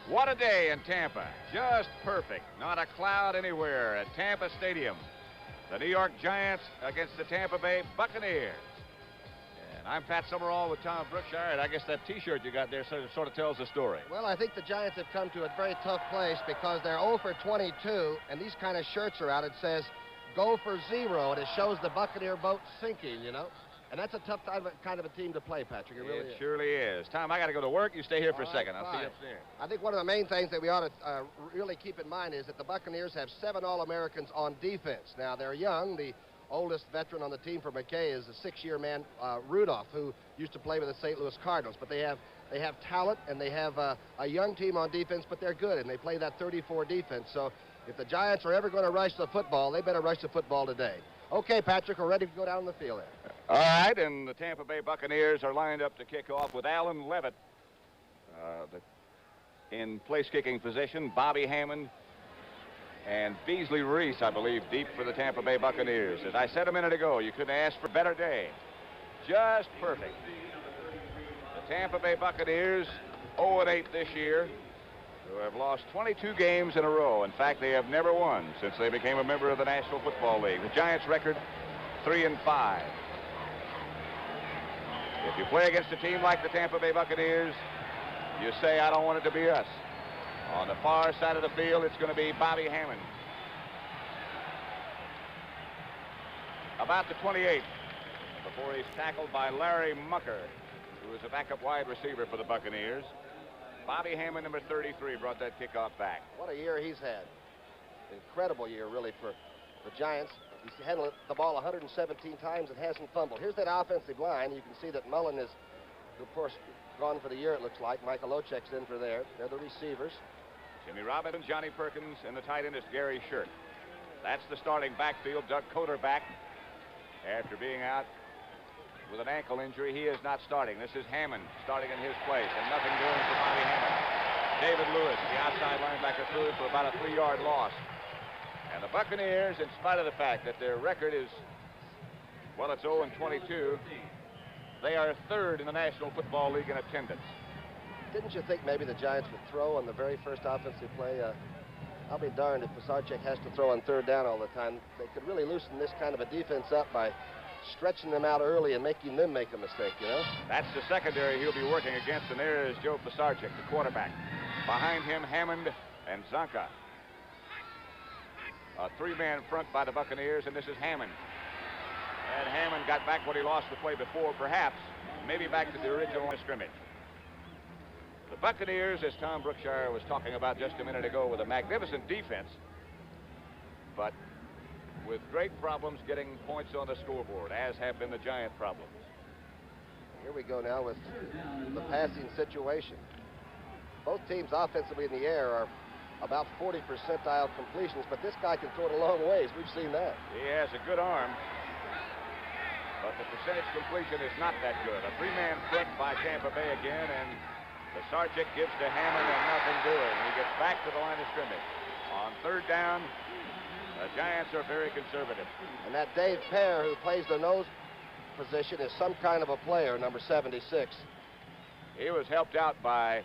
What a day in Tampa. Just perfect. Not a cloud anywhere at Tampa Stadium. The New York Giants against the Tampa Bay Buccaneers. And I'm Pat Summerall with Tom Brookshire, and I guess that T-shirt you got there sort of tells the story. Well, I think the Giants have come to a very tough place because they're 0 for 22, and these kind of shirts are out. It says, go for 0, and it shows the Buccaneer boat sinking, you know. And that's a tough kind of a team to play, Patrick. It really is. It surely is. Tom, I got to go to work. You stay here for a second. I'll see you upstairs. I think one of the main things that we ought to really keep in mind is that the Buccaneers have 7 All-Americans on defense. Now, they're young. The oldest veteran on the team for McKay is a 6-year man, Rudolph, who used to play with the St. Louis Cardinals. But they have talent, and they have a young team on defense, but they're good, and they play that 34 defense. So if the Giants are ever going to rush the football, they better rush the football today. Okay, Patrick, we're ready to go down the field there. All right, and the Tampa Bay Buccaneers are lined up to kick off with Alan Levitt in place-kicking position, Bobby Hammond and Beasley Reese, I believe, deep for the Tampa Bay Buccaneers. As I said a minute ago, you couldn't ask for a better day. Just perfect. The Tampa Bay Buccaneers, 0-8 this year, who have lost 22 games in a row. In fact, they have never won since they became a member of the National Football League. The Giants' record, 3-5. If you play against a team like the Tampa Bay Buccaneers, you say, I don't want it to be us. On the far side of the field, it's going to be Bobby Hammond. About the 28, before he's tackled by Larry Mucker, who is a backup wide receiver for the Buccaneers. Bobby Hammond, number 33, brought that kickoff back. What a year he's had. Incredible year, really, for the Giants. He's handled the ball 117 times and hasn't fumbled. Here's that offensive line. You can see that Mullen is, of course, gone for the year, it looks like. Michael Ochek's in for there. They're the receivers. Jimmy Robinson, Johnny Perkins, and the tight end is Gary Shirk. That's the starting backfield. Doug Coder back after being out with an ankle injury. He is not starting. This is Hammond starting in his place, and nothing doing for Bobby Hammond. David Lewis, the outside linebacker, threw for about a 3-yard loss. And the Buccaneers, in spite of the fact that their record is, well, it's 0-22, they are 3rd in the National Football League in attendance. Didn't you think maybe the Giants would throw on the very first offensive play? I'll be darned if Pisarcik has to throw on 3rd down all the time. They could really loosen this kind of a defense up by stretching them out early and making them make a mistake, you know? That's the secondary he'll be working against, and there is Joe Pisarcik, the quarterback. Behind him, Hammond and Zonka. A 3-man front by the Buccaneers, and this is Hammond. And Hammond got back what he lost the play before, perhaps, maybe back to the original scrimmage. The Buccaneers, as Tom Brookshire was talking about just a minute ago, with a magnificent defense, but with great problems getting points on the scoreboard, as have been the Giant problems. Here we go now with the passing situation. Both teams offensively in the air are about 40 percentile completions, but this guy can throw it a long ways. We've seen that. He has a good arm, but the percentage completion is not that good. A 3-man front by Tampa Bay again, and Pisarcik gives to Hammond and nothing doing. He gets back to the line of scrimmage. On 3rd down, the Giants are very conservative. And that Dave Pear, who plays the nose position, is some kind of a player, number 76. He was helped out by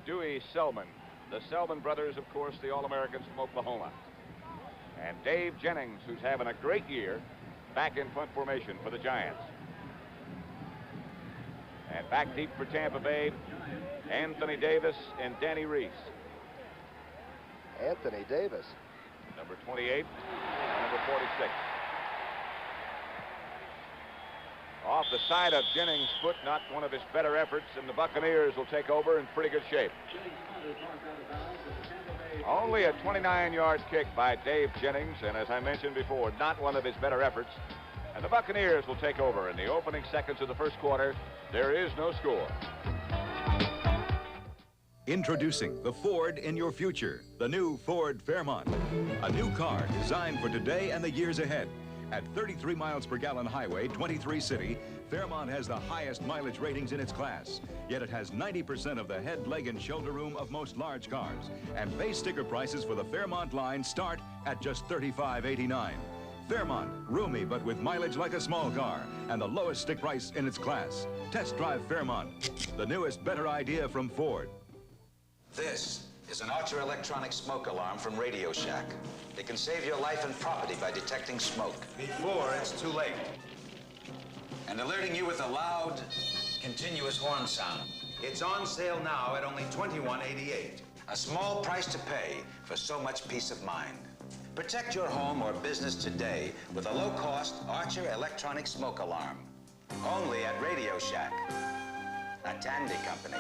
Dewey Selman. The Selman brothers, of course, the All-Americans from Oklahoma. And Dave Jennings, who's having a great year, back in punt formation for the Giants. And back deep for Tampa Bay, Anthony Davis and Danny Reese. Anthony Davis. Number 28 and number 46. Off the side of Jennings' foot, not one of his better efforts, and the Buccaneers will take over in pretty good shape. Only a 29-yard kick by Dave Jennings, and as I mentioned before, not one of his better efforts. And the Buccaneers will take over in the opening seconds of the first quarter. There is no score. Introducing the Ford in your future, the new Ford Fairmont. A new car designed for today and the years ahead. At 33 miles per gallon highway, 23 city, Fairmont has the highest mileage ratings in its class. Yet it has 90% of the head, leg, and shoulder room of most large cars. And base sticker prices for the Fairmont line start at just $35.89. Fairmont, roomy but with mileage like a small car, and the lowest stick price in its class. Test drive Fairmont, the newest, better idea from Ford. This is an Archer electronic smoke alarm from Radio Shack. It can save your life and property by detecting smoke before it's too late. And alerting you with a loud, continuous horn sound. It's on sale now at only $21.88. A small price to pay for so much peace of mind. Protect your home or business today with a low-cost Archer electronic smoke alarm. Only at Radio Shack, a Tandy company.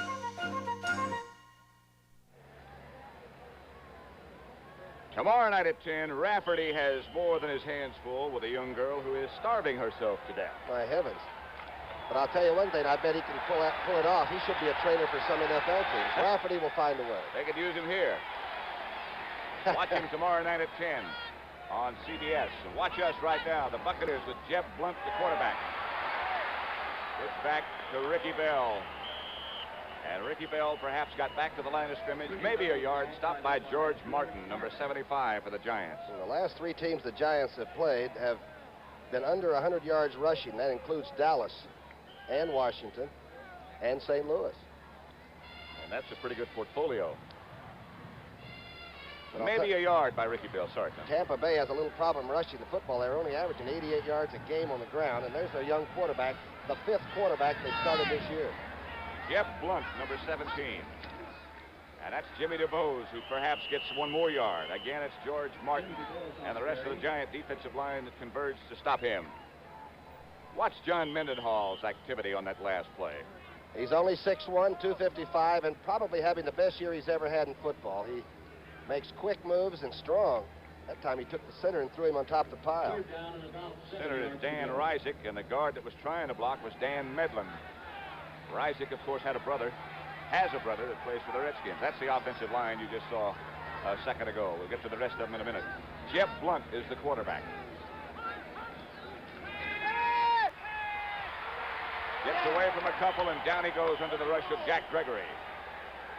Tomorrow night at 10, Rafferty has more than his hands full with a young girl who is starving herself to death. My heavens. But I'll tell you one thing, I bet he can pull it off. He should be a trainer for some NFL teams. Rafferty will find a way. They could use him here. Watch him tomorrow night at 10 on CBS. And watch us right now, the Buccaneers with Jeff Blunt, the quarterback. It's back to Ricky Bell. And Ricky Bell perhaps got back to the line of scrimmage, maybe a yard, stopped by George Martin, number 75 for the Giants. And the last three teams the Giants have played have been under 100 yards rushing. That includes Dallas and Washington and St. Louis. And that's a pretty good portfolio. But Maybe a yard by Ricky Bell. Sorry, Tom. Tampa Bay has a little problem rushing the football. They're only averaging 88 yards a game on the ground, and there's their young quarterback, the fifth quarterback they started this year. Jeff Blunt, number 17. And that's Jimmy DeBose, who perhaps gets one more yard. Again, it's George Martin. And the rest of the Giant defensive line that converged to stop him. Watch John Mendenhall's activity on that last play. He's only 6'1", 255, and probably having the best year he's ever had in football. He makes quick moves and strong. That time he took the center and threw him on top of the pile. Center is Dan Reisig, and the guard that was trying to block was Dan Medlin. Reisig, of course, has a brother that plays for the Redskins. That's the offensive line you just saw a second ago. We'll get to the rest of them in a minute. Jeff Blunt is the quarterback. Gets away from a couple, and down he goes under the rush of Jack Gregory.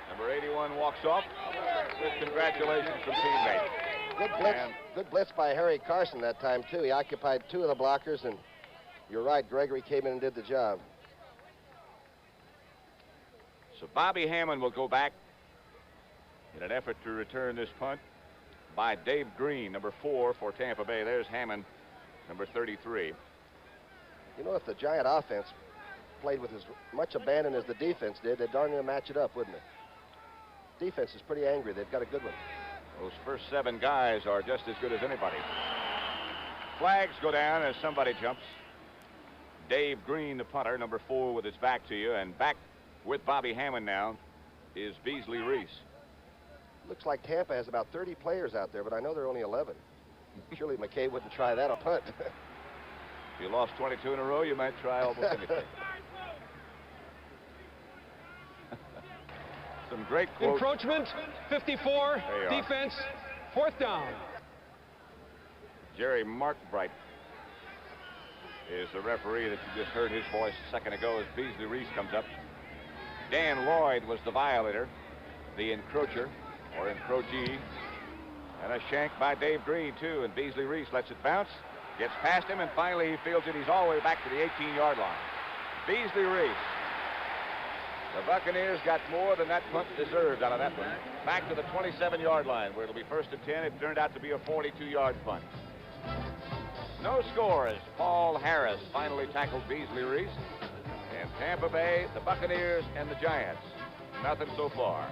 Number 81 walks off with congratulations from teammates. Good blitz by Harry Carson that time, too. He occupied two of the blockers, and you're right, Gregory came in and did the job. So Bobby Hammond will go back in an effort to return this punt by Dave Green, number 4 for Tampa Bay. There's Hammond, number 33. You know, if the Giant offense played with as much abandon as the defense did, they'd darn near match it up, wouldn't it? Defense is pretty angry. They've got a good one. Those first 7 guys are just as good as anybody. Flags go down as somebody jumps. Dave Green, the punter, number 4 with his back to you, and back with Bobby Hammond now is Beasley Reese. Looks like Tampa has about 30 players out there, but I know there are only 11. Surely McKay wouldn't try that a punt. If you lost 22 in a row, you might try almost anything. Some great quotes. Encroachment, 54, defense, 4th down. Jerry Markbright is the referee that you just heard his voice a second ago as Beasley Reese comes up. Dan Lloyd was the violator, the encroacher, or encroachee. And a shank by Dave Green, too, and Beasley Reese lets it bounce, gets past him, and finally he fields it. He's all the way back to the 18-yard line. Beasley Reese. The Buccaneers got more than that punt deserved out of that one. Back to the 27-yard line, where it'll be 1st and 10. It turned out to be a 42-yard punt. No score as Paul Harris finally tackled Beasley Reese. And Tampa Bay, the Buccaneers, and the Giants. Nothing so far.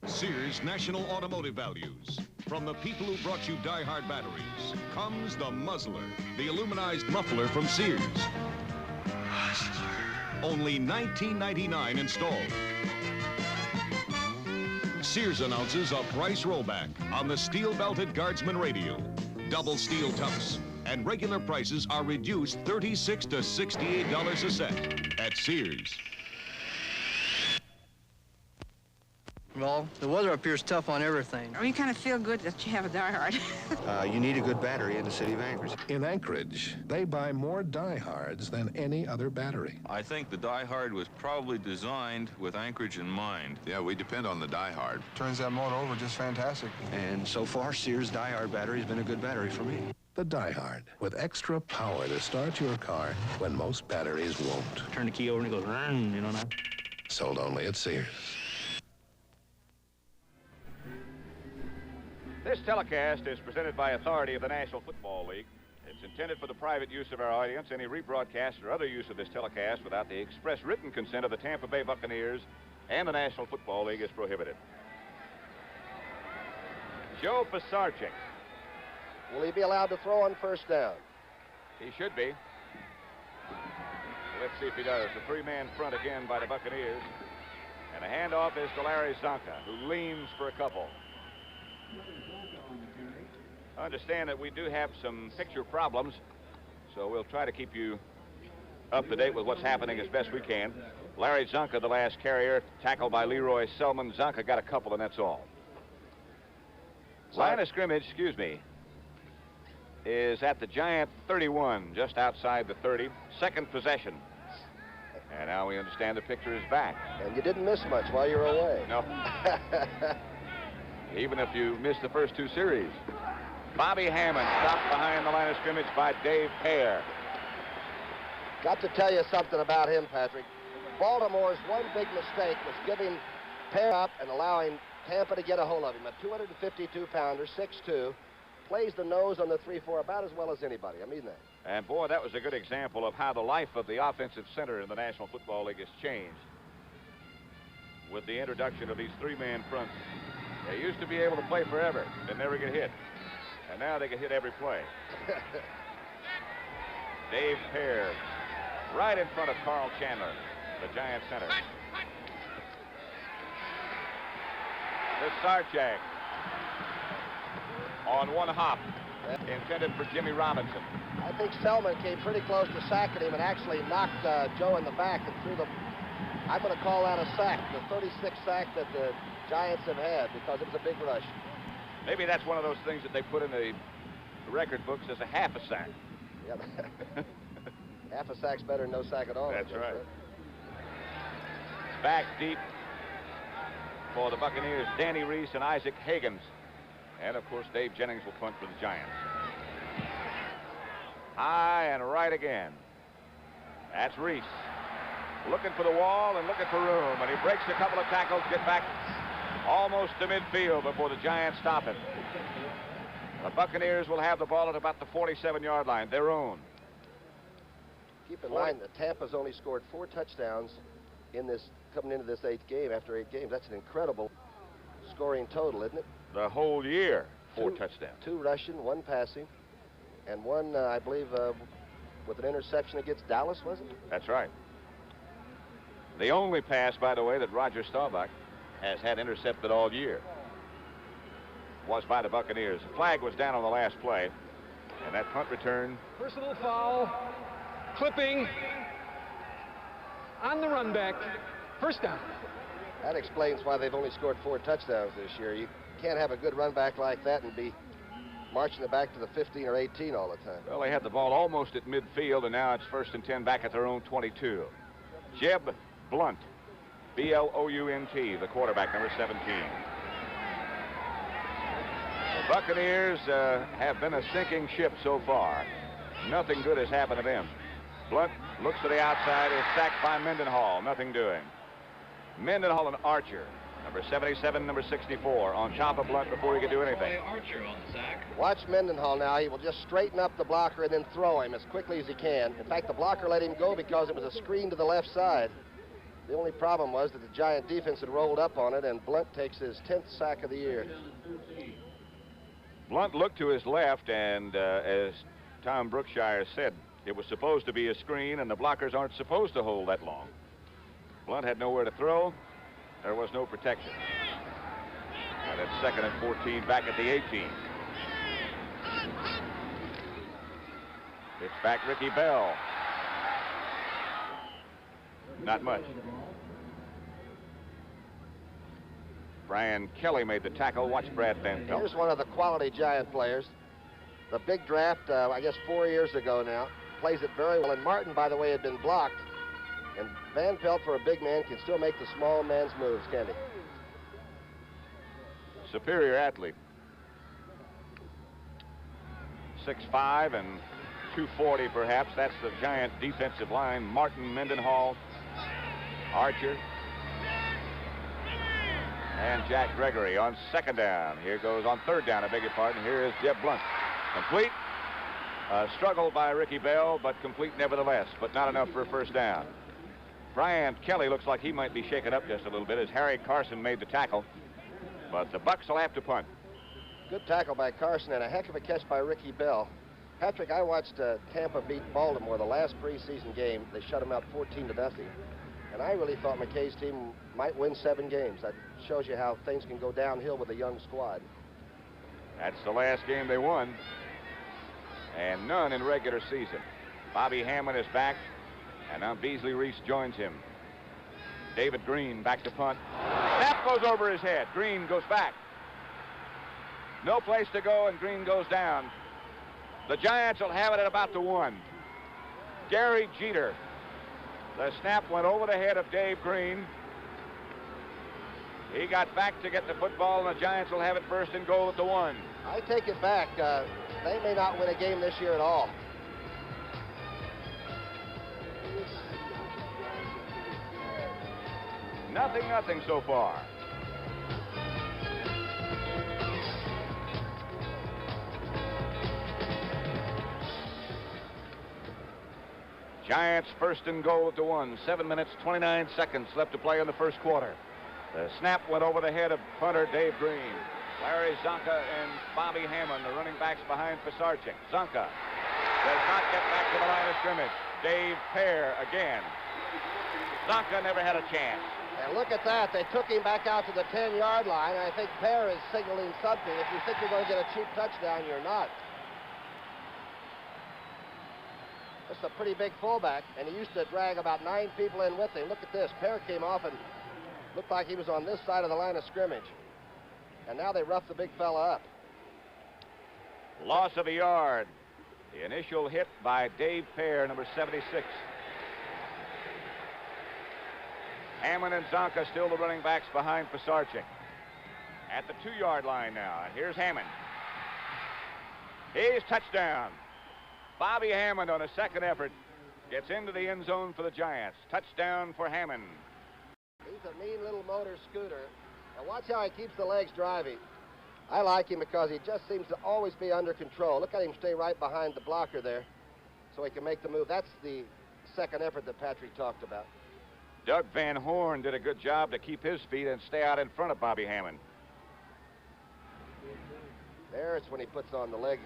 Sears National Automotive Values. From the people who brought you Die-Hard batteries comes the Muzzler, the aluminized muffler from Sears. Only $19.99 installed. Sears announces a price rollback on the steel-belted Guardsman radio. Double steel tufts. And regular prices are reduced $36 to $68 a set at Sears. Well, the weather up here is tough on everything. You kind of feel good that you have a Die-Hard. You need a good battery in the city of Anchorage. In Anchorage, they buy more Die-Hards than any other battery. I think the Die-Hard was probably designed with Anchorage in mind. Yeah, we depend on the Die-Hard. Turns that motor over just fantastic. And so far, Sears Die-Hard battery has been a good battery for me. The Die-Hard, with extra power to start your car when most batteries won't. Turn the key over and it goes, you know that. Sold only at Sears. This telecast is presented by authority of the National Football League. It's intended for the private use of our audience. Any rebroadcast or other use of this telecast without the express written consent of the Tampa Bay Buccaneers and the National Football League is prohibited. Joe Pisarcik. Will he be allowed to throw on first down? He should be. Let's see if he does. The three-man front again by the Buccaneers. And the handoff is to Larry Zonka, who leans for a couple. I understand that we do have some picture problems, so we'll try to keep you up to date with what's happening as best we can. Larry Zonka, the last carrier, tackled by Leroy Selman. Zonka got a couple, and that's all. Line of scrimmage, is at the Giant 31, just outside the 30. Second possession. And now we understand the picture is back. And you didn't miss much while you were away. No. Even if you missed the first two series. Bobby Hammond stopped behind the line of scrimmage by Dave Pear. Got to tell you something about him, Patrick. Baltimore's one big mistake was giving Pear up and allowing Tampa to get a hold of him. A 252-pounder, 6'2", plays the nose on the 3-4 about as well as anybody. I mean that. And, boy, that was a good example of how the life of the offensive center in the National Football League has changed with the introduction of these three-man fronts. They used to be able to play forever and never get hit. And now they get hit every play. Dave Pear right in front of Carl Chandler, the Giant center. Pisarcik on one hop, intended for Jimmy Robinson. I think Selman came pretty close to sacking him and actually knocked Joe in the back and threw the... I'm going to call that a sack, the 36th sack that the Giants have had, because it was a big rush. Maybe that's one of those things that they put in the record books as a half a sack. Yeah. Half a sack's better than no sack at all. That's right. Back deep for the Buccaneers, Danny Reese and Isaac Higgins. And, of course, Dave Jennings will punt for the Giants. High and right again. That's Reese. Looking for the wall and looking for room. And he breaks a couple of tackles, get back almost to midfield before the Giants stop him. The Buccaneers will have the ball at about the 47-yard line, their own. Keep in mind that Tampa's only scored 4 touchdowns in this, coming into this 8th game after 8 games. That's an incredible scoring total, isn't it? The whole year, 4 touchdowns. 2 rushing, 1 passing, and 1, I believe, with an interception against Dallas, was it? That's right. The only pass, by the way, that Roger Staubach has had intercepted all year was by the Buccaneers. The flag was down on the last play, and that punt return. Personal foul, clipping on the run back, first down. That explains why they've only scored 4 touchdowns this year. You can't have a good run back like that and be marching it back to the 15 or 18 all the time. Well, they had the ball almost at midfield, and now it's 1st and 10 back at their own 22. Jeb Blunt, B-L-O-U-N-T, the quarterback, number 17. The Buccaneers have been a sinking ship so far. Nothing good has happened to them. Blunt looks to the outside, is sacked by Mendenhall. Nothing doing. Mendenhall and Archer, number 77, number 64, on top of Blunt before he could do anything. Archer on the sack. Watch Mendenhall now. He will just straighten up the blocker and then throw him as quickly as he can. In fact, the blocker let him go because it was a screen to the left side. The only problem was that the Giant defense had rolled up on it, and Blunt takes his 10th sack of the year. Blunt looked to his left, and as Tom Brookshire said, it was supposed to be a screen, and the blockers aren't supposed to hold that long. Blunt had nowhere to throw. There was no protection. And it's 2nd and 14 back at the 18. It's back Ricky Bell. Not much. Brian Kelly made the tackle. Watch Brad Van Pelt. Here's one of the quality Giant players. The big draft, I guess 4 years ago now, plays it very well. And Martin, by the way, had been blocked. And Van Pelt, for a big man, can still make the small man's moves, can't he? Superior athlete. 6'5" and 240 perhaps. That's the Giant defensive line. Martin, Mendenhall, Archer, and Jack Gregory on second down. Here goes on third down, I beg your pardon. Here is Jeb Blunt. Complete. Struggle by Ricky Bell, but complete nevertheless, but not enough for a first down. Brian Kelly looks like he might be shaken up just a little bit as Harry Carson made the tackle, but the Bucs will have to punt. Good tackle by Carson and a heck of a catch by Ricky Bell. Patrick, I watched Tampa beat Baltimore the last preseason game. They shut them out 14-0. And I really thought McKay's team might win 7 games. That shows you how things can go downhill with a young squad. That's the last game they won, and none in regular season. Bobby Hammond is back, and now Beasley Reese joins him. David Green back to punt. Snap goes over his head. Green goes back. No place to go, and Green goes down. The Giants will have it at about the 1. Gary Jeter. The snap went over the head of Dave Green. He got back to get the football, and the Giants will have it first and goal at the 1. I take it back. They may not win a game this year at all. Nothing so far. Giants first and goal at the 1. 7 minutes, 29 seconds left to play in the first quarter. The snap went over the head of punter Dave Green. Larry Zonka and Bobby Hammond, the running backs behind Pisarcik. Zonka does not get back to the line of scrimmage. Dave Pear again. Zonka never had a chance. And look at that. They took him back out to the 10-yard line. I think Pear is signaling something. If you think you're going to get a cheap touchdown, you're not. This is a pretty big fullback, and he used to drag about 9 people in with him. Look at this. Pear came off and looked like he was on this side of the line of scrimmage. And now they rough the big fella up. Loss of a yard. The initial hit by Dave Pear, number 76. Hammond and Zonka still the running backs behind Pisarcik. At the 2-yard line now. And here's Hammond. He's touchdown. Bobby Hammond on a second effort gets into the end zone for the Giants. Touchdown for Hammond. He's a mean little motor scooter. Now watch how he keeps the legs driving. I like him because he just seems to always be under control. Look at him stay right behind the blocker there so he can make the move. That's the second effort that Patrick talked about. Doug Van Horn did a good job to keep his feet and stay out in front of Bobby Hammond. There's when he puts on the leg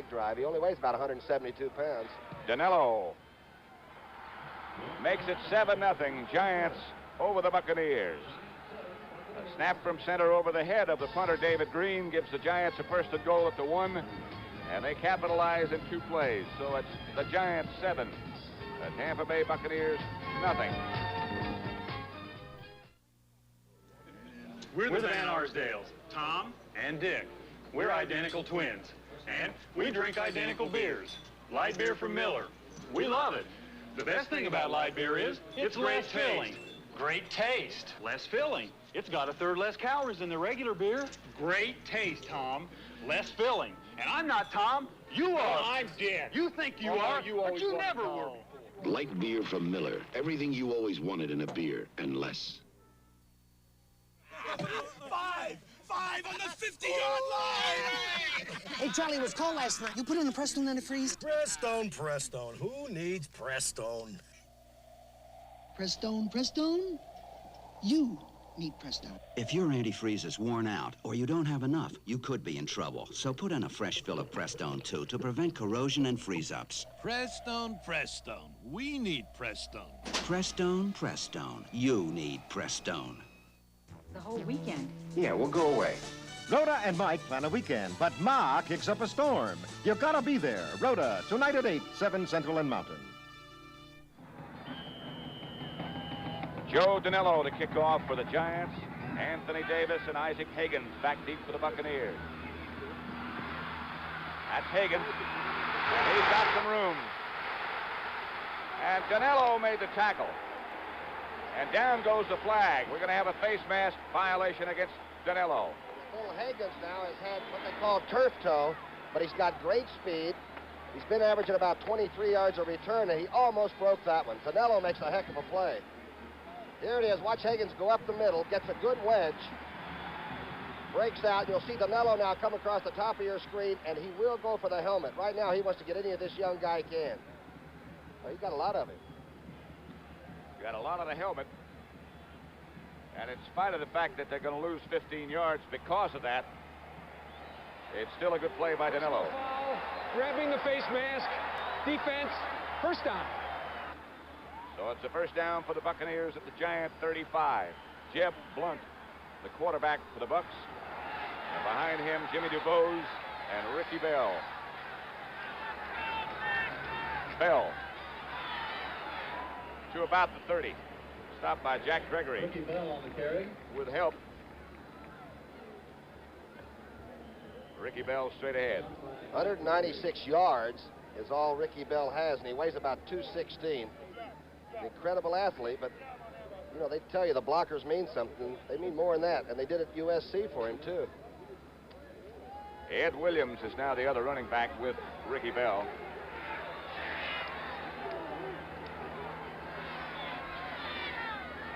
drive. He only weighs about 172 pounds. Danilo makes it 7-0. Giants over the Buccaneers. A snap from center over the head of the punter David Green gives the Giants a first and goal at the 1, and they capitalize in 2 plays. So it's the Giants 7, the Tampa Bay Buccaneers nothing. We're the Van Arsdales, Tom and Dick. We're identical twins, and we drink identical beers. Light beer from Miller. We love it. The best thing about light beer is it's less filling. Great taste. Less filling. It's got 1/3 less calories than the regular beer. Great taste, Tom. Less filling. And I'm not Tom. You are. I'm Dick. You think you are, but you never were. Light beer from Miller. Everything you always wanted in a beer, and less. 5 on the 50-yard line! Hey, Charlie, it was cold last night. You put in the Prestone in the freeze? Prestone. Who needs Prestone? Prestone? You need Prestone. If your antifreeze is worn out or you don't have enough, you could be in trouble. So put in a fresh fill of Prestone, too, to prevent corrosion and freeze-ups. Prestone. We need Prestone. Prestone. You need Prestone. The whole weekend. Yeah, we'll go away. Rhoda and Mike plan a weekend, but Ma kicks up a storm. You've got to be there. Rhoda, tonight at 8, 7 Central and Mountain. Joe Danilo to kick off for the Giants. Anthony Davis and Isaac Higgins back deep for the Buccaneers. That's Higgins. He's got some room. And Danilo made the tackle. And down goes the flag. We're going to have a face mask violation against Danilo. Phil Higgins now has had what they call turf toe, but he's got great speed. He's been averaging about 23 yards a return, and he almost broke that one. Danilo makes a heck of a play. Here it is. Watch Higgins go up the middle, gets a good wedge, breaks out. You'll see Danilo now come across the top of your screen, and he will go for the helmet. Right now, he wants to get any of this young guy can. Well, he's got a lot of him. Got a lot of the helmet. And in spite of the fact that they're going to lose 15 yards because of that, it's still a good play by Danilo. Foul, grabbing the face mask, defense, first down. So it's a first down for the Buccaneers at the Giant 35. Jeb Blunt, the quarterback for the Bucks. And behind him, Jimmy DuBose and Ricky Bell. Bell to about the 30. Stopped by Jack Gregory. Ricky Bell on the carry. With help. Ricky Bell straight ahead. 196 yards is all Ricky Bell has, and he weighs about 216. An incredible athlete, but you know, they tell you the blockers mean something. They mean more than that, and they did at USC for him too. Ed Williams is now the other running back with Ricky Bell.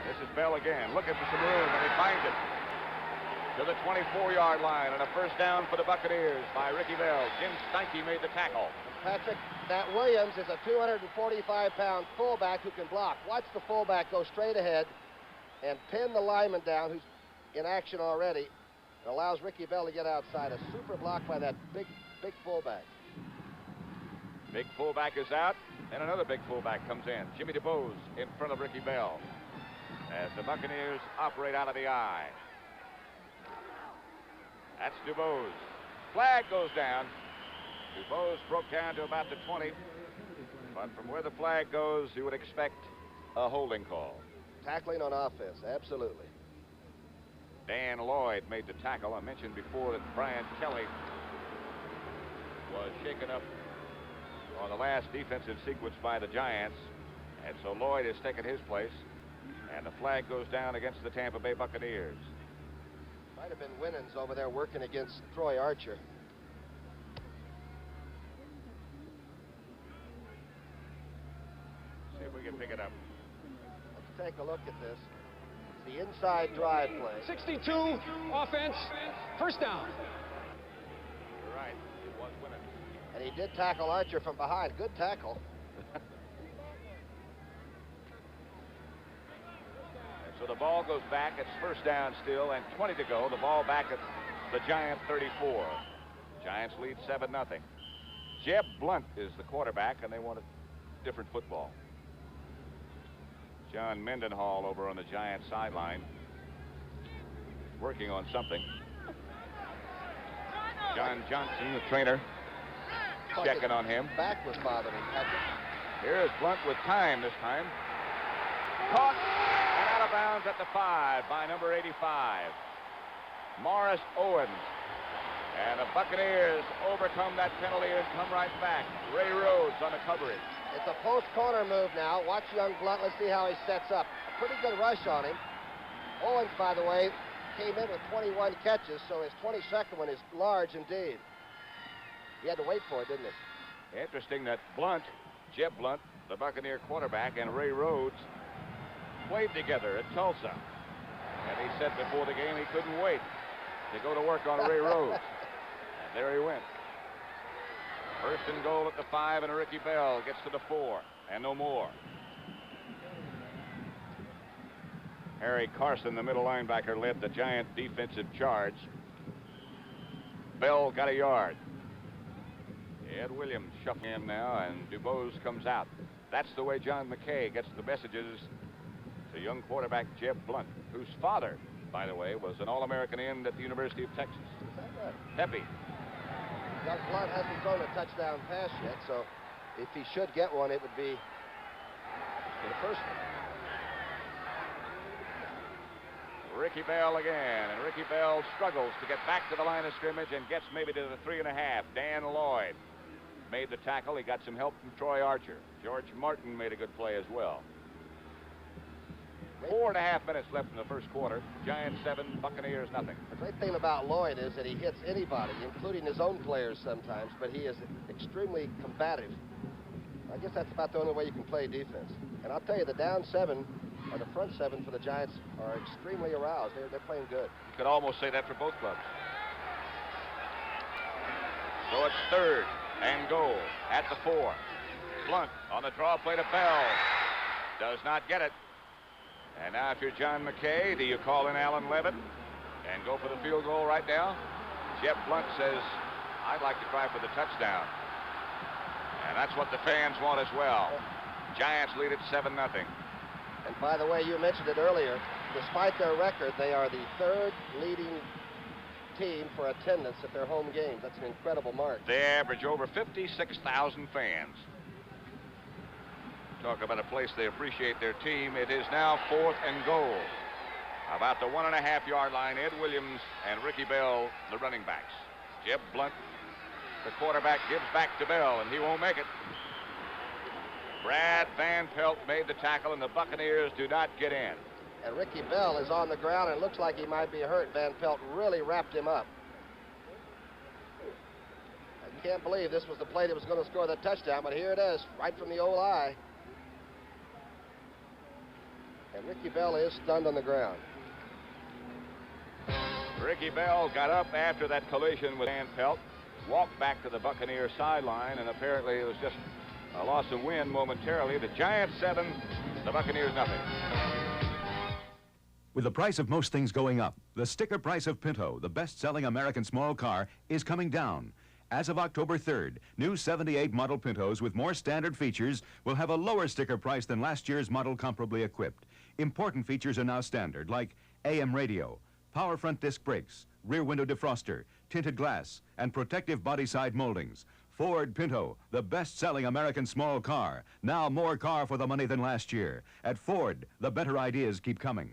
This is Bell again, looking for some room, and he finds it. To the 24-yard line, and a first down for the Buccaneers by Ricky Bell. Jim Steinke made the tackle. Patrick, that Williams is a 245-pound fullback who can block. Watch the fullback go straight ahead and pin the lineman down, who's in action already. It allows Ricky Bell to get outside. A super block by that big fullback. Big fullback is out, and another big fullback comes in. Jimmy DuBose in front of Ricky Bell as the Buccaneers operate out of the eye. That's DuBose. Flag goes down. DuBose broke down to about the 20. But from where the flag goes, you would expect a holding call. Tackling on offense, absolutely. Dan Lloyd made the tackle. I mentioned before that Brian Kelly was shaken up on the last defensive sequence by the Giants. And so Lloyd has taken his place. And the flag goes down against the Tampa Bay Buccaneers. Might have been Winans over there working against Troy Archer. See if we can pick it up. Let's take a look at this. It's the inside drive play. 62, offense, first down. You're right, it was Winans. And he did tackle Archer from behind. Good tackle. So the ball goes back. It's first down still, and 20 to go. The ball back at the Giant 34. Giants lead 7-0. Jeb Blunt is the quarterback, and they want a different football. John Mendenhall over on the Giant sideline, working on something. John Johnson, the trainer, checking on him. Back was bothering Patrick. Here's Blunt with time this time. Caught. Out of bounds at the 5 by number 85, Morris Owens. And the Buccaneers overcome that penalty and come right back. Ray Rhodes on the coverage. It's a post corner move now. Watch young Blunt. Let's see how he sets up. A pretty good rush on him. Owens, by the way, came in with 21 catches, so his 22nd one is large indeed. He had to wait for it, didn't he? Interesting that Blunt, Jeb Blunt, the Buccaneer quarterback, and Ray Rhodes played together at Tulsa. And he said before the game he couldn't wait to go to work on Ray Rhodes. And there he went. First and goal at the 5, and Ricky Bell gets to the 4, and no more. Harry Carson, the middle linebacker, led the Giant defensive charge. Bell got a yard. Ed Williams shuffling him now, and DuBose comes out. That's the way John McKay gets the messages to young quarterback Jeb Blunt, whose father, by the way, was an All-American end at the University of Texas. Pepe. Young Blunt hasn't thrown a touchdown pass yet, so if he should get one, it would be the first one. Ricky Bell again, and Ricky Bell struggles to get back to the line of scrimmage and gets maybe to the 3.5. Dan Lloyd made the tackle. He got some help from Troy Archer. George Martin made a good play as well. 4.5 minutes left in the first quarter. Giants 7, Buccaneers nothing. The great thing about Lloyd is that he hits anybody, including his own players sometimes, but he is extremely combative. I guess that's about the only way you can play defense. And I'll tell you, the down 7 or the front seven for the Giants are extremely aroused. They're playing good. You could almost say that for both clubs. So it's 3rd and goal at the 4. Blunt on the draw play to Bell. Does not get it. And now if you're John McKay, do you call in Alan Levitt and go for the field goal right now? Jeff Blunt says, I'd like to try for the touchdown. And that's what the fans want as well. Giants lead it 7-0. And by the way, you mentioned it earlier, despite their record, they are the 3rd leading team for attendance at their home games. That's an incredible mark. They average over 56,000 fans. Talk about a place they appreciate their team. It is now 4th and goal. About the 1.5-yard line, Ed Williams and Ricky Bell, the running backs. Jeb Blunt, the quarterback, gives back to Bell, and he won't make it. Brad Van Pelt made the tackle, and the Buccaneers do not get in. And Ricky Bell is on the ground, and it looks like he might be hurt. Van Pelt really wrapped him up. I can't believe this was the play that was going to score the touchdown, but here it is, right from the old eye. And Ricky Bell is stunned on the ground. Ricky Bell got up after that collision with Van Pelt, walked back to the Buccaneer sideline, and apparently it was just a loss of wind momentarily. The Giants 7, the Buccaneers nothing. With the price of most things going up, the sticker price of Pinto, the best-selling American small car, is coming down. As of October 3rd, new 78 model Pintos with more standard features will have a lower sticker price than last year's model comparably equipped. Important features are now standard, like AM radio, power front disc brakes, rear window defroster, tinted glass, and protective body side moldings. Ford Pinto, the best-selling American small car. Now more car for the money than last year. At Ford, the better ideas keep coming.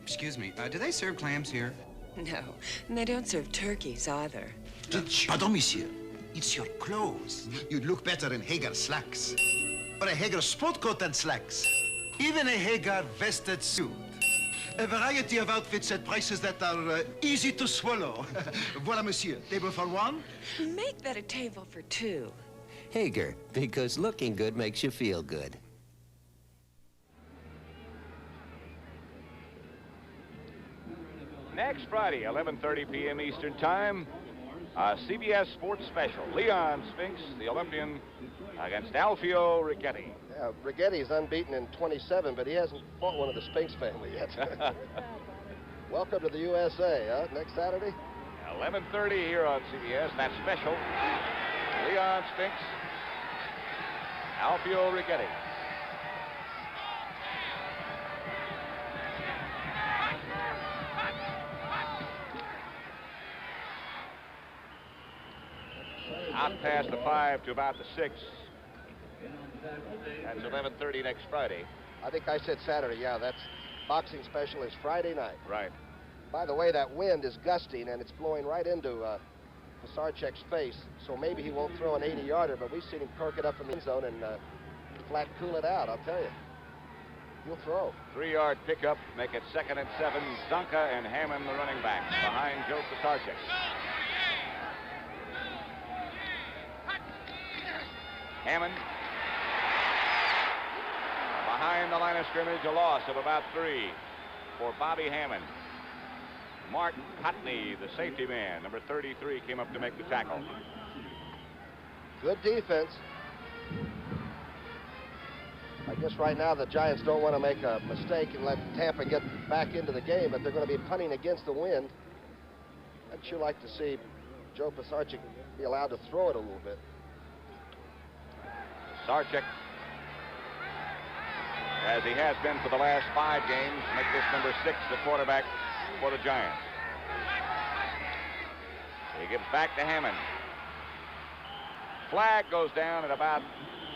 Excuse me, do they serve clams here? No, and they don't serve turkeys either. Pardon, monsieur. It's your clothes. You'd look better in Hager slacks. Or a Hager sport coat and slacks. Even a Hager vested suit. A variety of outfits at prices that are easy to swallow. Voilà, monsieur. Table for one? Make that a table for 2. Hager, because looking good makes you feel good. Next Friday, 11:30 p.m. Eastern Time, a CBS Sports Special. Leon Spinks, the Olympian, against Alfio Rigetti. Yeah, Righetti's unbeaten in 27, but he hasn't fought one of the Spinks family yet. Welcome to the USA, huh? Next Saturday? 11:30 here on CBS. That's special. Leon Spinks, Alfio Rigetti. Out past the 5 to about the 6. That's 11:30 next Friday. I think I said Saturday. Yeah, that's boxing special is Friday night. Right. By the way, that wind is gusting, and it's blowing right into Pisarcik's face, so maybe he won't throw an 80-yarder, but we've seen him cork it up in the end zone and flat cool it out, I'll tell you. He'll throw. 3-yard pickup, make it 2nd and 7. Zonka and Hammond, the running back, behind Joe Pisarcik. Hammond behind the line of scrimmage, a loss of about 3 for Bobby Hammond. Mark Cotney, the safety man, number 33, came up to make the tackle. Good defense. I guess right now the Giants don't want to make a mistake and let Tampa get back into the game, but they're going to be punting against the wind. I'd sure like to see Joe Pisarcik be allowed to throw it a little bit. Pisarcik, as he has been for the last 5 games, make this number 6 the quarterback for the Giants. He gives back to Hammond. Flag goes down at about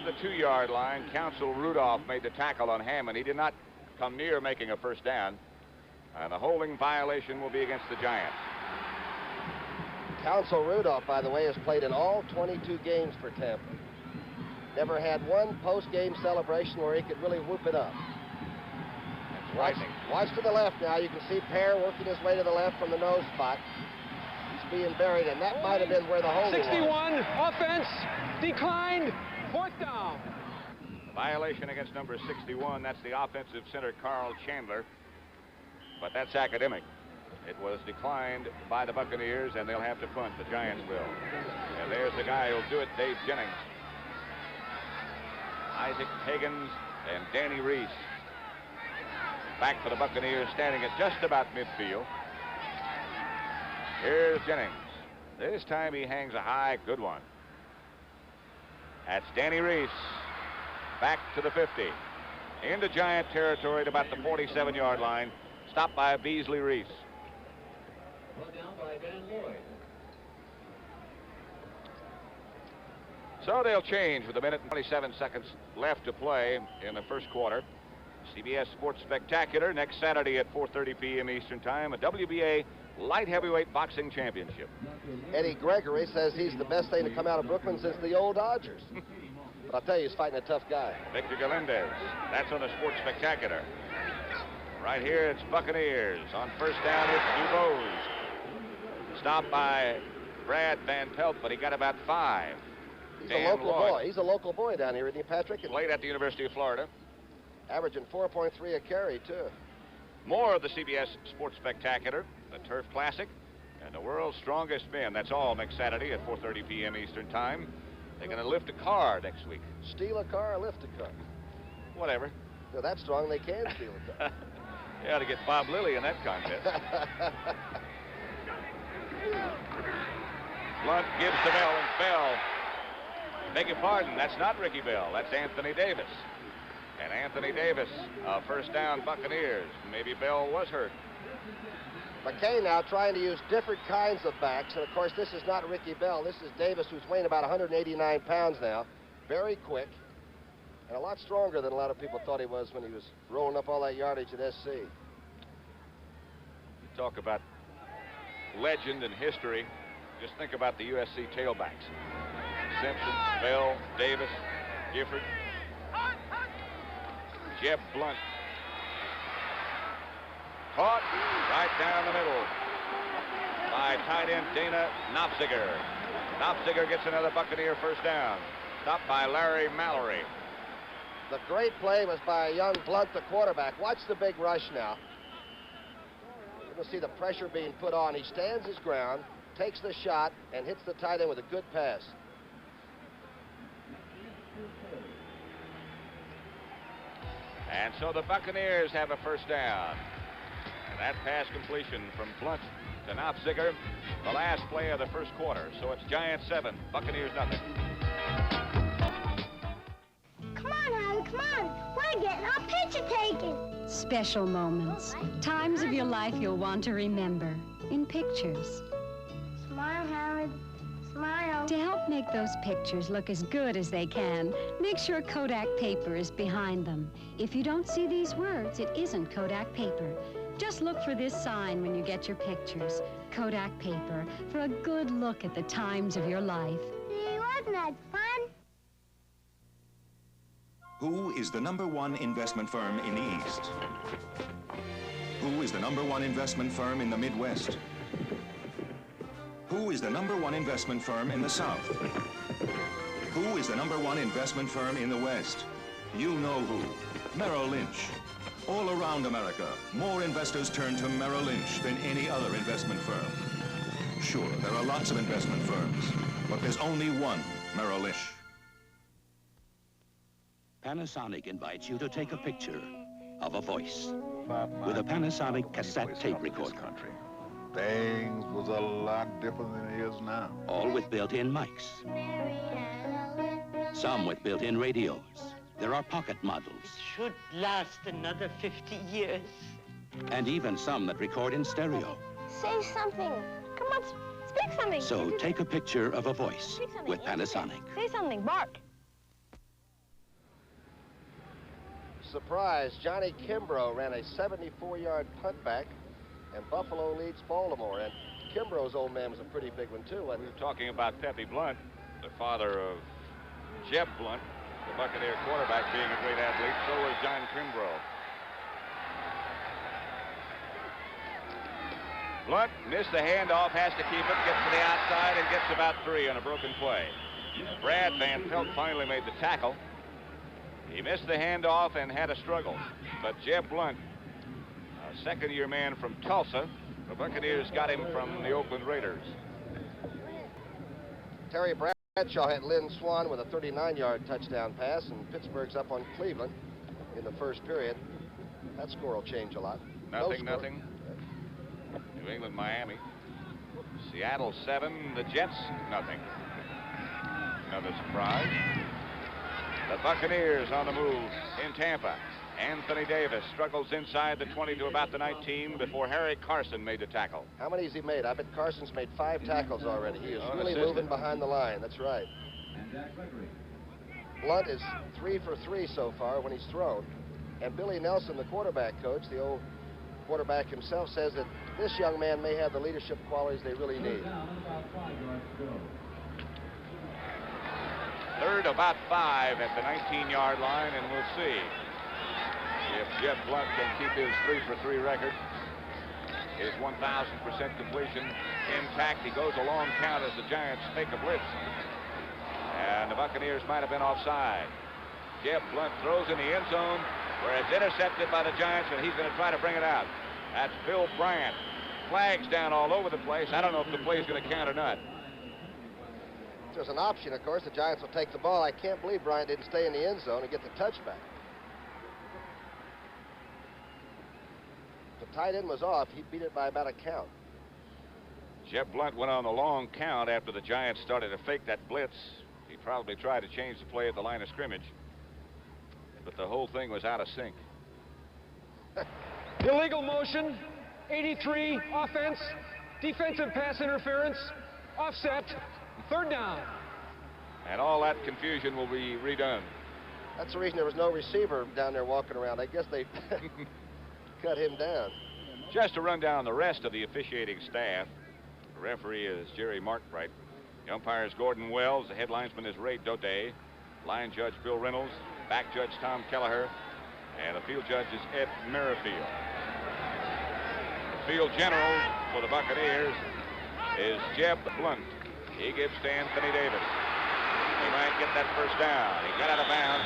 the 2-yard line. Counsel Rudolph made the tackle on Hammond. He did not come near making a first down. And the holding violation will be against the Giants. Counsel Rudolph, by the way, has played in all 22 games for Tampa. Never had one post-game celebration where he could really whoop it up. Watch to the left now. You can see Pear working his way to the left from the nose spot. He's being buried, and that might have been where the holding was. 61, offense, declined, 4th down. Violation against number 61. That's the offensive center, Carl Chandler. But that's academic. It was declined by the Buccaneers, and they'll have to punt. The Giants will. And there's the guy who'll do it, Dave Jennings. Isaac Higgins and Danny Reese. Back for the Buccaneers, standing at just about midfield. Here's Jennings. This time he hangs a high, good one. That's Danny Reese. Back to the 50. Into Giant territory at about the 47-yard line. Stopped by Beasley Reese. So they'll change with a minute and 27 seconds left to play in the first quarter. CBS Sports Spectacular next Saturday at 4:30 p.m. Eastern Time, a WBA light heavyweight boxing championship. Eddie Gregory says he's the best thing to come out of Brooklyn since the old Dodgers. But I'll tell you, he's fighting a tough guy. Victor Galindez. That's on the Sports Spectacular. Right here, it's Buccaneers. On first down, it's DuBose. Stopped by Brad Van Pelt, but he got about 5. He's a local boy. He's a local boy down here, isn't he, Patrick? Played at the University of Florida. Averaging 4.3 a carry, too. More of the CBS Sports Spectacular, the Turf Classic, and the World's Strongest Men. That's all next Saturday at 4:30 p.m. Eastern Time. They're going to lift a car next week. Steal a car or lift a car? Whatever. They're that strong they can steal a car. You ought to get Bob Lilly in that contest. Blunt gives to Bell, and Bell. Beg your pardon, that's not Ricky Bell. That's Anthony Davis. And Anthony Davis, first down Buccaneers. Maybe Bell was hurt. McKay now trying to use different kinds of backs. And, of course, this is not Ricky Bell. This is Davis, who's weighing about 189 pounds now. Very quick. And a lot stronger than a lot of people thought he was when he was rolling up all that yardage at SC. You talk about legend and history. Just think about the USC tailbacks. Simpson, Bell, Davis, Gifford, Jeb Blunt. Caught right down the middle by tight end Dana Knopziger. Knopziger gets another Buccaneer first down. Stopped by Larry Mallory. The great play was by a young Blunt, the quarterback. Watch the big rush now. You're going to see the pressure being put on. He stands his ground, takes the shot, and hits the tight end with a good pass. And so the Buccaneers have a first down. And that pass completion from Blunt to Knopziger, the last play of the first quarter. So it's Giants 7, Buccaneers nothing. Come on, Harry, come on. We're getting our picture taken. Special moments. Times of your life you'll want to remember in pictures. Smile, Howard. Smile. To help make those pictures look as good as they can, make sure Kodak paper is behind them. If you don't see these words, it isn't Kodak paper. Just look for this sign when you get your pictures. Kodak paper, for a good look at the times of your life. Gee, wasn't that fun? Who is the #1 investment firm in the East? Who is the #1 investment firm in the Midwest? Who is the #1 investment firm in the South? Who is the #1 investment firm in the West? You know who. Merrill Lynch. All around America, more investors turn to Merrill Lynch than any other investment firm. Sure, there are lots of investment firms, but there's only one Merrill Lynch. Panasonic invites you to take a picture of a voice with a Panasonic cassette tape recorder. Things was a lot different than it is now. All with built-in mics. Some with built-in radios. There are pocket models. Should last another 50 years. And even some that record in stereo. Say something. Come on, speak something. So take a picture of a voice with Panasonic. Say something, bark. Surprise, Johnny Kimbrough ran a 74-yard putback, and Buffalo leads Baltimore. And Kimbrough's old man was a pretty big one, too. We were talking about Pepe Blunt, the father of Jeb Blunt, the Buccaneer quarterback, being a great athlete. So was John Kimbrough. Blunt missed the handoff, has to keep it, gets to the outside, and gets about 3 on a broken play. Brad Van Pelt finally made the tackle. He missed the handoff and had a struggle. But Jeb Blunt, a second-year man from Tulsa, the Buccaneers got him from the Oakland Raiders. Terry Bradshaw had Lynn Swan with a 39-yard touchdown pass, and Pittsburgh's up on Cleveland in the first period. That score will change a lot. Nothing. New England, Miami. Seattle 7, the Jets nothing. Another surprise. The Buccaneers on the move in Tampa. Anthony Davis struggles inside the 20 to about the 19 before Harry Carson made the tackle. How many has he made? I bet Carson's made 5 tackles already. He is really moving behind the line. That's right. Blunt is 3 for 3 so far when he's thrown. And Billy Nelson, the quarterback coach, the old quarterback himself, says that this young man may have the leadership qualities they really need. Third, about 5 at the 19-yard line, and we'll see if Jeb Blunt can keep his 3 for 3 record. His 1,000% completion intact. He goes a long count as the Giants fake a blitz. And the Buccaneers might have been offside. Jeb Blunt throws in the end zone, where it's intercepted by the Giants, and he's going to try to bring it out. That's Bill Bryant. Flags down all over the place. I don't know if the play is going to count or not. There's an option, of course. The Giants will take the ball. I can't believe Bryant didn't stay in the end zone and get the touchback. The tight end was off. He beat it by about a count. Jeb Blunt went on the long count after the Giants started to fake that blitz. He probably tried to change the play at the line of scrimmage, but the whole thing was out of sync. Illegal motion, 83, offense, defensive pass interference, offset, third down. And all that confusion will be redone. That's the reason there was no receiver down there walking around. I guess they cut him down. Just to run down the rest of the officiating staff, the referee is Jerry Markbright. The umpire is Gordon Wells. The head linesman is Ray Dode. Line judge Bill Reynolds. Back judge Tom Kelleher. And the field judge is Ed Merrifield. The field general for the Buccaneers is Jeb Blunt. He gives to Anthony Davis. He might get that first down. He got out of bounds.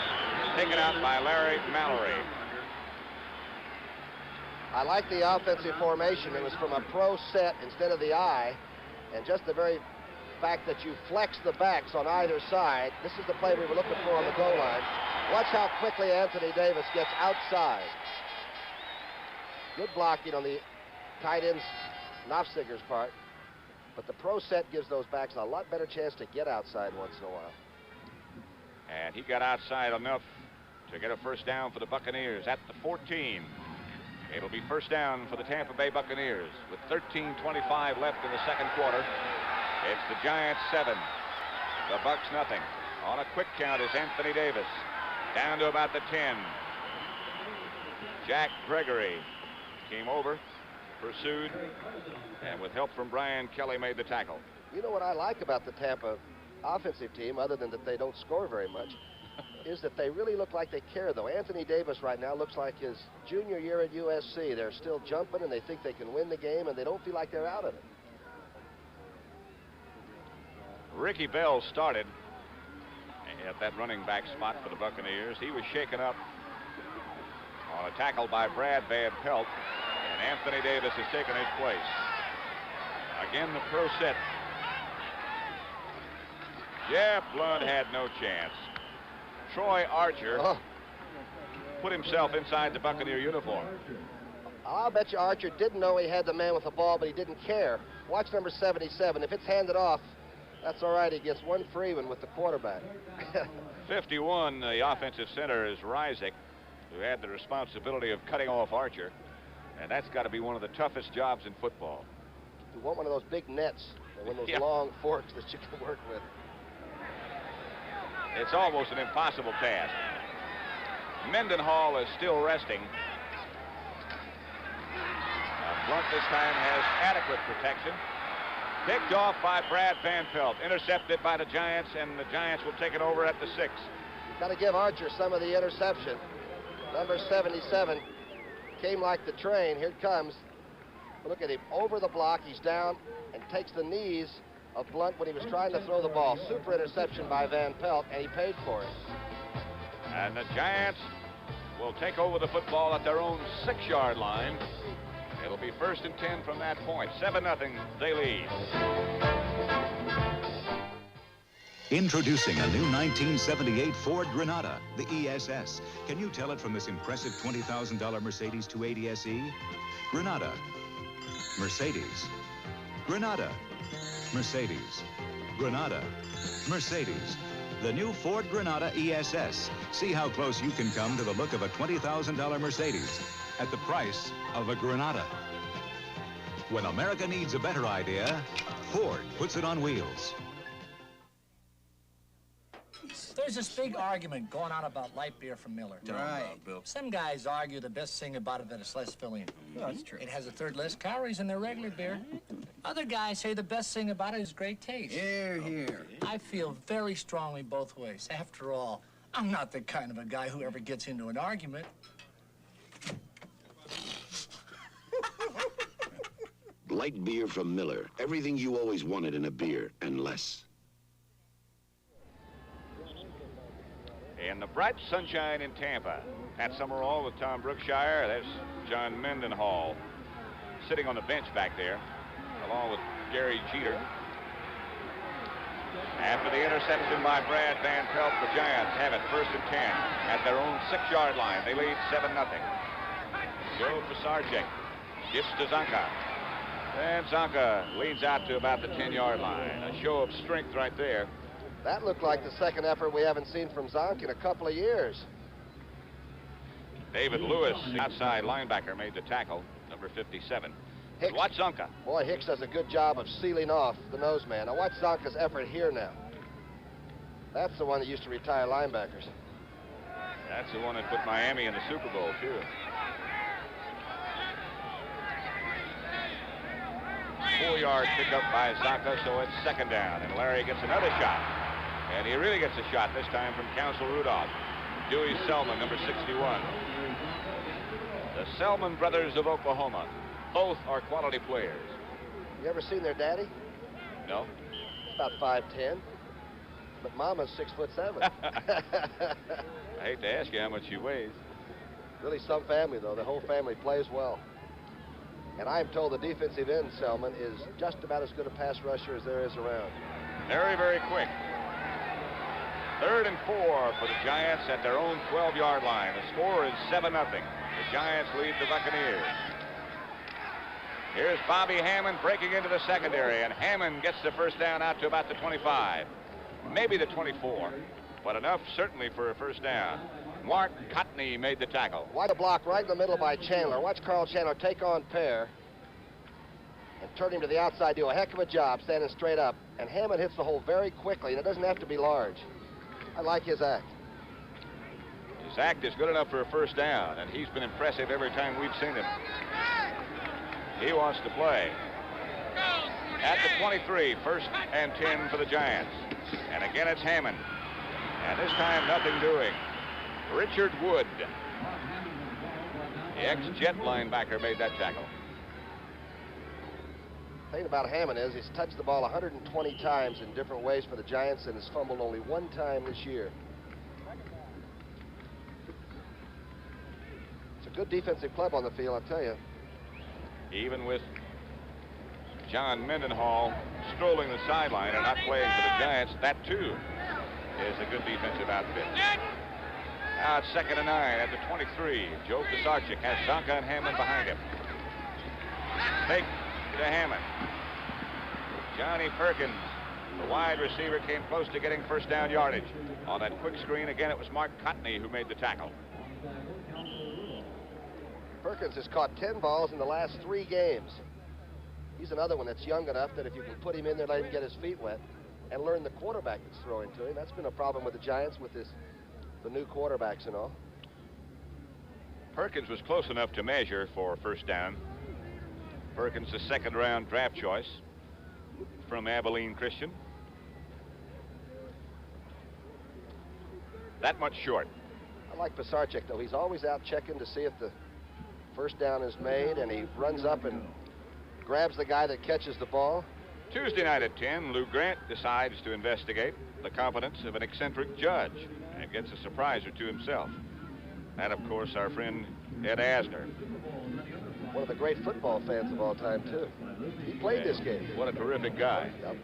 Taken out by Larry Mallory. I like the offensive formation. It was from a pro set instead of the I. And just the very fact that you flex the backs on either side. This is the play we were looking for on the goal line. Watch how quickly Anthony Davis gets outside. Good blocking on the tight end's Nofziger's part. But the pro set gives those backs a lot better chance to get outside once in a while. And he got outside enough to get a first down for the Buccaneers at the 14. It'll be first down for the Tampa Bay Buccaneers with 13:25 left in the second quarter. It's the Giants 7, the Bucs nothing. On a quick count is Anthony Davis. Down to about the 10. Jack Gregory came over, pursued, and with help from Brian Kelly made the tackle. You know what I like about the Tampa offensive team, other than that they don't score very much, is that they really look like they care, though. Anthony Davis right now looks like his junior year at USC. They're still jumping, and they think they can win the game, and they don't feel like they're out of it. Ricky Bell started at that running back spot for the Buccaneers. He was shaken up on a tackle by Brad Van Pelt, and Anthony Davis has taken his place. Again, the pro set. Jeb Blunt had no chance. Troy Archer put himself inside the Buccaneer uniform. I'll bet you Archer didn't know he had the man with the ball, but he didn't care. Watch number 77. If it's handed off, that's all right. He gets one free one with the quarterback. 51, the offensive center, is Ryzik, who had the responsibility of cutting off Archer. And that's got to be one of the toughest jobs in football. You want one of those big nets, and one of those long forks that you can work with. It's almost an impossible task. Mendenhall is still resting. Blunt this time has adequate protection. Picked off by Brad Van Pelt. Intercepted by the Giants, and the Giants will take it over at the 6. Got to give Archer some of the interception. Number 77 came like the train. Here it comes. Look at him over the block. He's down and takes the knees of Blunt when he was trying to throw the ball. Super interception by Van Pelt, and he paid for it. And the Giants will take over the football at their own 6-yard line. It'll be 1st and 10 from that point. 7-0, they lead. Introducing a new 1978 Ford Granada, the ESS. Can you tell it from this impressive $20,000 Mercedes 280 SE? Granada, Mercedes, Granada, Mercedes, Granada, Mercedes. The new Ford Granada ESS. See how close you can come to the look of a $20,000 Mercedes at the price of a Granada. When America needs a better idea, Ford puts it on wheels. There's this big argument going on about light beer from Miller. Right. Some guys argue the best thing about it that it's less filling. Yeah, that's true. It has a third less calories than their regular beer. Other guys say the best thing about it is great taste. Here, here. I feel very strongly both ways. After all, I'm not the kind of a guy who ever gets into an argument. Light beer from Miller. Everything you always wanted in a beer, and less. In the bright sunshine in Tampa, Pat Summerall with Tom Brookshire. There's John Mendenhall sitting on the bench back there, along with Gary Jeter. After the interception by Brad Van Pelt, the Giants have it 1st and 10 at their own 6-yard line. They lead 7-0. Joe Pisarcik gets to Zonka. And Zonka leads out to about the 10-yard line. A show of strength right there. That looked like the second effort we haven't seen from Zonk in a couple of years. David Lewis, the outside linebacker, made the tackle, number 57. Hicks, watch Zonka. Boy, Hicks does a good job of sealing off the nose man. Now watch Zonka's effort here now. That's the one that used to retire linebackers. That's the one that put Miami in the Super Bowl, too. 4-yard pickup by Zonka, so it's 2nd down. And Larry gets another shot. And he really gets a shot, this time from Council Rudolph. Dewey Selman, number 61. The Selman brothers of Oklahoma. Both are quality players. You ever seen their daddy? No. About 5'10". But Mama's 6'7". I hate to ask you how much she weighs. Really some family, though. The whole family plays well. And I'm told the defensive end, Selman, is just about as good a pass rusher as there is around. Very, very quick. 3rd and 4 for the Giants at their own 12-yard line. The score is 7-0. The Giants lead the Buccaneers. Here's Bobby Hammond breaking into the secondary, and Hammond gets the 1st down out to about the 25, maybe the 24, but enough certainly for a 1st down. Mark Cotney made the tackle. Wide a block right in the middle by Chandler. Watch Carl Chandler take on Pear and turn him to the outside, do a heck of a job standing straight up. And Hammond hits the hole very quickly, and it doesn't have to be large. I like his act. His act is good enough for a 1st down, and he's been impressive every time we've seen him. He wants to play. At the 23, 1st and 10 for the Giants. And again, it's Hammond. And this time, nothing doing. Richard Wood, the ex-Jet linebacker, made that tackle. The thing about Hammond is he's touched the ball 120 times in different ways for the Giants and has fumbled only 1 time this year. It's a good defensive club on the field, I'll tell you. Even with John Mendenhall strolling the sideline and not playing for the Giants, that too is a good defensive outfit. Now it's 2nd and 9 at the 23. Joe Pisarcik has Zonka and Hammond behind him. Fake to Hammond. Johnny Perkins, the wide receiver, came close to getting 1st down yardage. On that quick screen, again, it was Mark Cotney who made the tackle. Perkins has caught 10 balls in the last 3 games. He's another one that's young enough that if you can put him in there, let him get his feet wet and learn the quarterback that's throwing to him. That's been a problem with the Giants with the new quarterbacks and all. Perkins was close enough to measure for 1st down. Perkins, a 2nd-round draft choice from Abilene Christian. That much short. I like Pisarcik, though. He's always out checking to see if the 1st down is made, and he runs up and grabs the guy that catches the ball. Tuesday night at 10, Lou Grant decides to investigate the competence of an eccentric judge. and gets a surprise or two himself. And, of course, our friend Ed Asner. One of the great football fans of all time, too. He played this game. What a terrific guy. Yep.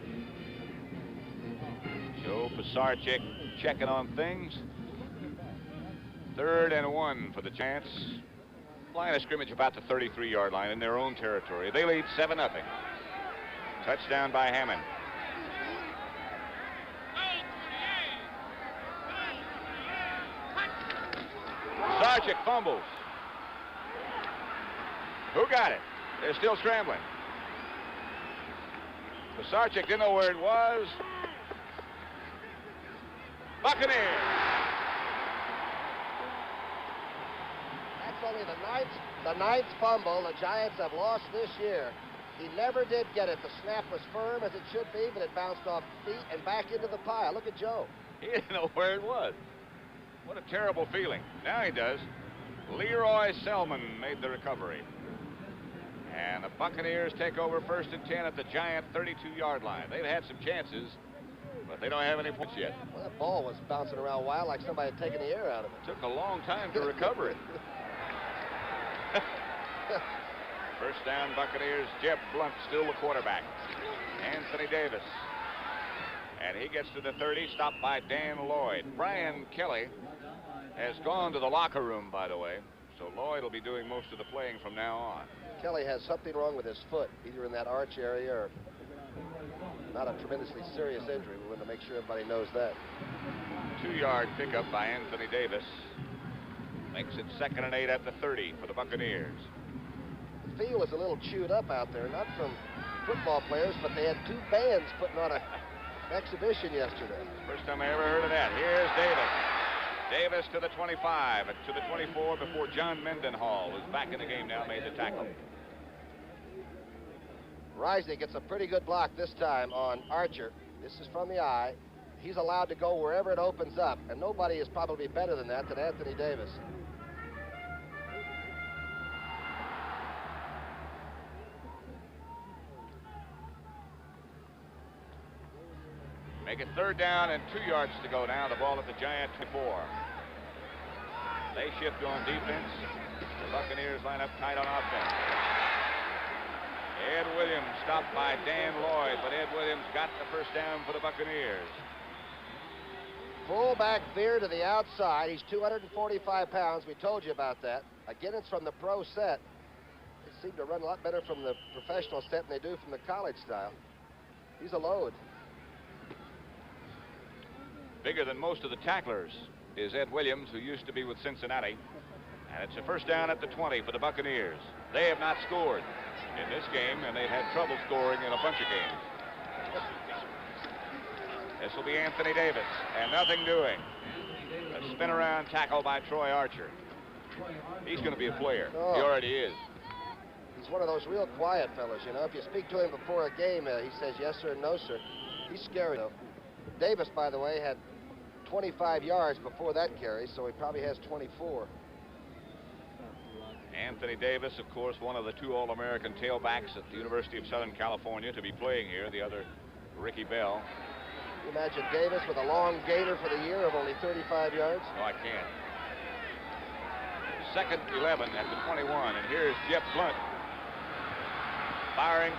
Joe Pisarcik checking on things. 3rd and 1 for the Giants. Line of scrimmage about the 33-yard line in their own territory. They lead 7-0. Touchdown by Hammond. Pisarcik fumbles. Who got it? They're still scrambling. Pisarcik didn't know where it was. Buccaneers. That's only the ninth fumble the Giants have lost this year. He never did get it. The snap was firm as it should be, but it bounced off feet and back into the pile. Look at Joe. He didn't know where it was. What a terrible feeling. Now he does. Leroy Selman made the recovery. And the Buccaneers take over 1st and 10 at the Giant 32-yard line. They've had some chances, but they don't have any points yet. Well, that ball was bouncing around wild like somebody had taken the air out of it. Took a long time to recover it. First down, Buccaneers. Jeb Blunt still the quarterback. Anthony Davis. And he gets to the 30, stopped by Dan Lloyd. Brian Kelly has gone to the locker room, by the way. So Lloyd will be doing most of the playing from now on. Kelly has something wrong with his foot, either in that arch area or not a tremendously serious injury. We want to make sure everybody knows that. 2-yard pickup by Anthony Davis. Makes it 2nd and 8 at the 30 for the Buccaneers. The field is a little chewed up out there, not from football players, but they had 2 bands putting on an exhibition yesterday. First time I ever heard of that. Here's Davis. Davis to the 25, to the 24 before John Mendenhall, who's back in the game now, made the tackle. Rising gets a pretty good block this time on Archer. This is from the eye. He's allowed to go wherever it opens up, and nobody is probably better than that than Anthony Davis. Make it 3rd down and 2 yards to go now. The ball at the Giant 24. They shift on defense. The Buccaneers line up tight on offense. Ed Williams stopped by Dan Lloyd, but Ed Williams got the first down for the Buccaneers. Fullback veer to the outside. He's 245 pounds. We told you about that. Again, it's from the pro set. They seem to run a lot better from the professional set than they do from the college style. He's a load. Bigger than most of the tacklers is Ed Williams, who used to be with Cincinnati. And it's a first down at the 20 for the Buccaneers. They have not scored in this game, and they've had trouble scoring in a bunch of games. This will be Anthony Davis, and nothing doing. A spin-around tackle by Troy Archer. He's going to be a player. Oh. He already is. He's one of those real quiet fellas, you know. If you speak to him before a game, he says yes, sir, no, sir. He's scary, though. Davis, by the way, had 25 yards before that carry, so he probably has 24. Anthony Davis, of course, one of the 2 All-American tailbacks at the University of Southern California to be playing here. The other, Ricky Bell. You imagine Davis with a long gainer for the year of only 35 yards? No, I can't. 2nd 11 at the 21, and here's Jeff Blunt. Firing.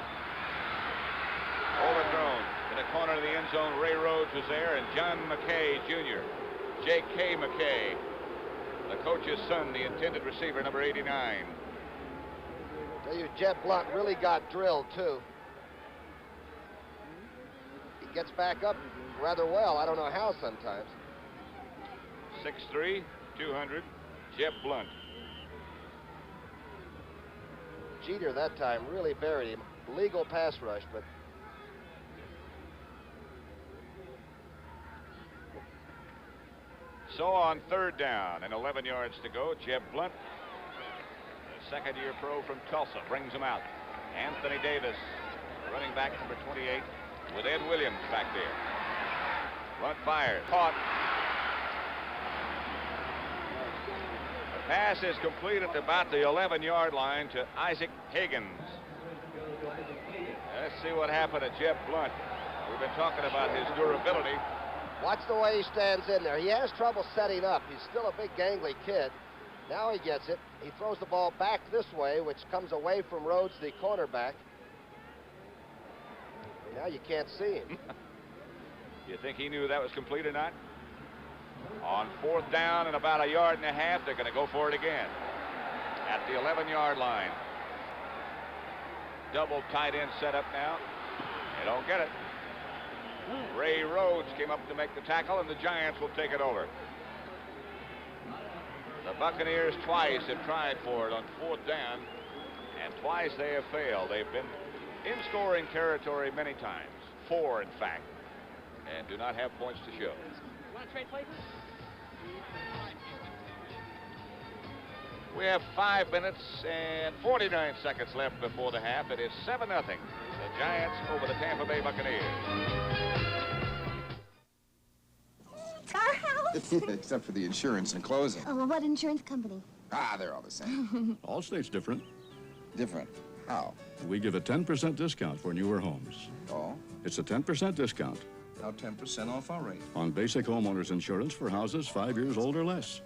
Overthrown. In the corner of the end zone, Ray Rhodes was there, and John McKay, Jr. J.K. McKay, the coach's son, the intended receiver, number 89. Tell you, Jeb Blunt really got drilled, too. He gets back up rather well. I don't know how sometimes. 6'3", 200, Jeb Blunt. Jeter that time really buried him. Legal pass rush, but so on 3rd down and 11 yards to go, Jeb Blunt, the 2nd-year pro from Tulsa, brings him out. Anthony Davis, running back number 28, with Ed Williams back there. Blunt fires, caught. The pass is complete at about the 11-yard line to Isaac Higgins. Let's see what happened to Jeb Blunt. We've been talking about his durability. Watch the way he stands in there. He has trouble setting up. He's still a big gangly kid. Now he gets it. He throws the ball back this way, which comes away from Rhodes, the cornerback. Now you can't see him. You think he knew that was complete or not? On 4th down and about 1.5 yards, they're going to go for it again at the 11-yard line. Double tight end set up now. They don't get it. Ray Rhodes came up to make the tackle, and the Giants will take it over. The Buccaneers twice have tried for it on 4th down, and twice they have failed. They've been in scoring territory many times, 4 in fact, and do not have points to show. Want to trade places? We have 5 minutes and 49 seconds left before the half. It is 7-0. The Giants over the Tampa Bay Buccaneers. It's our house. Except for the insurance and closing. Oh, well, what insurance company? Ah, they're all the same. Allstate's different. Different? How? We give a 10% discount for newer homes. Oh? It's a 10% discount. Now 10% off our rate. On basic homeowners insurance for houses 5 years old or less.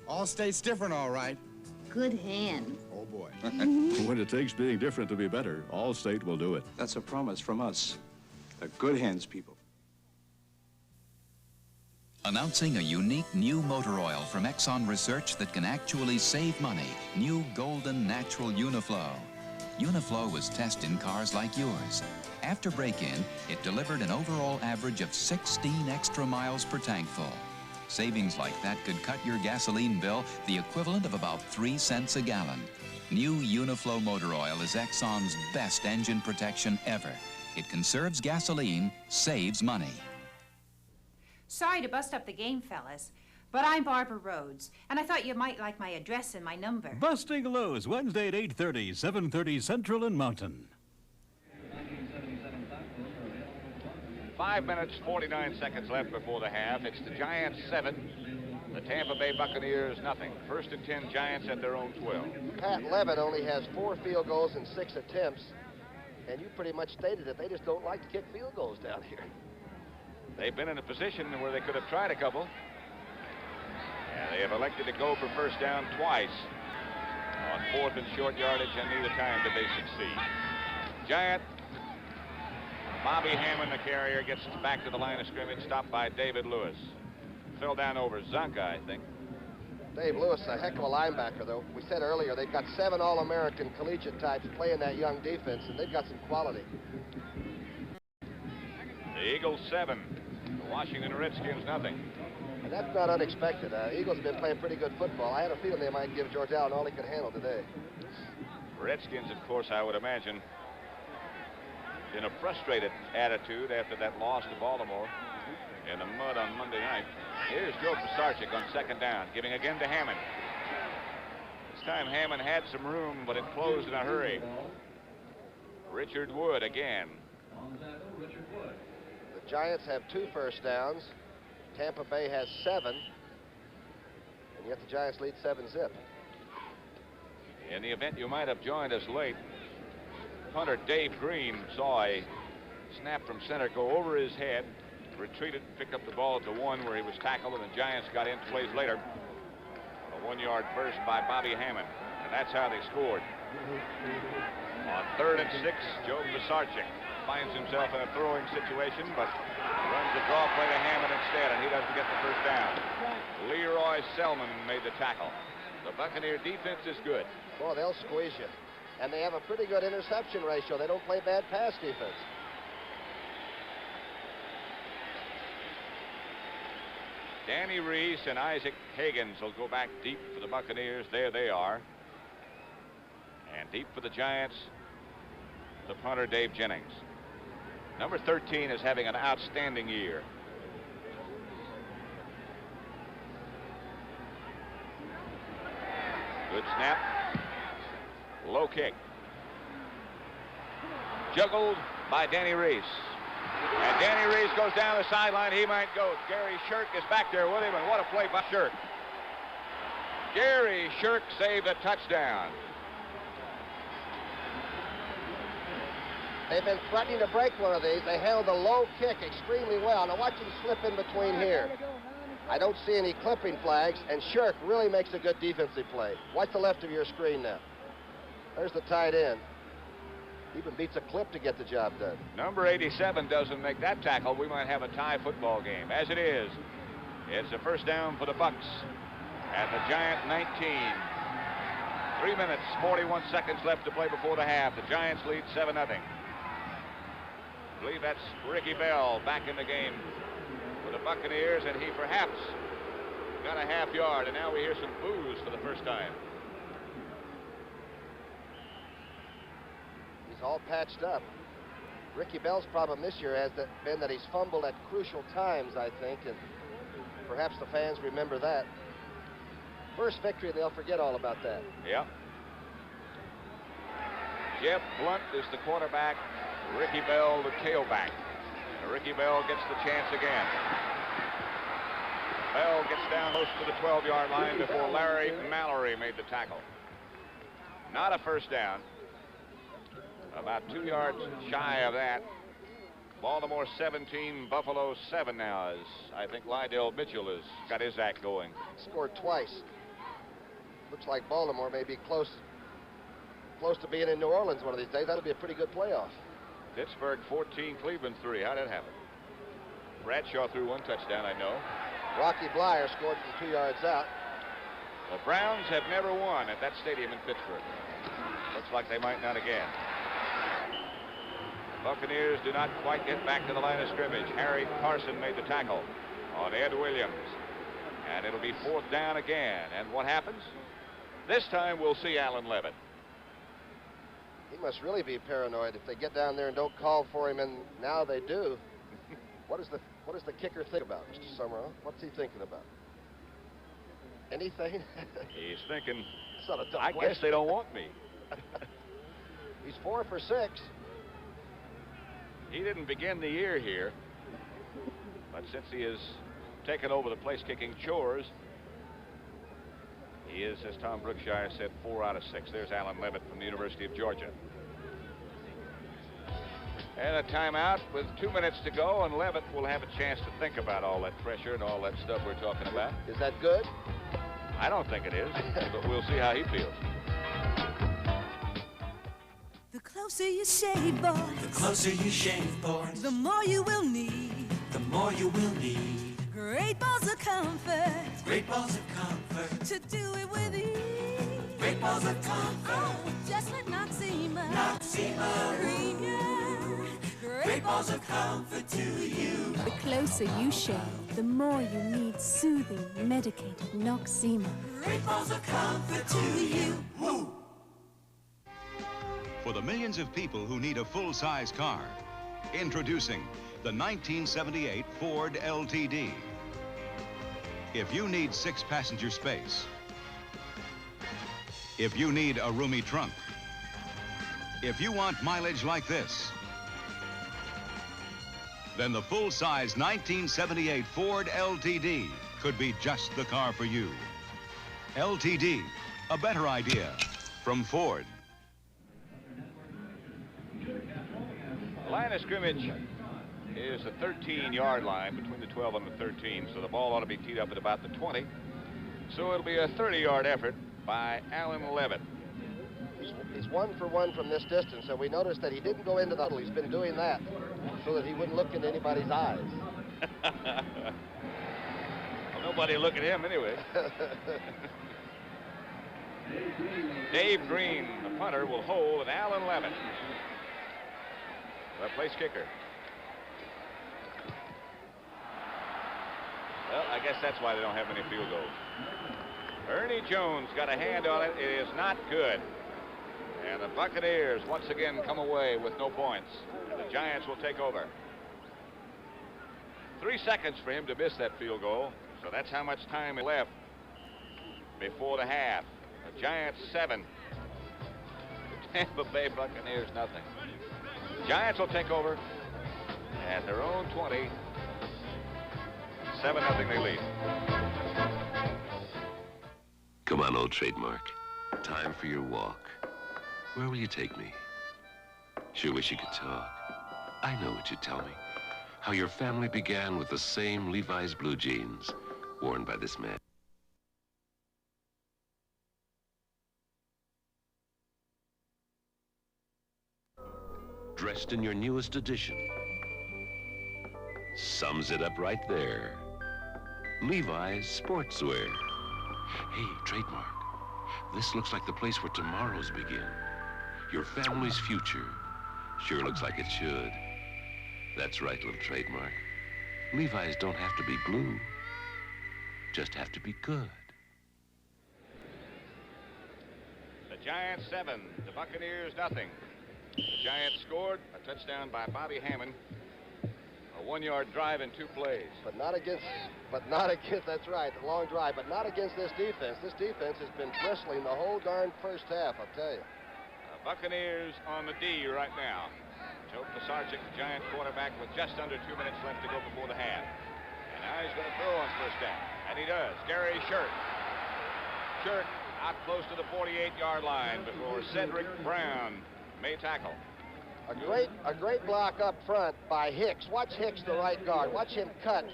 Allstate's different, all right. Good hand. Oh, boy. When it takes being different to be better, Allstate will do it. That's a promise from us. The good hands people. Announcing a unique new motor oil from Exxon Research that can actually save money. New Golden Natural Uniflow. Uniflow was tested in cars like yours. After break-in, it delivered an overall average of 16 extra miles per tank full. Savings like that could cut your gasoline bill the equivalent of about 3 cents a gallon. New Uniflow motor oil is Exxon's best engine protection ever. It conserves gasoline, saves money. Sorry to bust up the game, fellas, but I'm Barbara Rhodes, and I thought you might like my address and my number. Busting Lows, Wednesday at 8:30, 7:30 Central and Mountain. 5 minutes, 49 seconds left before the half. It's the Giants 7, the Tampa Bay Buccaneers nothing. 1st and 10, Giants at their own 12. Pat Levitt only has 4 field goals in 6 attempts, and you pretty much stated that they just don't like to kick field goals down here. They've been in a position where they could have tried a couple. And they have elected to go for 1st down twice on 4th and short yardage, and neither time did they succeed. Giant Bobby Hammond, the carrier, gets back to the line of scrimmage, stopped by David Lewis. Fell down over Zonka, I think. Dave Lewis, a heck of a linebacker, though. We said earlier they've got 7 All-American collegiate types playing that young defense, and they've got some quality. The Eagles 7, the Washington Redskins nothing. And that's not unexpected. Eagles have been playing pretty good football. I had a feeling they might give George Allen all he could handle today. Redskins, of course, I would imagine, in a frustrated attitude after that loss to Baltimore in the mud on Monday night. Here's Joe Pisarcik on 2nd down, giving again to Hammond. This time Hammond had some room, but it closed in a hurry. Richard Wood again. The Giants have 2 first downs. Tampa Bay has 7. And yet the Giants lead 7-zip. In the event you might have joined us late, punter Dave Green saw a snap from center go over his head, retreated, picked up the ball at the 1 where he was tackled, and the Giants got in plays later. A 1-yard burst by Bobby Hammond, and that's how they scored. On 3rd and 6, Joe Pisarcik finds himself in a throwing situation, but runs a draw play to Hammond instead, and he doesn't get the 1st down. Leroy Selman made the tackle. The Buccaneer defense is good. Boy, they'll squeeze you. And they have a pretty good interception ratio. They don't play bad pass defense. Danny Reese and Isaac Higgins will go back deep for the Buccaneers. There they are. And deep for the Giants, the punter Dave Jennings. Number 13 is having an outstanding year. Good snap. Low kick. Juggled by Danny Reese. And Danny Reese goes down the sideline. He might go. Gary Shirk is back there with him, and what a play by Shirk. Gary Shirk saved a touchdown. They've been threatening to break one of these. They held a low kick extremely well. Now watch him slip in between here. I don't see any clipping flags, and Shirk really makes a good defensive play. Watch the left of your screen now. There's the tight end. Even beats a clip to get the job done. Number 87 doesn't make that tackle. We might have a tie football game. As it is, it's a first down for the Bucks at the Giant 19. 3 minutes, 41 seconds left to play before the half. The Giants lead 7-0. I believe that's Ricky Bell back in the game for the Buccaneers, and he perhaps got a half yard, and now we hear some boos for the first time. He's all patched up. Ricky Bell's problem this year has been that he's fumbled at crucial times, I think, and perhaps the fans remember that. First victory, they'll forget all about that. Yep. Jeff Blunt is the quarterback. Ricky Bell, the tailback. Ricky Bell gets the chance again. Bell gets down close to the 12-yard line before Larry Mallory made the tackle. Not a first down. About 2 yards shy of that. Baltimore 17, Buffalo 7 now, as I think Lydell Mitchell has got his act going. Scored twice. Looks like Baltimore may be close to being in New Orleans one of these days. That'll be a pretty good playoff. Pittsburgh 14, Cleveland 3. How'd that happen? Bradshaw threw one touchdown, I know. Rocky Blyer scored from 2 yards out. The Browns have never won at that stadium in Pittsburgh. Looks like they might not again. The Buccaneers do not quite get back to the line of scrimmage. Harry Carson made the tackle on Ed Williams. And it'll be 4th down again. And what happens? This time we'll see Alan Levitt. He must really be paranoid if they get down there and don't call for him, and now they do. What does the kicker think about, Mr. Summerall? What's he thinking about? Anything? He's thinking, I guess they don't want me. He's 4 for 6. He didn't begin the year here, but since he has taken over the place-kicking chores, he is, as Tom Brookshire said, 4 out of 6. There's Alan Levitt from the University of Georgia. And a timeout with 2 minutes to go, and Levitt will have a chance to think about all that pressure and all that stuff we're talking about. Is that good? I don't think it is, but we'll see how he feels. The closer you shave, boys. The closer you shave, boys. The more you will need. The more you will need. Great balls of comfort. Great balls of comfort. To do it with ease. Great balls of comfort. Oh, just let Noxzema. Noxzema. Cream ya. Great balls of comfort to you. The closer you shave, the more you need soothing, medicated Noxzema. Great balls of comfort to you. Woo. For the millions of people who need a full-size car, introducing the 1978 Ford LTD. If you need 6-passenger space, if you need a roomy trunk, if you want mileage like this, then the full-size 1978 Ford LTD could be just the car for you. LTD, a better idea from Ford. The line of scrimmage is the 13-yard line between the 12 and the 13, so the ball ought to be teed up at about the 20. So it'll be a 30-yard effort by Alan Levitt. He's 1 for 1 from this distance, so we noticed that he didn't go into the huddle. He's been doing that so that he wouldn't look into anybody's eyes. Well, nobody look at him anyway. Dave Green, the punter, will hold, and Alan Levitt, the place kicker. Well, I guess that's why they don't have many field goals. Ernie Jones got a hand on it. It is not good. And the Buccaneers once again come away with no points. And the Giants will take over. 3 seconds for him to miss that field goal. So that's how much time is left before the half. The Giants 7. The Tampa Bay Buccaneers nothing. The Giants will take over at their own 20. 7-0 they lead. Come on, old trademark. Time for your walk. Where will you take me? Sure wish you could talk. I know what you'd tell me. How your family began with the same Levi's blue jeans worn by this man. Dressed in your newest edition. Sums it up right there. Levi's sportswear. Hey, trademark. This looks like the place where tomorrows begin. Your family's future. Sure looks like it should. That's right, little trademark. Levi's don't have to be blue. Just have to be good. The Giants 7, the Buccaneers nothing. The Giants scored a touchdown by Bobby Hammond. A 1-yard drive in 2 plays. But not against, that's right, the long drive, but not against this defense. This defense has been bristling the whole darn first half, I'll tell you. Buccaneers on the D right now. Joe Pisarcik, the Giant quarterback, with just under 2 minutes left to go before the half. And now he's going to throw on first down. And he does. Gary Shirk. Shirk out close to the 48-yard line before Cedric Brown may tackle. A great block up front by Hicks. Watch Hicks, the right guard. Watch him cut,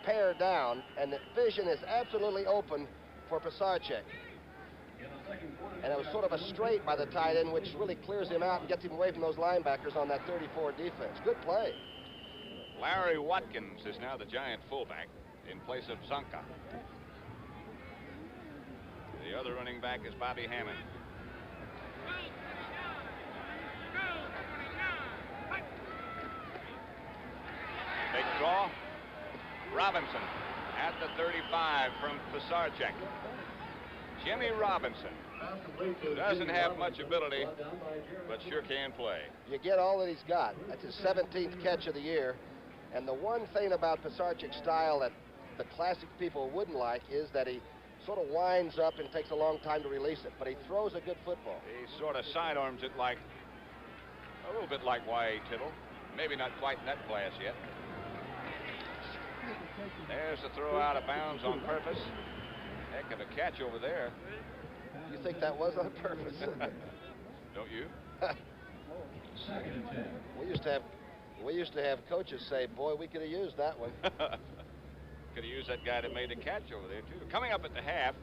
pare down, and the vision is absolutely open for Pisarcik. And it was sort of a straight by the tight end, which really clears him out and gets him away from those linebackers on that 34 defense. Good play. Larry Watkins is now the Giant fullback in place of Zonka. The other running back is Bobby Hammond. Big draw. Robinson at the 35 from Pisarcik. Jimmy Robinson doesn't have much ability, but sure can play. You get all that he's got. That's his 17th catch of the year. And the one thing about Pisarcik's style that the classic people wouldn't like is that he sort of winds up and takes a long time to release it, but he throws a good football. He sort of sidearms it like, a little bit like Y.A. Tittle. Maybe not quite in that class yet. There's the throw out of bounds on purpose. Heck of a catch over there. You think that was on purpose? Don't you? We used to have coaches say, boy, we could have used that one. Could have used that guy that made the catch over there, too. Coming up at the half,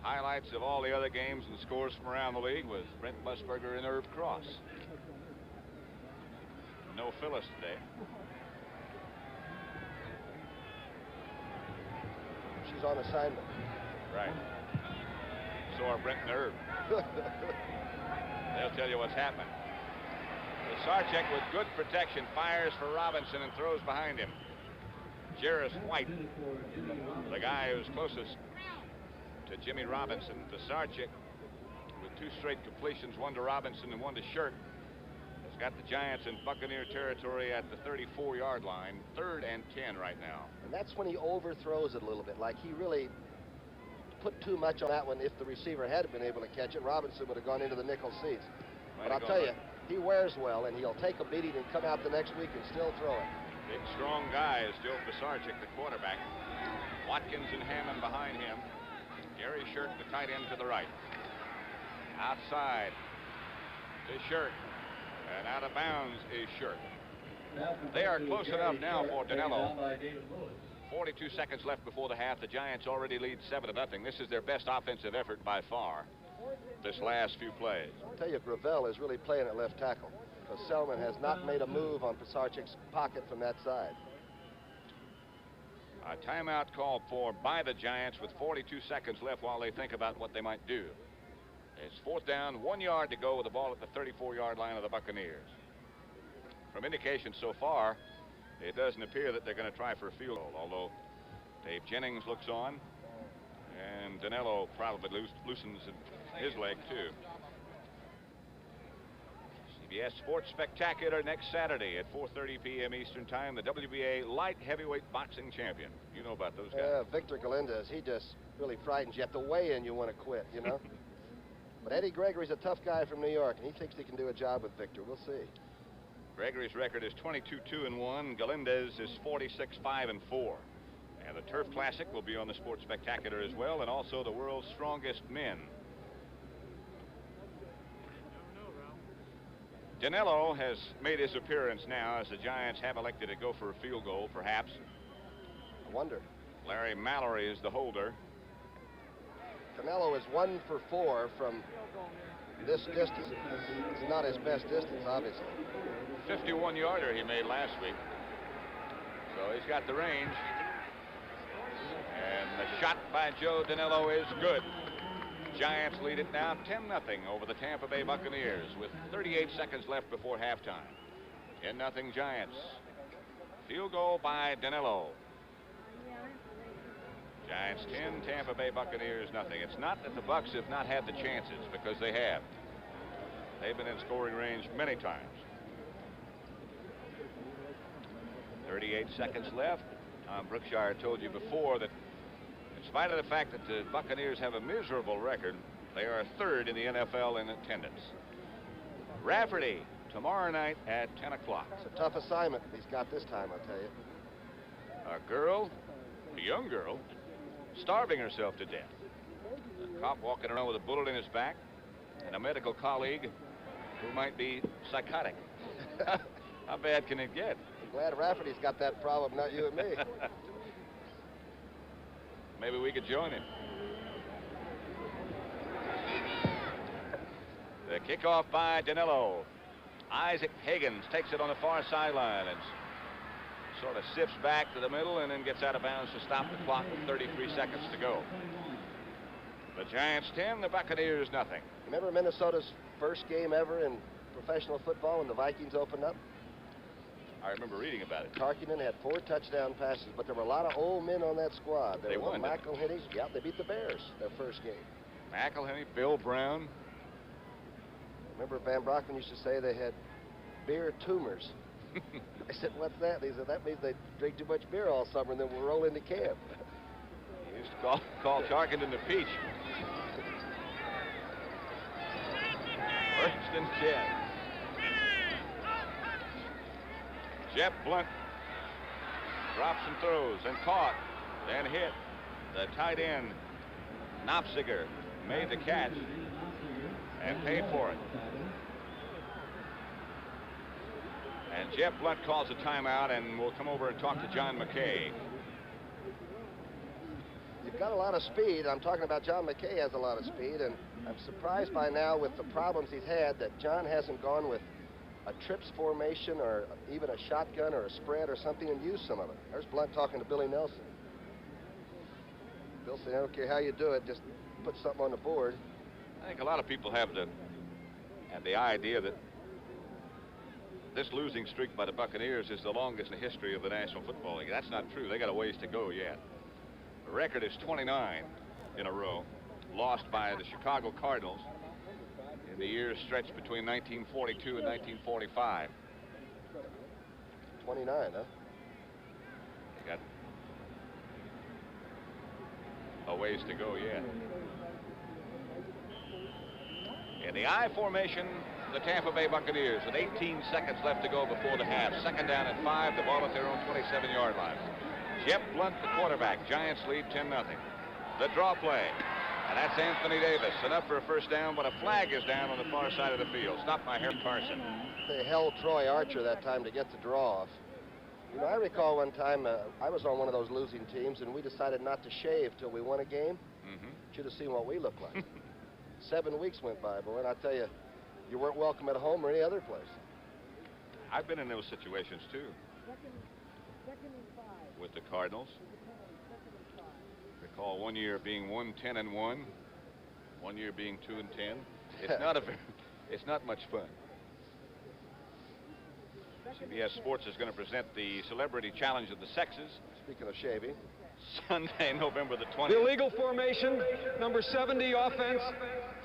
highlights of all the other games and scores from around the league with Brent Musburger and Irv Cross. No Phyllis today. She's on assignment. Right. So are Brent and Irv. They'll tell you what's happening. Pisarcik with good protection fires for Robinson and throws behind him. Jarris White, the guy who's closest to Jimmy Robinson. Pisarcik with 2 straight completions, one to Robinson and one to Shirk, has got the Giants in Buccaneer territory at the 34-yard line. 3rd and 10 right now. And that's when he overthrows it a little bit. Like he really put too much on that one. If the receiver had been able to catch it, Robinson would have gone into the nickel seats. But I'll tell you, he wears well, and he'll take a beating and come out the next week and still throw it. Big, strong guy is Joe Pisarcik, the quarterback. Watkins and Hammond behind him. Gary Shirk, the tight end, to the right. Outside to Shirk. And out of bounds is Shirk. They are close enough now for Danilo. 42 seconds left before the half. The Giants already lead 7-0. This is their best offensive effort by far this last few plays. I'll tell you, Gravel is really playing at left tackle because Selman has not made a move on Pisarcik's pocket from that side. A timeout called for by the Giants with 42 seconds left while they think about what they might do. It's 4th down, 1 yard to go with the ball at the 34-yard line of the Buccaneers. From indications so far, it doesn't appear that they're going to try for a field goal, although Dave Jennings looks on, and Danilo probably loosens his leg, too. CBS Sports Spectacular next Saturday at 4:30 p.m. Eastern Time. The WBA light heavyweight boxing champion. You know about those guys. Yeah, Victor Galindez, he just really frightens you. At the weigh-in, you want to quit, you know? But Eddie Gregory's a tough guy from New York, and he thinks he can do a job with Victor. We'll see. Gregory's record is 22-2-1. Galindez is 46-5-4. And the Turf Classic will be on the Sports Spectacular as well, and also the World's Strongest Men. Danilo has made his appearance now as the Giants have elected to go for a field goal, perhaps. I wonder. Larry Mallory is the holder. Canelo is 1 for 4 from this distance. It's not his best distance, obviously. 51-yarder he made last week. So he's got the range. And the shot by Joe Danilo is good. Giants lead it now 10-0 over the Tampa Bay Buccaneers with 38 seconds left before halftime. 10-0 Giants. Field goal by Danilo. Giants 10, Tampa Bay Buccaneers nothing. It's not that the Bucs have not had the chances, because they have. They've been in scoring range many times. 38 seconds left. Tom Brookshire told you before that in spite of the fact that the Buccaneers have a miserable record, they are third in the NFL in attendance. Rafferty tomorrow night at 10 o'clock. It's a tough assignment he's got this time, I'll tell you. A girl, a young girl, starving herself to death. A cop walking around with a bullet in his back, and a medical colleague who might be psychotic. How bad can it get? I'm glad Rafferty's got that problem, not you and me. Maybe we could join him. The kickoff by Danilo. Isaac Higgins takes it on the far sideline and sort of sifts back to the middle and then gets out of bounds to stop the clock with 33 seconds to go. The Giants 10, the Buccaneers nothing. Remember Minnesota's first game ever in professional football when the Vikings opened up? I remember reading about it. Tarkinen had 4 touchdown passes, but there were a lot of old men on that squad. They won. McElhinney. Yeah, they beat the Bears their first game. McElhinney, Bill Brown. Remember Van Brockman used to say they had beer tumors. I said, what's that? He said, that means they drink too much beer all summer and then we'll roll into camp. He used to call Tarkington the Peach. First and 10. Jeff Blunt drops and throws and caught, then hit. The tight end, Knopziger, made the catch and paid for it. And Jeff Blunt calls a timeout, and we'll come over and talk to John McKay. You've got a lot of speed. I'm talking about John McKay has a lot of speed, and I'm surprised by now with the problems he's had that John hasn't gone with a trips formation or even a shotgun or a spread or something and used some of it. There's Blunt talking to Billy Nelson. Bill said, I don't care how you do it, just put something on the board. I think a lot of people have the idea that this losing streak by the Buccaneers is the longest in the history of the National Football League. That's not true. They got a ways to go yet. The record is 29 in a row, lost by the Chicago Cardinals in the years stretched between 1942 and 1945. 29, huh? They got a ways to go yet. In the I formation, the Tampa Bay Buccaneers with 18 seconds left to go before the half. Second down and 5, the ball at their own 27-yard line. Jeff Blunt, the quarterback. Giants lead 10-0. The draw play. And that's Anthony Davis. Enough for a first down, but a flag is down on the far side of the field. Stopped by Harry Carson. They held Troy Archer that time to get the draw off. You know, I recall one time I was on one of those losing teams, and we decided not to shave till we won a game. Should have seen what we looked like. 7 weeks went by, boy, and I tell you, you weren't welcome at home or any other place. I've been in those situations, too, with the Cardinals. Recall one year being 1-10-1, one year being 2-10. It's not much fun. CBS Sports is going to present the Celebrity Challenge of the Sexes. Speaking of shaving. Sunday, November the 20th. The illegal formation, number 70 offense,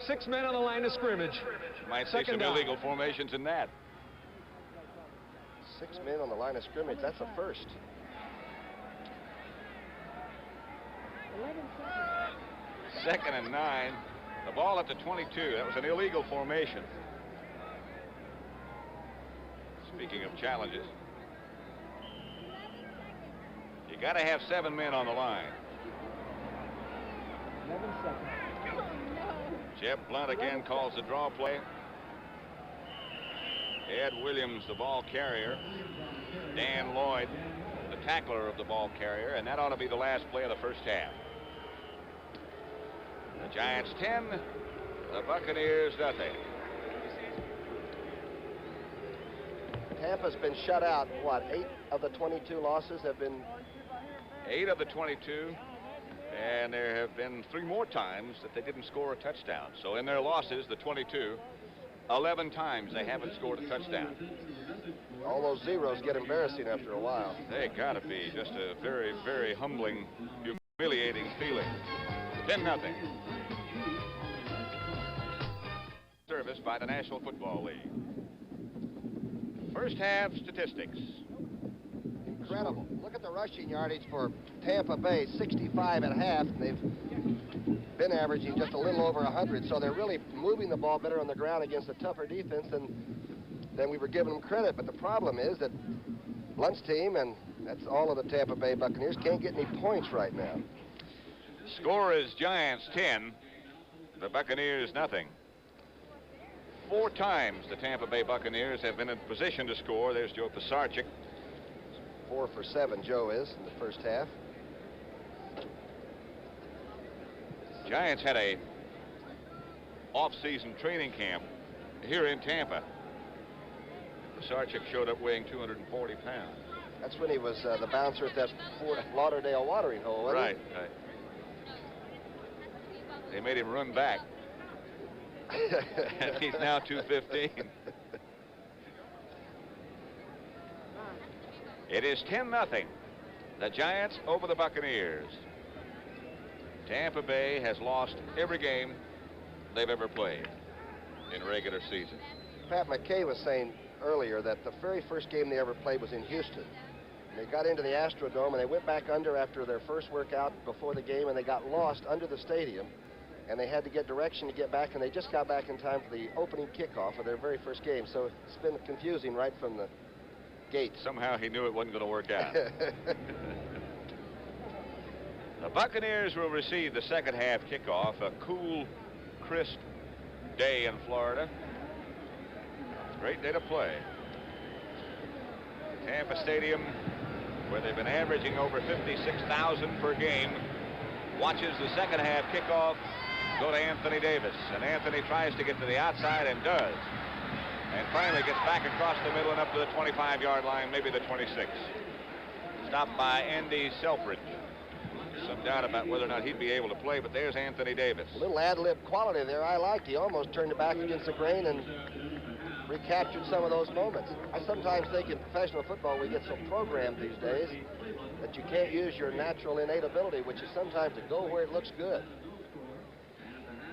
6 men on the line of scrimmage. Might see some illegal formations in that. 6 men on the line of scrimmage, that's a first. 2nd and 9. The ball at the 22. That was an illegal formation. Speaking of challenges, you got to have 7 men on the line. 11 seconds. Jeff Blunt again calls the draw play. Ed Williams, the ball carrier. Dan Lloyd, the tackler of the ball carrier, and that ought to be the last play of the first half. The Giants 10, the Buccaneers nothing. Tampa's been shut out. What, 8 of the 22 losses have been? 8 of the 22, and there have been 3 more times that they didn't score a touchdown. So in their losses, the 22, 11 times they haven't scored a touchdown. All those zeros get embarrassing after a while. They gotta be just a very, very humbling, humiliating feeling. 10-0. Service by the National Football League. First half statistics. Incredible. Look at the rushing yardage for Tampa Bay, 65 at half. They've been averaging just a little over 100, so they're really moving the ball better on the ground against a tougher defense than we were giving them credit. But the problem is that Blunt's team, and that's all of the Tampa Bay Buccaneers, can't get any points right now. Score is Giants 10, the Buccaneers nothing. 4 times the Tampa Bay Buccaneers have been in position to score. There's Joe Pisarcik. 4 for 7, Joe is, in the first half. Giants had a off-season training camp here in Tampa. Pisarcik showed up weighing 240 pounds. That's when he was the bouncer at that Fort Lauderdale watering hole, wasn't right, he? right. They made him run back. And he's now 215. It is 10-0. The Giants over the Buccaneers. Tampa Bay has lost every game they've ever played in regular season. Pat McKay was saying earlier that the very first game they ever played was in Houston. And they got into the Astrodome and they went back under after their first workout before the game, and they got lost under the stadium. And they had to get direction to get back, and they just got back in time for the opening kickoff of their very first game. So it's been confusing right from the gate. Somehow he knew it wasn't going to work out. The Buccaneers will receive the second half kickoff. A cool, crisp day in Florida. Great day to play. Tampa Stadium, where they've been averaging over 56,000 per game, watches the second half kickoff go to Anthony Davis, and Anthony tries to get to the outside and does, and finally gets back across the middle and up to the 25-yard line, maybe the 26. Stopped by Andy Selfridge. Some doubt about whether or not he'd be able to play, but there's Anthony Davis. A little ad-lib quality there I liked. He almost turned it back against the grain and recaptured some of those moments. I sometimes think in professional football we get so programmed these days that you can't use your natural innate ability, which is sometimes to go where it looks good.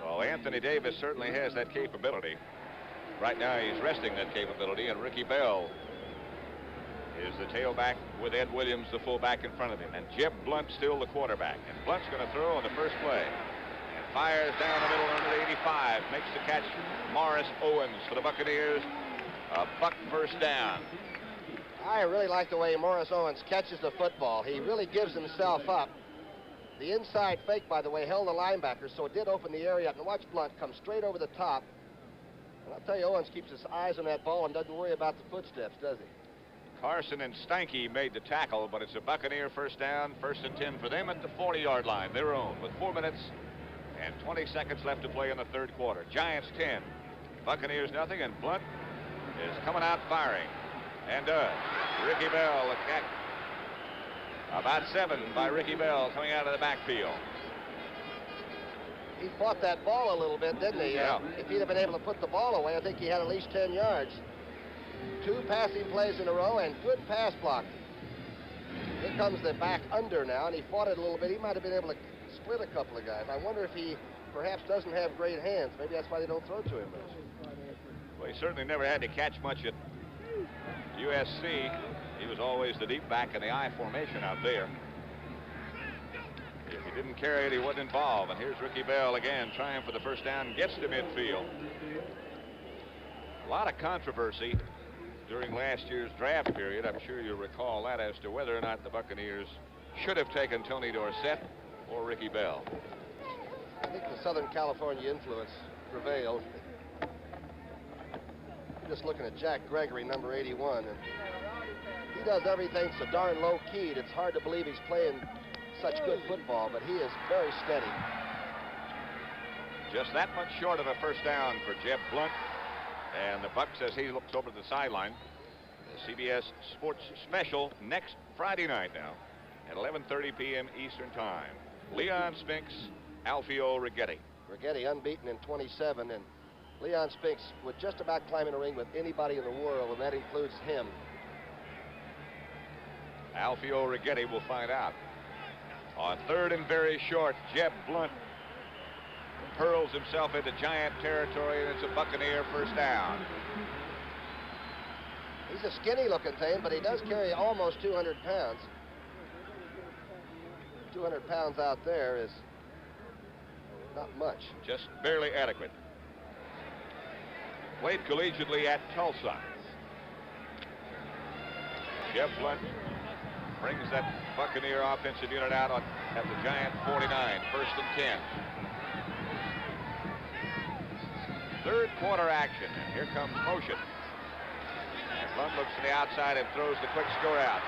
Well, Anthony Davis certainly has that capability. Right now he's resting that capability, and Ricky Bell is the tailback with Ed Williams, the fullback, in front of him. And Jeb Blunt still the quarterback. And Blunt's going to throw on the first play. And fires down the middle under the 85. Makes the catch, Morris Owens for the Buccaneers. A Buck first down. I really like the way Morris Owens catches the football. He really gives himself up. The inside fake, by the way, held the linebacker, so it did open the area up. And watch Blunt come straight over the top. And I'll tell you, Owens keeps his eyes on that ball and doesn't worry about the footsteps, does he? Carson and Stanky made the tackle, but it's a Buccaneer first down, 1st and 10 for them at the 40-yard line, their own, with 4 minutes and 20 seconds left to play in the third quarter. Giants 10, Buccaneers nothing, and Blunt is coming out firing, and does. Ricky Bell, the catch. About 7 by Ricky Bell coming out of the backfield. He fought that ball a little bit, didn't he? Yeah. If he'd have been able to put the ball away, I think he had at least 10 yards. 2 passing plays in a row and good pass blocking. Here comes the back under now, and he fought it a little bit. He might have been able to split a couple of guys. I wonder if he perhaps doesn't have great hands. Maybe that's why they don't throw to him much. Well, he certainly never had to catch much at USC. He was always the deep back in the I formation out there. If he didn't carry it, he wasn't involved. And here's Ricky Bell again, trying for the first down, gets to midfield. A lot of controversy during last year's draft period. I'm sure you'll recall that, as to whether or not the Buccaneers should have taken Tony Dorsett or Ricky Bell. I think the Southern California influence prevailed. Just looking at Jack Gregory, number 81, and he does everything so darn low-keyed. It's hard to believe he's playing such good football, but he is very steady. Just that much short of a first down for Jeb Blunt. And the Buck says he looks over the sideline. The CBS Sports Special next Friday night now at 11:30 p.m. Eastern Time. Leon Spinks, Alfio Rigetti. Rigetti unbeaten in 27, and Leon Spinks would just about climb in a ring with anybody in the world, and that includes him. Alfio Rigetti will find out. On third and very short, Jeb Blunt hurls himself into Giant territory, and it's a Buccaneer first down. He's a skinny-looking thing, but he does carry almost 200 pounds. 200 pounds out there is not much. Just barely adequate. Played collegiately at Tulsa. Jeb Blunt brings that Buccaneer offensive unit out at the Giant 49, first and 10. Third quarter action, and here comes motion. And Blunt looks to the outside and throws the quick score out.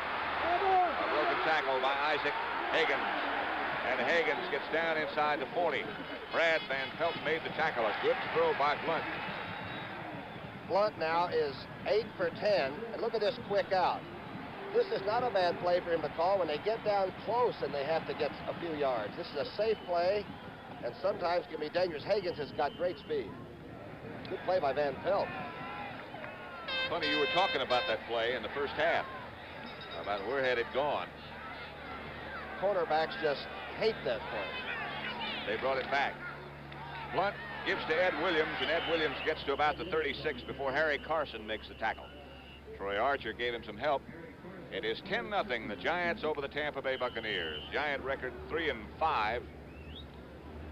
A broken tackle by Isaac Higgins. And Higgins gets down inside the 40. Brad Van Pelt made the tackle. A good throw by Blunt. Blunt now is 8 for 10, and look at this quick out. This is not a bad play for him to call when they get down close and they have to get a few yards. This is a safe play, and sometimes can be dangerous. Higgins has got great speed. Good play by Van Pelt. Funny you were talking about that play in the first half, about where had it gone. Cornerbacks just hate that play. They brought it back. Blunt gives to Ed Williams, and Ed Williams gets to about the 36 before Harry Carson makes the tackle. Troy Archer gave him some help. It is 10-0, the Giants over the Tampa Bay Buccaneers. Giant record 3-5.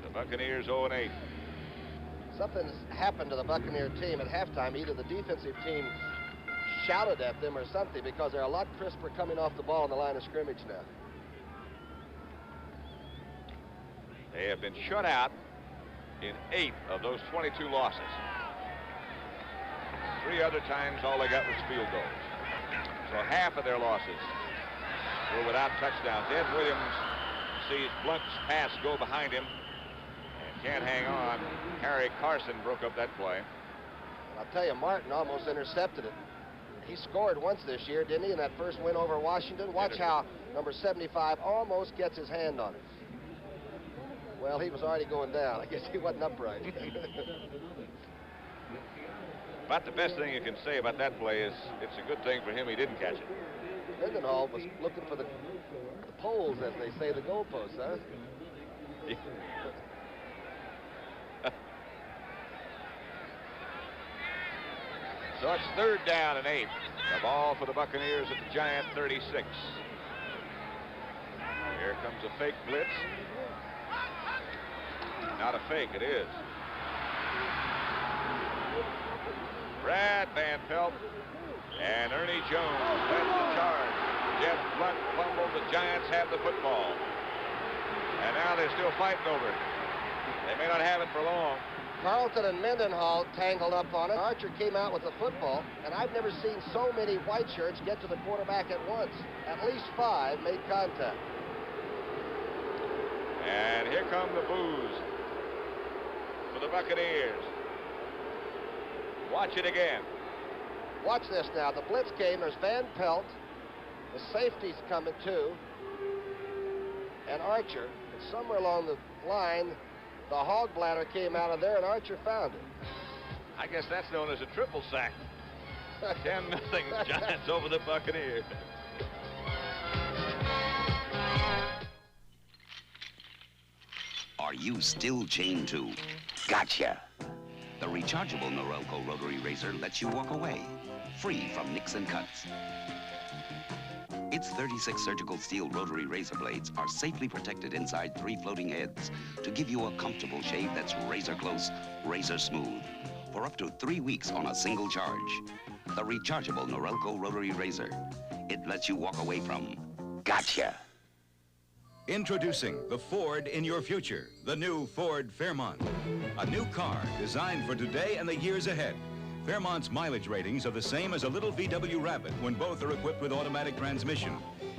The Buccaneers 0-8. Something's happened to the Buccaneer team at halftime. Either the defensive team shouted at them or something, because they're a lot crisper coming off the ball on the line of scrimmage now. They have been shut out in 8 of those 22 losses. 3 other times all they got was field goals. So half of their losses were without touchdowns. Ed Williams sees Blunt's pass go behind him and can't hang on. Harry Carson broke up that play. I'll tell you, Martin almost intercepted it. He scored once this year, didn't he, in that first win over Washington? Watch how number 75 almost gets his hand on it. Well, he was already going down. I guess he wasn't upright. About the best thing you can say about that play is it's a good thing for him he didn't catch it. Mendenhall was looking for the poles, as they say, the goalposts, huh? So it's third down and 8. The ball for the Buccaneers at the Giant 36. Here comes a fake blitz. Not a fake, it is. Brad Van Pelt and Ernie Jones led the charge. Jeff Blunt fumbled. The Giants have the football. And now they're still fighting over it. They may not have it for long. Carlton and Mendenhall tangled up on it. Archer came out with the football, and I've never seen so many white shirts get to the quarterback at once. At least 5 made contact. And here come the boos for the Buccaneers. Watch it again. Watch this now. The blitz came. There's Van Pelt. The safety's coming too. And Archer. And somewhere along the line, the hog bladder came out of there, and Archer found it. I guess that's known as a triple sack. 10-0 Giants over the Buccaneers. Are you still chained to? Gotcha. The rechargeable Norelco rotary razor lets you walk away, free from nicks and cuts. Its 36 surgical steel rotary razor blades are safely protected inside 3 floating heads to give you a comfortable shave that's razor close, razor smooth, for up to 3 weeks on a single charge. The rechargeable Norelco rotary razor. It lets you walk away from gotcha. Introducing the Ford in your future, the new Ford Fairmont. A new car designed for today and the years ahead. Fairmont's mileage ratings are the same as a little VW Rabbit when both are equipped with automatic transmission.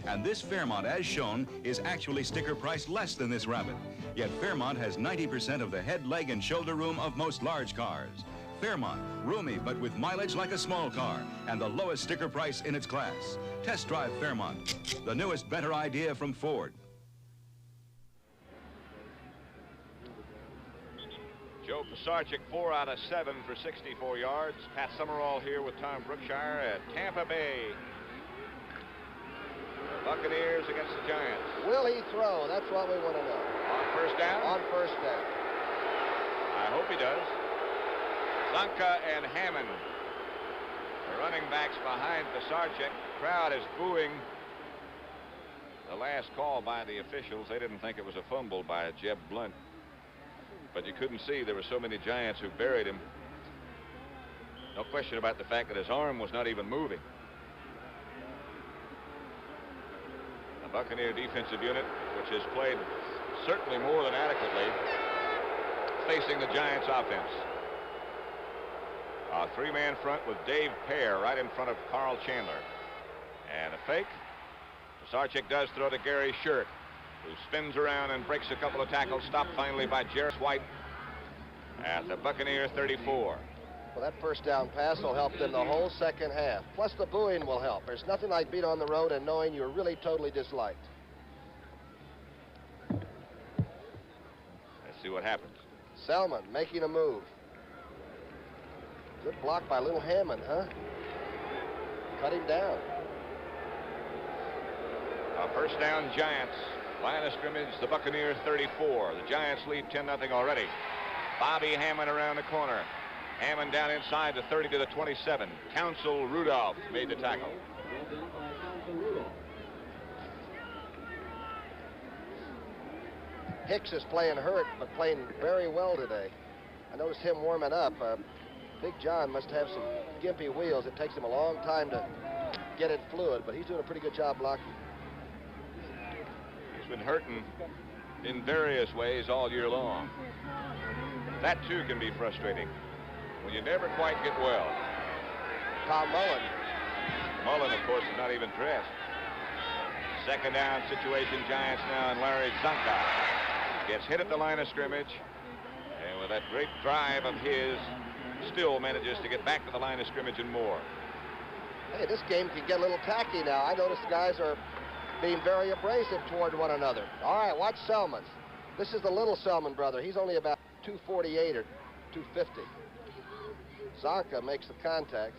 And this Fairmont, as shown, is actually sticker priced less than this Rabbit. Yet Fairmont has 90% of the head, leg, and shoulder room of most large cars. Fairmont, roomy but with mileage like a small car, and the lowest sticker price in its class. Test drive Fairmont, the newest, better idea from Ford. Joe Pisarcik, 4 out of 7 for 64 yards. Pat Summerall here with Tom Brookshire at Tampa Bay. The Buccaneers against the Giants. Will he throw? That's what we want to know. On first down? On first down. I hope he does. Zonka and Hammond, the running backs behind Pisarcik. Crowd is booing the last call by the officials. They didn't think it was a fumble by Jeb Blunt. But you couldn't see there were so many Giants who buried him. No question about the fact that his arm was not even moving. The Buccaneer defensive unit, which has played certainly more than adequately, facing the Giants offense. A three-man front with Dave Pear right in front of Carl Chandler. And a fake. Pisarcik does throw to Gary Shirk, who spins around and breaks a couple of tackles, stopped finally by Jarris White at the Buccaneer 34. Well, that first down pass will help them the whole second half. Plus the booing will help. There's nothing like being on the road and knowing you're really totally disliked. Let's see what happens. Selman making a move. Good block by little Hammond, huh? Cut him down. First down, Giants. Line of scrimmage, the Buccaneers 34. The Giants lead 10-0 already. Bobby Hammond around the corner. Hammond down inside the 30 to the 27. Council Rudolph made the tackle. Hicks is playing hurt, but playing very well today. I noticed him warming up. Big John must have some gimpy wheels. It takes him a long time to get it fluid, but he's doing a pretty good job blocking. He's been hurting in various ways all year long. That, too, can be frustrating when you never quite get well. Tom Mullen. Mullen, of course, is not even dressed. Second down situation, Giants now, and Larry Zonka gets hit at the line of scrimmage, and with that great drive of his, still manages to get back to the line of scrimmage and more. Hey, this game can get a little tacky now. I notice the guys are being very abrasive toward one another. All right, watch Selman. This is the little Selman brother. He's only about 248 or 250. Zonka makes the contact.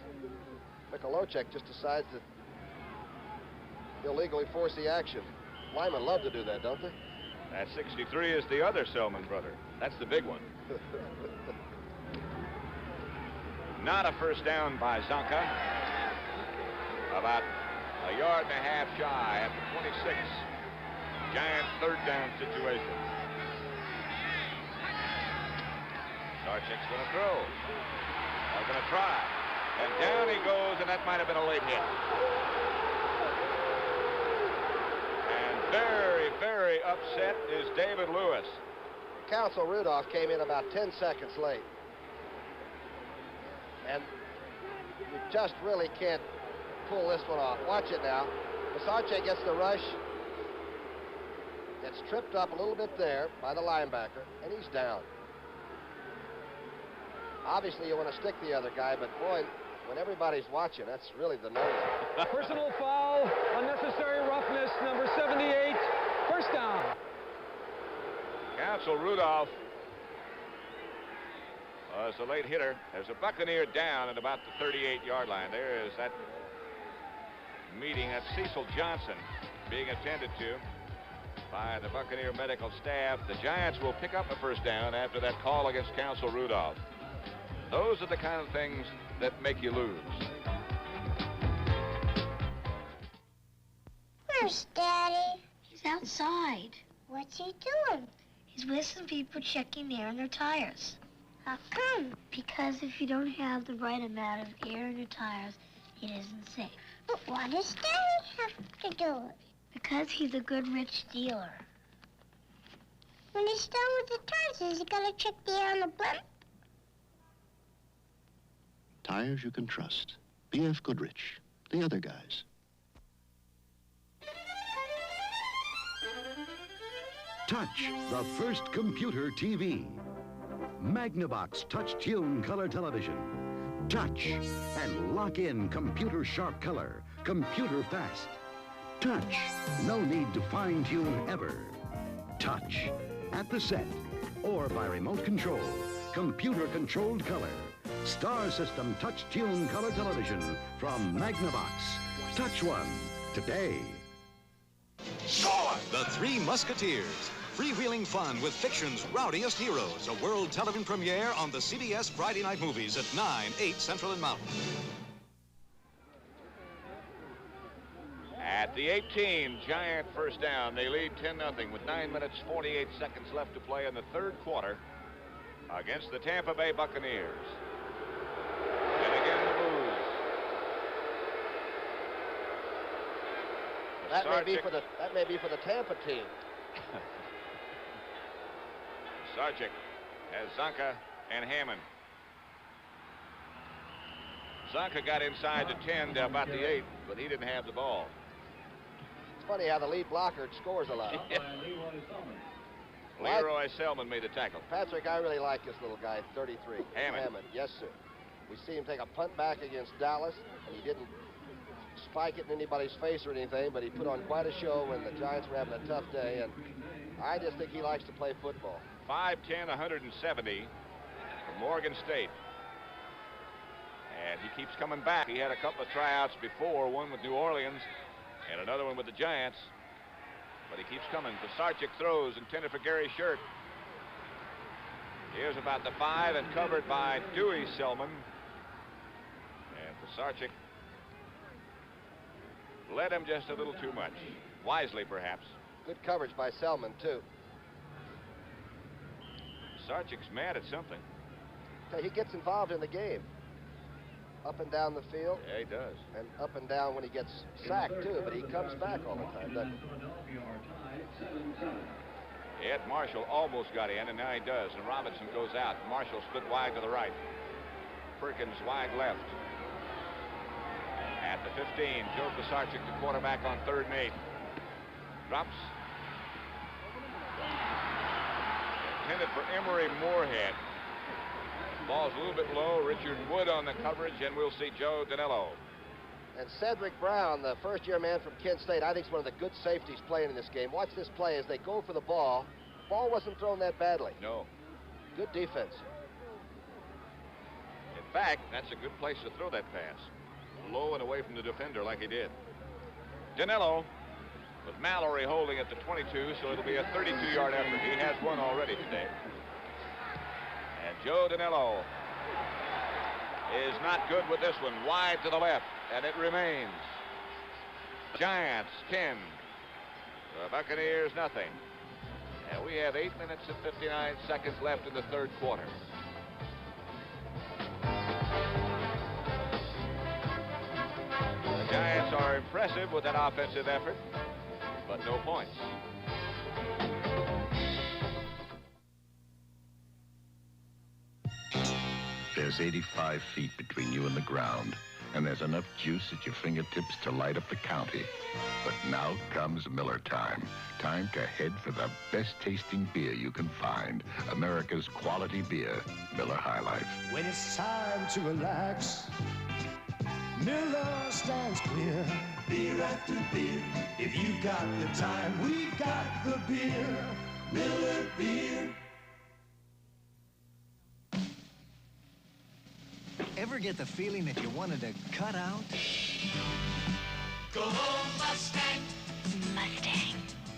Mikulocek just decides to illegally force the action. Linemen love to do that, don't they? That 63 is the other Selman brother. That's the big one. Not a first down by Zonka. About a yard and a half shy at the 26. Giant third down situation. Sarchik's going to throw. They're going to try. And down he goes, and that might have been a late hit. And very, very upset is David Lewis. Council Rudolph came in about 10 seconds late. And you just really can't pull this one off. Watch it now. Pisarcik gets the rush. Gets tripped up a little bit there by the linebacker, and he's down. Obviously, you want to stick the other guy, but boy, when everybody's watching, that's really the nose. Personal foul, unnecessary roughness, number 78, first down. Council Rudolph was a late hitter. There's a Buccaneer down at about the 38-yard line. There is that meeting at Cecil Johnson being attended to by the Buccaneer medical staff. The Giants will pick up a first down after that call against Council Rudolph. Those are the kind of things that make you lose. Where's Daddy? He's outside. What's he doing? He's with some people checking air in their tires. How come? Because if you don't have the right amount of air in your tires, it isn't safe. But why does Daddy have to do it? Because he's a good rich dealer. When he's done with the tires, is he gonna check the air on the blimp? Tires you can trust. B.F. Goodrich. The other guys. Touch, the first computer TV. Magnavox Touch Tune Color Television. Touch, and lock in computer sharp color, computer fast. Touch, no need to fine tune ever. Touch, at the set, or by remote control, computer controlled color. Star System Touch Tune Color Television from Magnavox. Touch one today. The Three Musketeers. Freewheeling fun with fiction's rowdiest heroes. A world television premiere on the CBS Friday Night Movies at 9, 8 Central and Mountain. At the 18, Giant first down. They lead 10-0 with 9 minutes, 48 seconds left to play in the third quarter against the Tampa Bay Buccaneers. And again, the Blues. That may be for the Tampa team. Sarchik has Zonka and Hammond. Zonka got inside the 10 to about the 8, but he didn't have the ball. It's funny how the lead blocker scores a lot. Leroy Selman made the tackle. Patrick, I really like this little guy, 33. Hammond. Yes, sir. We see him take a punt back against Dallas, and he didn't spike it in anybody's face or anything, but he put on quite a show when the Giants were having a tough day, and I just think he likes to play football. 5'10", 170 from Morgan State. And he keeps coming back. He had a couple of tryouts before, one with New Orleans and another one with the Giants. But he keeps coming. Sarchik throws, intended for Gary Shirk. Here's about the 5 and covered by Dewey Selman. And Sarchik led him just a little too much. Wisely, perhaps. Good coverage by Selman, too. Sarchik's mad at something. He gets involved in the game. Up and down the field. Yeah, he does. And up and down when he gets sacked, too. But he comes back all the time, doesn't he? Ed Marshall almost got in, and now he does. And Robinson goes out. Marshall split wide to the right. Perkins wide left. At the 15, Joe Pisarcik, the quarterback, on 3rd and 8. Drops. Intended for Emery Moorhead. Ball's a little bit low. Richard Wood on the coverage, and we'll see Joe Danilo. And Cedric Brown, the first-year man from Kent State, I think is one of the good safeties playing in this game. Watch this play as they go for the ball. Ball wasn't thrown that badly. No. Good defense. In fact, that's a good place to throw that pass. Low and away from the defender like he did. Danilo with Mallory holding at the 22, so it'll be a 32-yard effort. He has one already today. And Joe Danilo is not good with this one. Wide to the left, and it remains. Giants 10, the Buccaneers nothing. And we have 8 minutes and 59 seconds left in the third quarter. The Giants are impressive with that offensive effort, but no points. There's 85 feet between you and the ground, and there's enough juice at your fingertips to light up the county. But now comes Miller time. Time to head for the best-tasting beer you can find. America's quality beer, Miller High Life. When it's time to relax, Miller stands clear. Beer after beer. If you've got the time, we've got the beer. Miller Beer. Ever get the feeling that you wanted to cut out? Go home, Mustang. Mustang.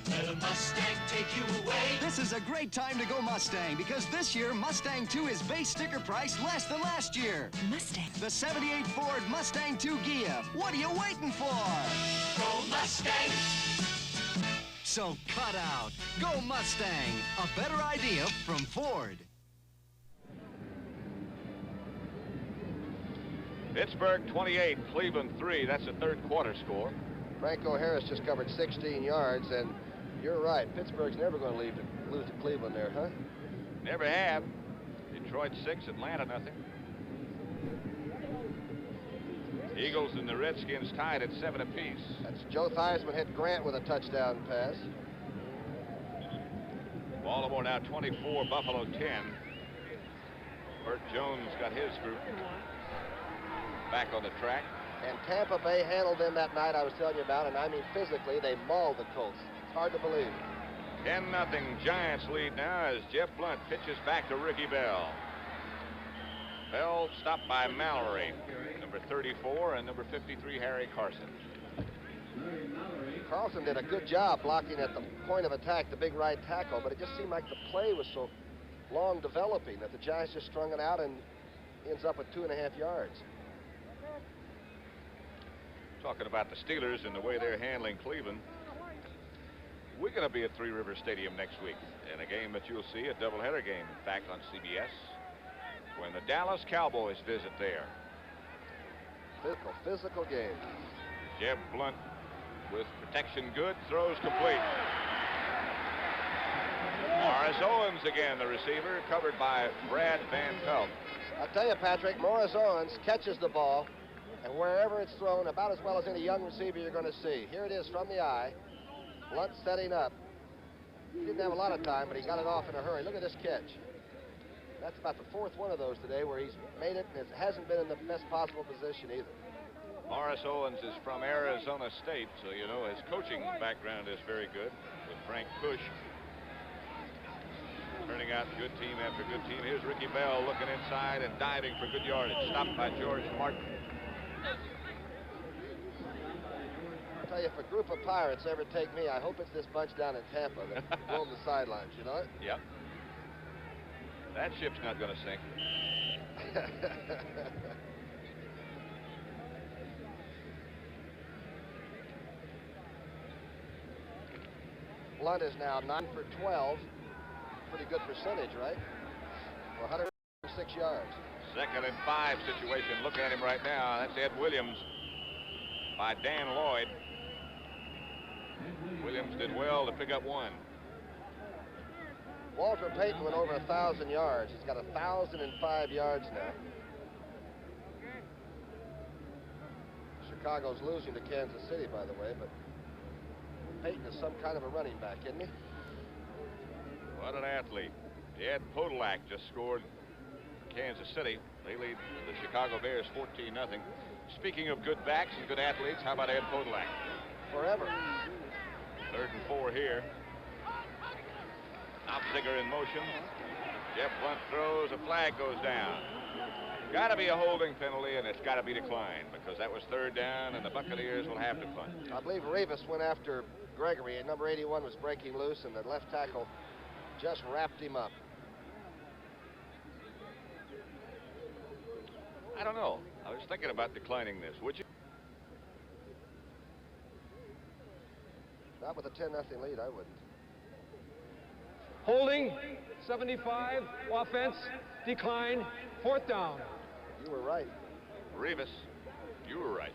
Let a Mustang take you away. This is a great time to go Mustang because this year Mustang 2 is base sticker price less than last year. Mustang. The 78 Ford Mustang 2 Ghia. What are you waiting for? Go Mustang. So cut out. Go Mustang. A better idea from Ford. Pittsburgh 28, Cleveland 3. That's the third quarter score. Franco Harris just covered 16 yards, and you're right. Pittsburgh's never going to lose to Cleveland there, huh? Never have. Detroit 6, Atlanta nothing. Eagles and the Redskins tied at 7 apiece. That's Joe Theismann hit Grant with a touchdown pass. Baltimore now 24, Buffalo 10. Burt Jones got his group back on the track. And Tampa Bay handled them that night I was telling you about, and I mean physically, they mauled the Colts. It's hard to believe. 10-0 Giants lead now as Jeff Blunt pitches back to Ricky Bell. Bell stopped by Mallory, number 34, and number 53, Harry Carson. Carlson did a good job blocking at the point of attack, the big right tackle, but it just seemed like the play was so long developing that the Giants just strung it out and ends up with 2.5 yards. Talking about the Steelers and the way they're handling Cleveland, we're going to be at Three Rivers Stadium next week in a game that you'll see, a doubleheader game, in fact, on CBS, when the Dallas Cowboys visit there. Physical game. Jeb Blunt with protection good, throws complete. Morris Owens again, the receiver, covered by Brad Van Pelt. I'll tell you, Patrick, Morris Owens catches the ball, and wherever it's thrown, about as well as any young receiver you're going to see. Here it is from the eye. Blunt setting up. He didn't have a lot of time, but he got it off in a hurry. Look at this catch. That's about the 4th one of those today where he's made it, and it hasn't been in the best possible position either. Morris Owens is from Arizona State, so you know his coaching background is very good with Frank Cush. Turning out good team after good team. Here's Ricky Bell looking inside and diving for good yardage. Stopped by George Martin. I'll tell you, if a group of Pirates ever take me, I hope it's this bunch down in Tampa that roam the sidelines, you know it? Yep. That ship's not going to sink. Blunt is now 9 for 12. Pretty good percentage, right? For 106 yards. 2nd and 5 situation. Look at him right now. That's Ed Williams by Dan Lloyd. Williams did well to pick up 1. Walter Payton went over 1,000 yards. He's got 1,005 yards now. Chicago's losing to Kansas City, by the way, but Payton is some kind of a running back, isn't he? What an athlete. Ed Podolak just scored Kansas City. They lead the Chicago Bears 14-0. Speaking of good backs and good athletes, how about Ed Podolak? Forever. 3rd and 4 here. Opziger in motion. Jeff Blunt throws. A flag goes down. Got to be a holding penalty, and it's got to be declined because that was 3rd down, and the Buccaneers will have to punt. I believe Rivas went after Gregory, and number 81 was breaking loose, and the left tackle just wrapped him up. I don't know. I was thinking about declining this. Would you? Not with a 10-0 lead, I wouldn't. Holding, 75, offense, decline, 4th down. You were right. Rivas, you were right.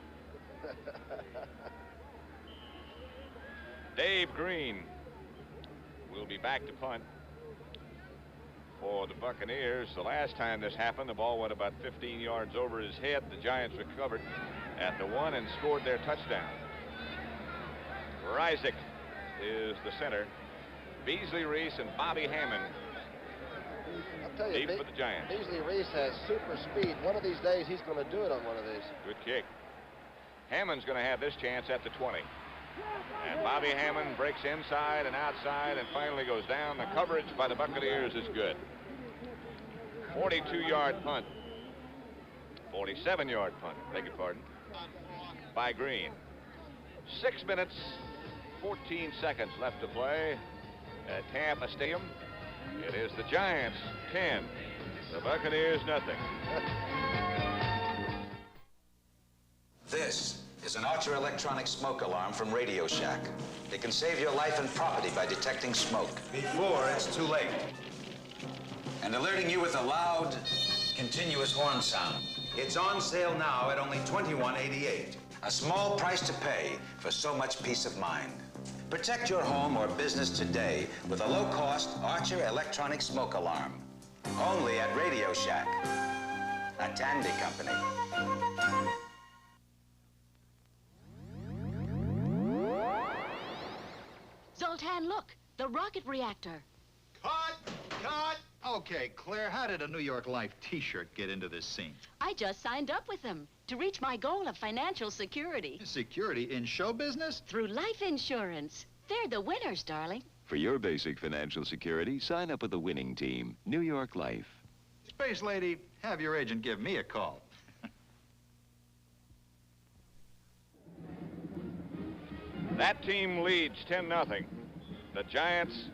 Dave Green will be back to punt for the Buccaneers. The last time this happened, the ball went about 15 yards over his head. The Giants recovered at the 1 and scored their touchdown. Reisig is the center. Beasley Reese and Bobby Hammond. I'll tell you, deep for the Giants. Beasley Reese has super speed. One of these days, he's going to do it on one of these. Good kick. Hammond's going to have this chance at the 20. And Bobby Hammond breaks inside and outside and finally goes down. The coverage by the Buccaneers is good. 42-yard punt. 47-yard punt, beg your pardon, by Green. 6 minutes, 14 seconds left to play at Tampa Stadium. It is the Giants 10, the Buccaneers nothing. This is an Archer electronic smoke alarm from Radio Shack. It can save your life and property by detecting smoke before it's too late. And alerting you with a loud, continuous horn sound. It's on sale now at only $21.88. A small price to pay for so much peace of mind. Protect your home or business today with a low-cost Archer electronic smoke alarm. Only at Radio Shack, a Tandy company. well-tan look. The rocket reactor. Cut! Cut! Okay, Claire, how did a New York Life t-shirt get into this scene? I just signed up with them to reach my goal of financial security. Security in show business? Through life insurance. They're the winners, darling. For your basic financial security, sign up with the winning team, New York Life. Space Lady, have your agent give me a call. That team leads 10-0. The Giants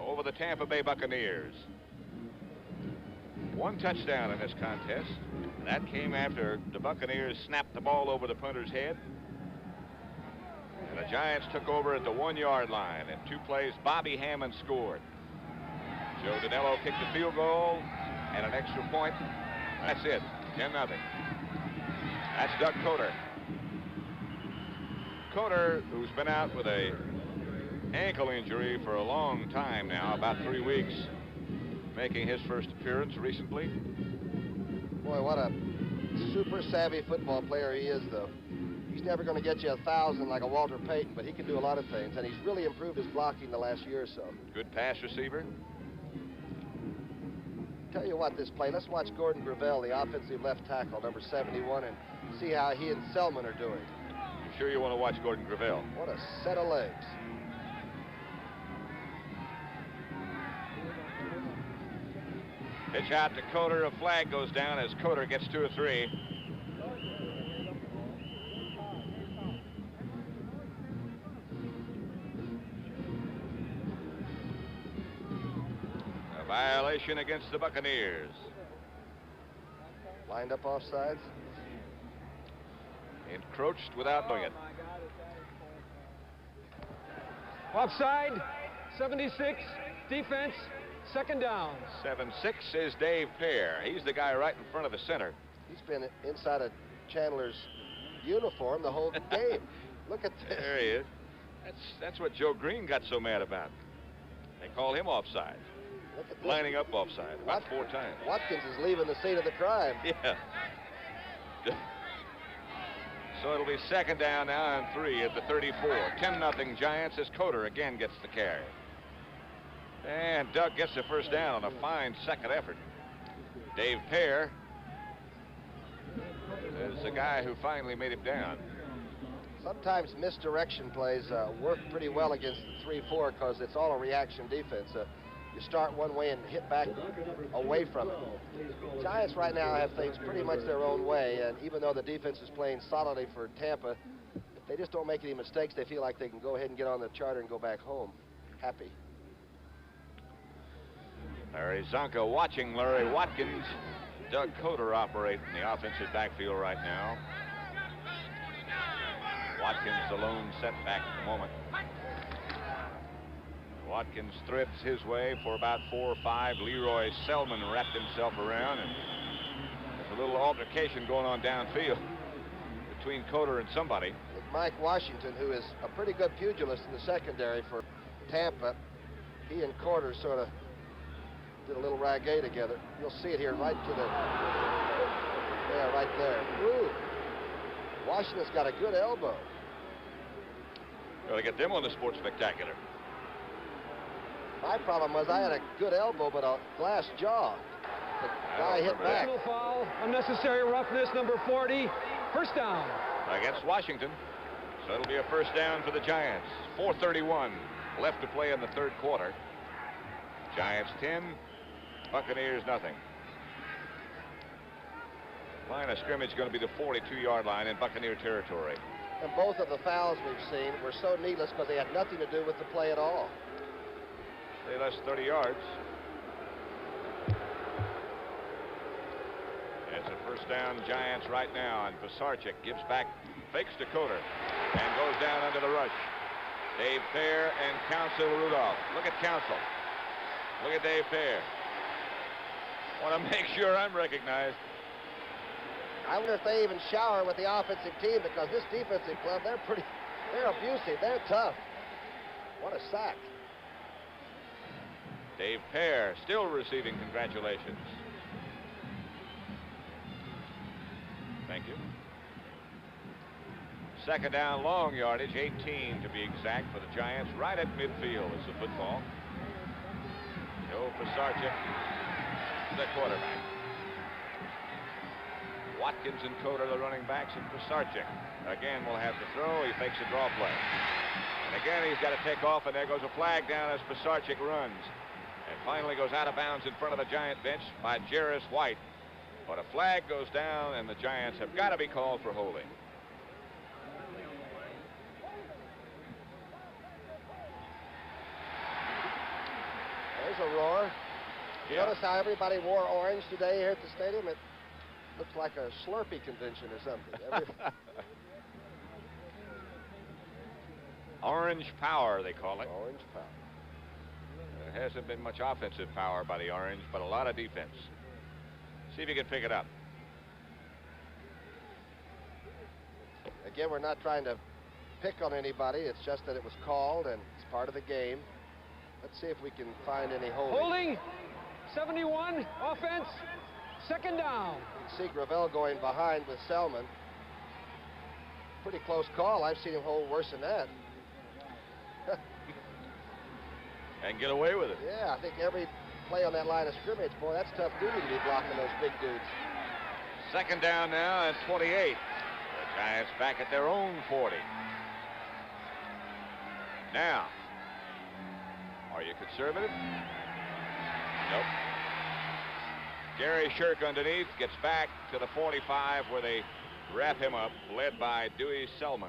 over the Tampa Bay Buccaneers. One touchdown in this contest. That came after the Buccaneers snapped the ball over the punter's head. And the Giants took over at the 1-yard line. In 2 plays, Bobby Hammond scored. Joe Danello kicked a field goal and an extra point. That's it, 10-0. That's Doug Coder. Coder, who's been out with a ankle injury for a long time now, about 3 weeks, making his first appearance recently. Boy, what a super savvy football player he is, though. He's never going to get you 1,000 like a Walter Payton, but he can do a lot of things, and he's really improved his blocking the last year or so. Good pass receiver. Tell you what, this play, let's watch Gordon Gravel, the offensive left tackle, number 71, and see how he and Selman are doing. I'm sure you want to watch Gordon Gravel. What a set of legs. Pitch out to Coder. A flag goes down as Coder gets 2 or 3. A violation against the Buccaneers. Lined up offsides. Encroached without doing it. Offside, 76, defense, 2nd down. 7-6 is Dave Pear. He's the guy right in front of the center. He's been inside of Chandler's uniform the whole game. Look at this. There he is. That's what Joe Green got so mad about. They call him offside. Look at this. Lining up offside about 4 times. Watkins is leaving the scene of the crime. Yeah. So it'll be 2nd down now and 3 at the 34. 10-0 Giants as Coder again gets the carry. And Doug gets the first down on a fine second effort. Dave Pear is the guy who finally made him down. Sometimes misdirection plays work pretty well against the 3-4 because it's all a reaction defense. You start one way and hit back away from it. Giants right now have things pretty much their own way, and even though the defense is playing solidly for Tampa, if they just don't make any mistakes, they feel like they can go ahead and get on the charter and go back home happy. Larry Zonka watching Larry Watkins. Doug Coder operate in the offensive backfield right now. Watkins the lone setback at the moment. Watkins threads his way for about 4 or 5. Leroy Selman wrapped himself around, and there's a little altercation going on downfield between Coder and somebody. Mike Washington, who is a pretty good pugilist in the secondary for Tampa, he and Coder sort of did a little ragged together. You'll see it here right to the, there, right there. Ooh. Washington's got a good elbow. Got to get them on the Sports Spectacular. My problem was I had a good elbow, but a glass jaw. The guy hit back. Personal foul, unnecessary roughness, number 40, 1st down. Against Washington. So it'll be a 1st down for the Giants. 4:31 left to play in the 3rd quarter. Giants 10, Buccaneers nothing. Line of scrimmage going to be the 42-yard line in Buccaneer territory. And both of the fouls we've seen were so needless because they had nothing to do with the play at all. They less 30 yards. It's a 1st down Giants right now, and Pisarcik gives back, fakes to Coder, and goes down under the rush. Dave Pear and Counsell Rudolph. Look at Counsell. Look at Dave Pear. Want to make sure I'm recognized. I wonder if they even shower with the offensive team, because this defensive club, they're abusive, they're tough. What a sack. Dave Pear still receiving congratulations. Thank you. Second down, long yardage, 18 to be exact for the Giants. Right at midfield is the football. Joe Pisarcik, the quarterback. Watkins and Coder, the running backs, and Pisarcik again will have to throw. He fakes a draw play. And again, he's got to take off, and there goes a flag down as Pisarcik runs. And finally goes out of bounds in front of the Giant bench by Jarris White. But a flag goes down, and the Giants have got to be called for holding. There's a roar. You Yeah. notice how everybody wore orange today here at the stadium? It looks like a Slurpee convention or something. Orange power, they call it. Orange power. There hasn't been much offensive power by the Orange, but a lot of defense. See if you can pick it up. Again, we're not trying to pick on anybody. It's just that it was called, and it's part of the game. Let's see if we can find any holding. Holding, 71, offense, second down. You can see Gravel going behind with Selman. Pretty close call. I've seen him hold worse than that. And get away with it. Yeah, I think every play on that line of scrimmage, boy, that's tough duty to be blocking those big dudes. Second down now and 28. The Giants back at their own 40. Now, are you conservative? Nope. Gary Shirk underneath gets back to the 45 where they wrap him up, led by Dewey Selman.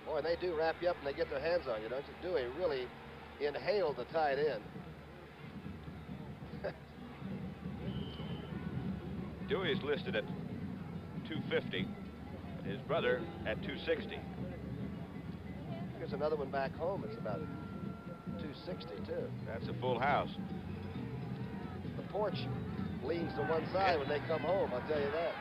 Boy, they do wrap you up and they get their hands on you, don't you? Dewey really inhaled the tight end. Dewey's listed at 250. His brother at 260. Here's another one back home. It's about 260, too. That's a full house. The porch leans to one side when they come home, I'll tell you that.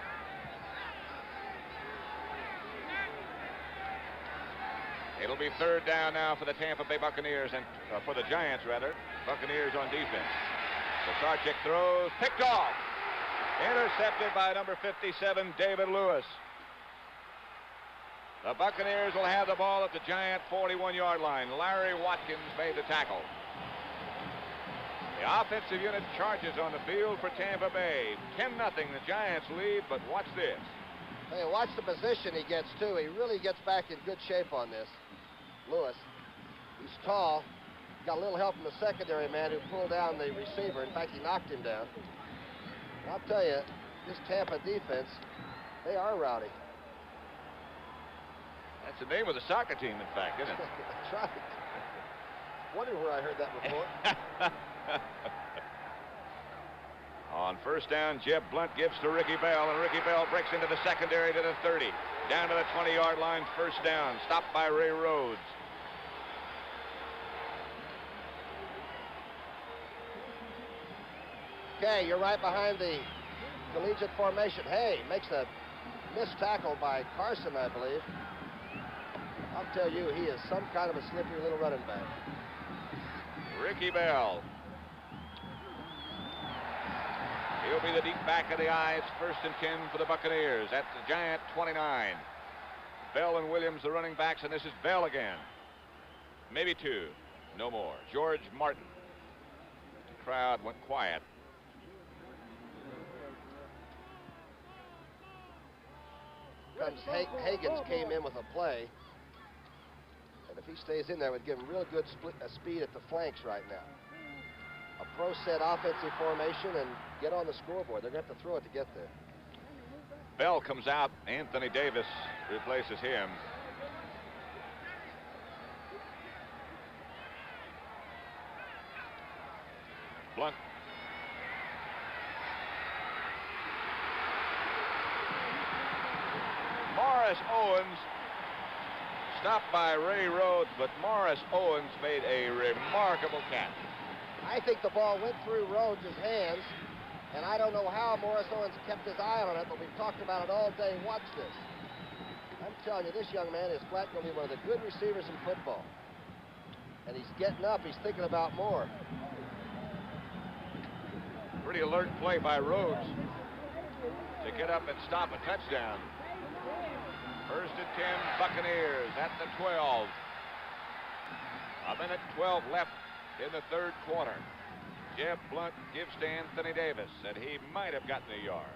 It'll be third down now for the Tampa Bay Buccaneers, and for the Giants, rather. Buccaneers on defense. Pisarcik throws, picked off. Intercepted by number 57, David Lewis. The Buccaneers will have the ball at the Giant 41-yard line. Larry Watkins made the tackle. The offensive unit charges on the field for Tampa Bay. 10-0, the Giants lead, but watch this. Hey, watch the position he gets, too. He really gets back in good shape on this. Lewis, he's tall. Got a little help from the secondary man who pulled down the receiver. In fact, he knocked him down. I'll tell you, this Tampa defense, they are rowdy. That's the name of the soccer team, in fact, isn't it? That's right. Wondering where I heard that before. On first down, Jeb Blunt gives to Ricky Bell, and Ricky Bell breaks into the secondary to the 30. Down to the 20-yard line, first down. Stopped by Ray Rhodes. Okay, you're right behind the collegiate formation. Hay makes a missed tackle by Carson, I believe. I'll tell you, he is some kind of a slippery little running back. Ricky Bell. He'll be the deep back of the eye. It's first and 10 for the Buccaneers at the Giant 29. Bell and Williams, the running backs, and this is Bell again. Maybe two, no more. George Martin. The crowd went quiet. Comes Higgins came in with a play. And if he stays in there, it would give him real good speed at the flanks right now. A pro set offensive formation and get on the scoreboard. They're going to have to throw it to get there. Bell comes out. Anthony Davis replaces him. Blunt. Morris Owens stopped by Ray Rhodes, but Morris Owens made a remarkable catch. I think the ball went through Rhodes' hands, and I don't know how Morris Owens kept his eye on it, but we've talked about it all day. Watch this. I'm telling you, this young man is flat going to be one of the good receivers in football. And he's getting up. He's thinking about more. Pretty alert play by Rhodes to get up and stop a touchdown. First and 10, Buccaneers at the 12. A minute 12 left in the third quarter. Jeff Blunt gives to Anthony Davis, and he might have gotten a yard.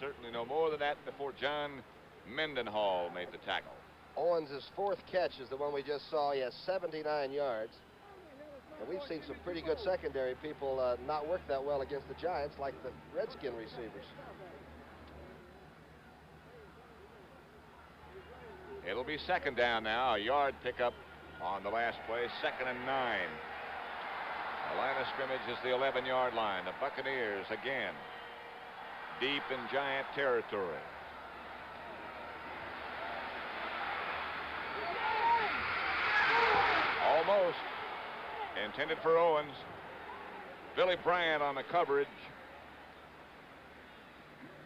Certainly no more than that before John Mendenhall made the tackle. Owens' fourth catch is the one we just saw. He has 79 yards. And we've seen some pretty good secondary people not work that well against the Giants, like the Redskin receivers. It'll be second down now. A yard pickup on the last play. 2nd and 9. The line of scrimmage is the 11-yard line. The Buccaneers again deep in Giant territory. Almost. Intended for Owens. Billy Bryant on the coverage.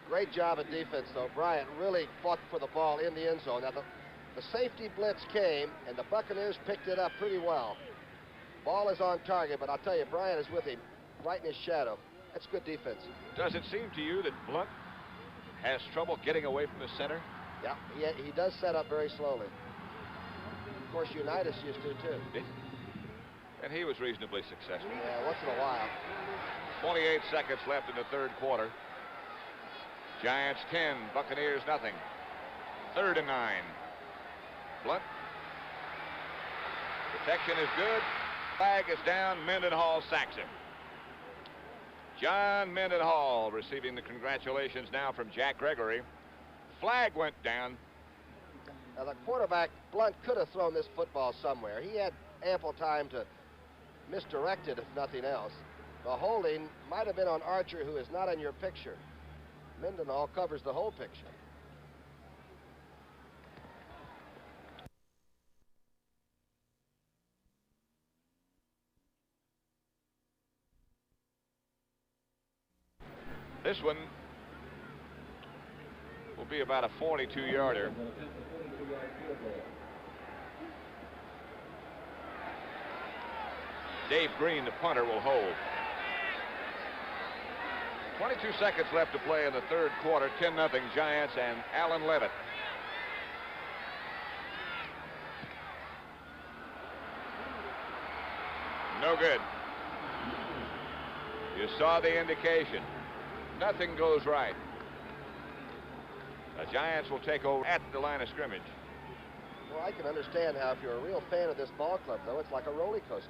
Great job of defense, though. Bryant really fought for the ball in the end zone. Now, the safety blitz came, and the Buccaneers picked it up pretty well. Ball is on target, but I'll tell you, Bryant is with him, right in his shadow. That's good defense. Does it seem to you that Blunt has trouble getting away from the center? Yeah, he does set up very slowly. Of course, Unitas used to, too. And he was reasonably successful. Yeah, once in a while. 28 seconds left in the third quarter. Giants 10, Buccaneers nothing. 3rd and 9. Blunt. Protection is good. Flag is down. Mendenhall sacks him. John Mendenhall receiving the congratulations now from Jack Gregory. Flag went down. Now, the quarterback, Blunt, could have thrown this football somewhere. He had ample time to misdirect it, if nothing else. The holding might have been on Archer, who is not in your picture. Mendenhall covers the whole picture. This one will be about a 42-yarder. Dave Green, the punter, will hold. 22 seconds left to play in the third quarter. 10-0 Giants and Alan Levitt. No good. You saw the indication. Nothing goes right. The Giants will take over at the line of scrimmage. Well, I can understand how if you're a real fan of this ball club, though, it's like a roller coaster.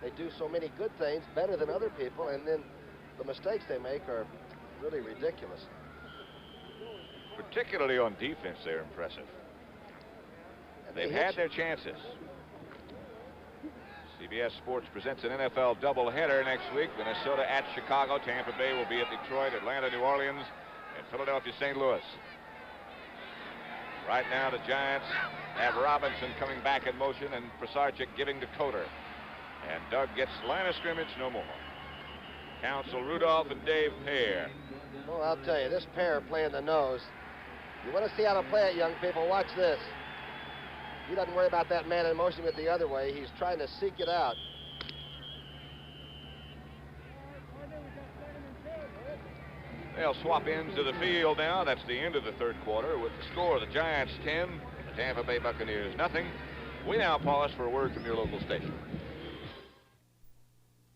They do so many good things better than other people, and then the mistakes they make are really ridiculous. Particularly on defense, they're impressive. They've had their chances. CBS Sports presents an NFL doubleheader next week. Minnesota at Chicago. Tampa Bay will be at Detroit, Atlanta, New Orleans, and Philadelphia, St. Louis. Right now, the Giants have Robinson coming back in motion and Prasarchik giving to Coder. And Doug gets line of scrimmage no more. Counsel Rudolph and Dave Pear. Well, I'll tell you, this pair playing the nose. You want to see how to play it, young people, watch this. He doesn't worry about that man in motion with the other way. He's trying to seek it out. They'll swap ends of the field now. That's the end of the third quarter with the score. The Giants 10, the Tampa Bay Buccaneers nothing. We now pause for a word from your local station.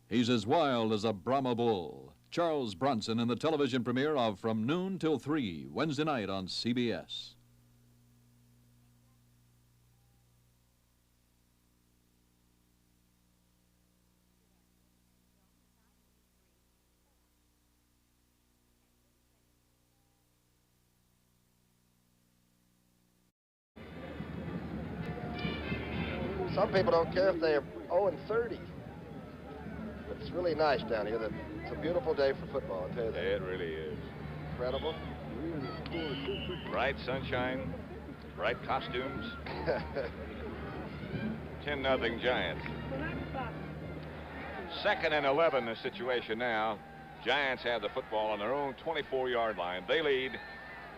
He's as wild as a Brahma bull. Charles Bronson in the television premiere of From Noon Till 3, Wednesday night on CBS. Some people don't care if they're 0-30. But it's really nice down here. It's a beautiful day for football, I'll tell you that. It really is. Incredible. Bright sunshine, bright costumes. 10-0 Giants. 2nd and 11 the situation now. Giants have the football on their own 24-yard line. They lead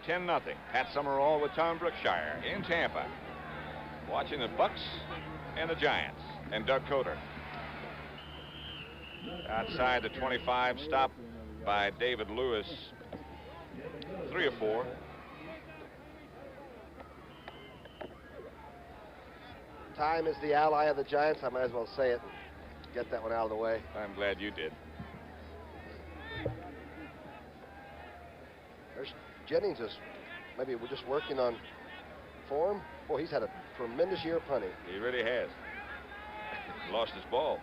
10-0. Pat Summerall with Tom Brookshire in Tampa. Watching the Bucks and the Giants and Doug Coder. Outside the 25, stopped by David Lewis. 3 or 4. Time is the ally of the Giants. I might as well say it and get that one out of the way. I'm glad you did. There's Jennings is maybe we're just working on form. Boy, he's had a tremendous year punting. He really has. Lost his ball.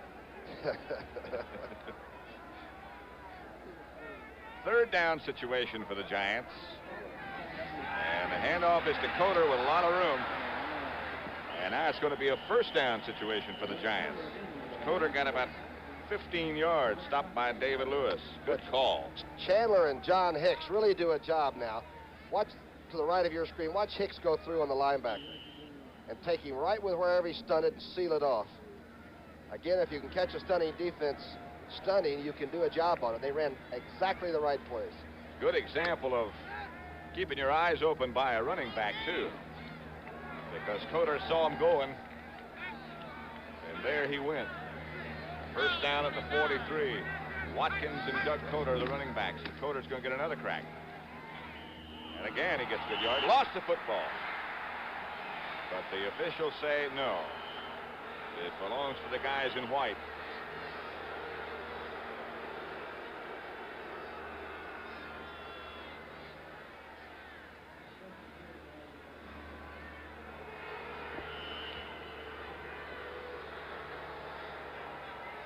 Third down situation for the Giants. And the handoff is to Coder with a lot of room. And now it's going to be a first down situation for the Giants. Coder got about 15 yards, stopped by David Lewis. Good call. Chandler and John Hicks really do a job now. Watch to the right of your screen. Watch Hicks go through on the linebacker and take him right with wherever he's stunted and seal it off. Again, if you can catch a stunning defense stunning, you can do a job on it. They ran exactly the right plays. Good example of keeping your eyes open by a running back, too. Because Coder saw him going, and there he went. First down at the 43. Watkins and Doug Coder, the running backs. And Coder's going to get another crack. And again, he gets good yard. Lost the football. But the officials say no. It belongs to the guys in white.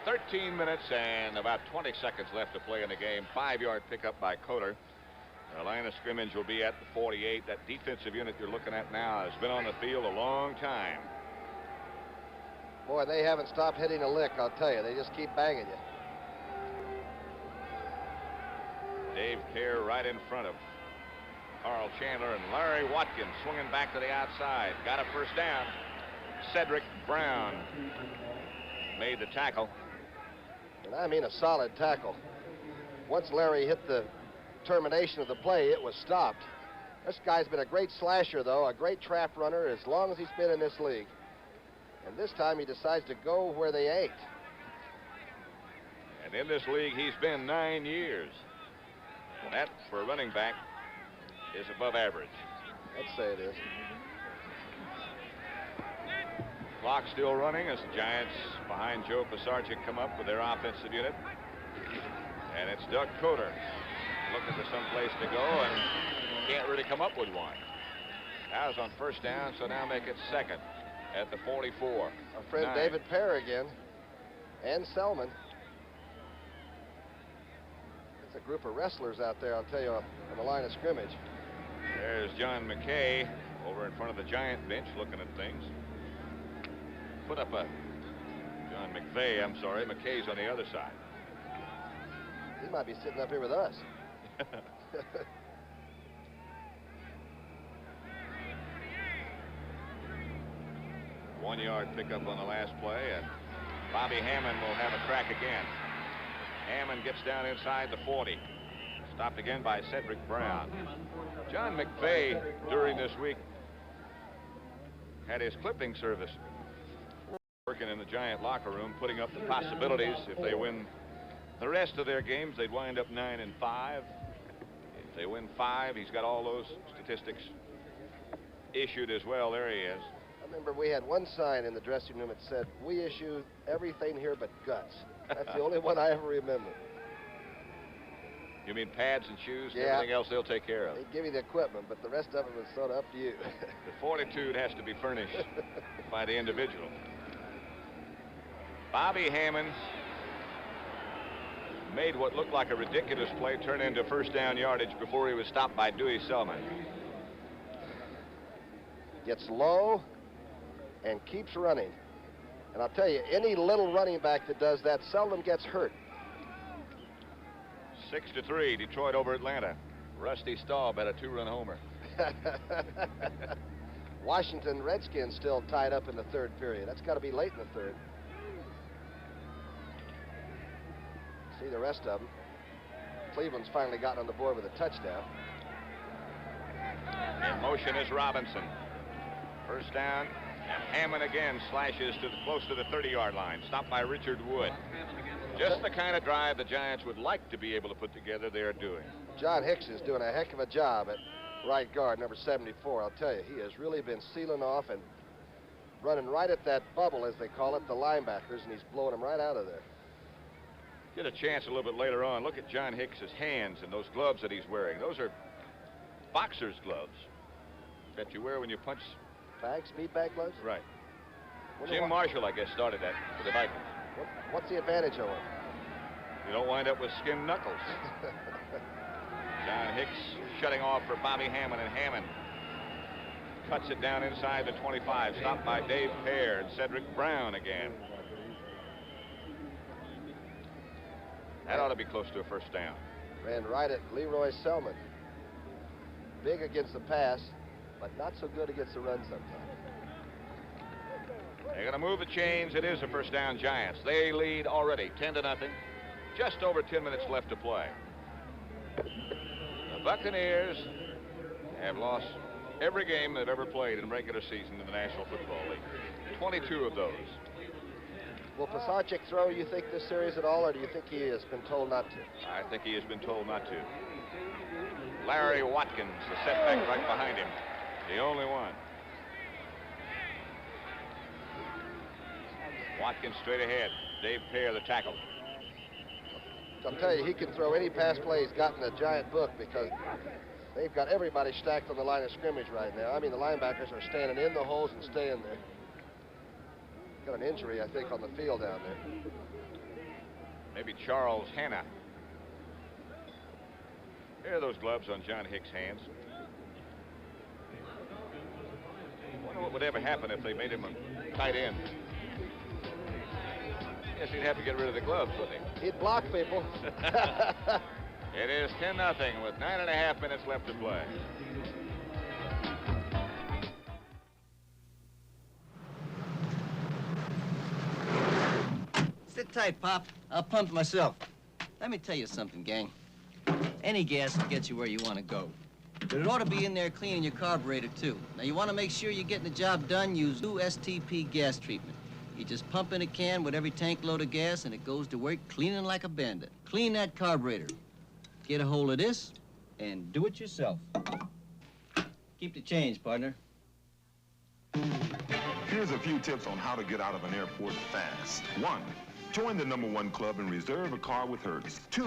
$13 minutes and about 20 seconds left to play in the game. 5-yard pickup by Coder. The line of scrimmage will be at the 48. That defensive unit you're looking at now has been on the field a long time. Boy, they haven't stopped hitting a lick, I'll tell you. They just keep banging you. Dave Kerr right in front of Carl Chandler, and Larry Watkins swinging back to the outside. Got a first down. Cedric Brown made the tackle. And I mean a solid tackle. Once Larry hit the termination of the play, it was stopped. This guy's been a great slasher, though, a great trap runner as long as he's been in this league. And this time he decides to go where they ain't. And in this league, he's been 9 years. And that, for a running back, is above average. I'd say it is. Clock still running as the Giants behind Joe Pisarcik come up with their offensive unit. And it's Doug Coder looking for some place to go and can't really come up with one. Now it's on first down, so now make it second at the 44. Our friend David Pear again, and Selman. It's a group of wrestlers out there, I'll tell you, on the line of scrimmage. There's John McKay over in front of the Giant bench looking at things. Put up a John McVeigh, I'm sorry. McKay's on the other side. He might be sitting up here with us. 1-yard pickup on the last play, and Bobby Hammond will have a crack again. Hammond gets down inside the 40. Stopped again by Cedric Brown. John McVeigh, during this week, had his clipping service working in the Giant locker room, putting up the possibilities. If they win the rest of their games, they'd wind up 9-5. If they win 5, he's got all those statistics issued as well. There he is. I remember we had one sign in the dressing room that said, "We issue everything here but guts." That's the only one I ever remember. You mean pads and shoes and Yeah. everything else they'll take care of? They give you the equipment, but the rest of it was sort of up to you. The fortitude has to be furnished by the individual. Bobby Hammond made what looked like a ridiculous play turn into first down yardage before he was stopped by Dewey Selman. Gets low and keeps running. And I'll tell you, any little running back that does that seldom gets hurt. 6-3, Detroit over Atlanta. Rusty Staub had a 2-run homer. Washington Redskins still tied up in the third period. That's got to be late in the third. See the rest of them. Cleveland's finally gotten on the board with a touchdown. In motion is Robinson. First down, and Hammond again slashes to close to the 30-yard line. Stopped by Richard Wood. Just the kind of drive the Giants would like to be able to put together, they are doing. John Hicks is doing a heck of a job at right guard, number 74. I'll tell you, he has really been sealing off and running right at that bubble, as they call it, the linebackers, and he's blowing them right out of there. Get a chance a little bit later on. Look at John Hicks's hands and those gloves that he's wearing. Those are boxer's gloves that you wear when you punch. Speed bag gloves? Right. Jim Marshall, I guess, started that for the Vikings. What's the advantage of it? You don't wind up with skinned knuckles. John Hicks shutting off for Bobby Hammond, and Hammond cuts it down inside the 25. Stopped by Dave Pear and Cedric Brown again. That ought to be close to a first down. Ran right at Leroy Selman. Big against the pass, but not so good against the run sometimes. They're going to move the chains. It is a first down, Giants. They lead already 10-0. Just over 10 minutes left to play. The Buccaneers have lost every game they've ever played in regular season in the National Football League. 22 of those. Will Pisarcik throw, you think, this series at all, or do you think he has been told not to? I think he has been told not to. Larry Watkins, the setback right behind him. The only one. Watkins straight ahead. Dave Pear, the tackle. I'll tell you, he can throw any pass play he's got in the Giant book, because they've got everybody stacked on the line of scrimmage right now. I mean, the linebackers are standing in the holes and staying there. Got an injury, I think, on the field down there. Maybe Charles Hanna. Here are those gloves on John Hicks' hands. I wonder what would ever happen if they made him a tight end. Guess he'd have to get rid of the gloves, wouldn't he? He'd block people. It is 10-0 with 9.5 minutes left to play. Sit tight, Pop. I'll pump myself. Let me tell you something, gang. Any gas will get you where you want to go. But it ought to be in there cleaning your carburetor, too. Now, you want to make sure you're getting the job done, use new STP gas treatment. You just pump in a can with every tank load of gas, and it goes to work cleaning like a bandit. Clean that carburetor. Get a hold of this, and do it yourself. Keep the change, partner. Here's a few tips on how to get out of an airport fast. 1, join the #1 club and reserve a car with Hertz. 2,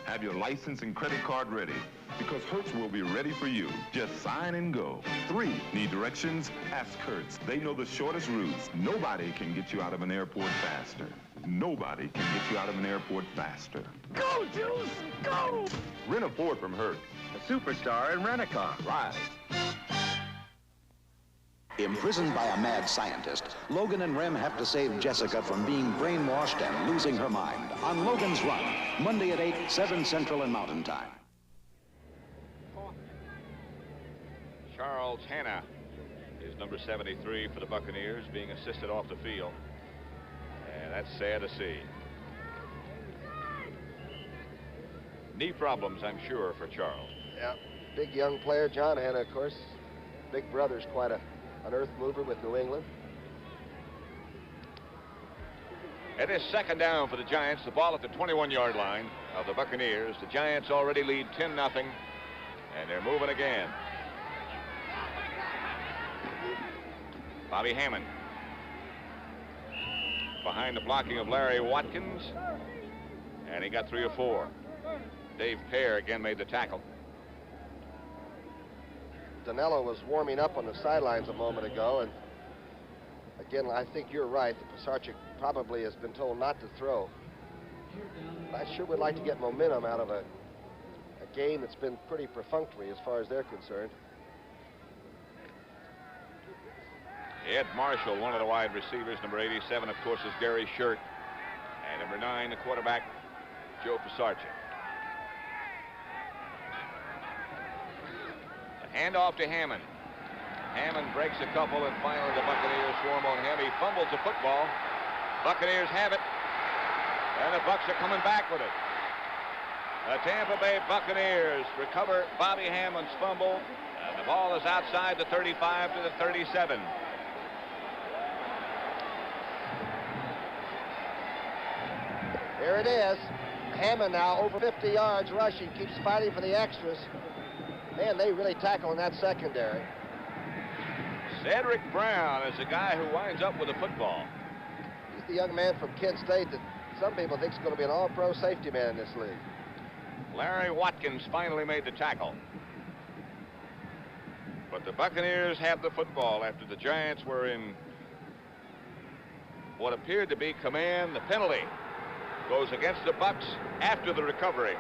have your license and credit card ready, because Hertz will be ready for you. Just sign and go. 3, need directions? Ask Hertz. They know the shortest routes. Nobody can get you out of an airport faster. Nobody can get you out of an airport faster. Go, Juice, go! Rent a Ford from Hertz. A superstar in rent-a-car. Right. Imprisoned by a mad scientist, Logan and Rem have to save Jessica from being brainwashed and losing her mind on Logan's Run, Monday at 8, 7 Central and Mountain Time. Charles Hanna is number 73 for the Buccaneers, being assisted off the field. And that's sad to see. Knee problems, I'm sure, for Charles. Yeah, big young player. John Hanna, of course. Big brother's quite an earth mover with New England. It is second down for the Giants. The ball at the 21-yard line of the Buccaneers. The Giants already lead 10-0, and they're moving again. Bobby Hammond behind the blocking of Larry Watkins, and he got 3 or 4. Dave Pear again made the tackle. Danello was warming up on the sidelines a moment ago, and again, I think you're right. Pisarcik probably has been told not to throw. I sure would like to get momentum out of a game that's been pretty perfunctory as far as they're concerned. Ed Marshall, one of the wide receivers. Number 87, of course, is Gary Shirt. And number 9, the quarterback, Joe Pisarcik. Handoff to Hammond. Hammond breaks a couple, and finally the Buccaneers swarm on him. He fumbles the football. Buccaneers have it, and the Bucs are coming back with it. The Tampa Bay Buccaneers recover Bobby Hammond's fumble, and the ball is outside the 35 to the 37. Here it is. Hammond now over 50 yards rushing, keeps fighting for the extras. Man, they really tackle in that secondary. Cedric Brown is the guy who winds up with the football. He's the young man from Kent State that some people think is going to be an all-pro safety man in this league. Larry Watkins finally made the tackle. But the Buccaneers have the football after the Giants were in what appeared to be command. The penalty goes against the Bucs after the recovery,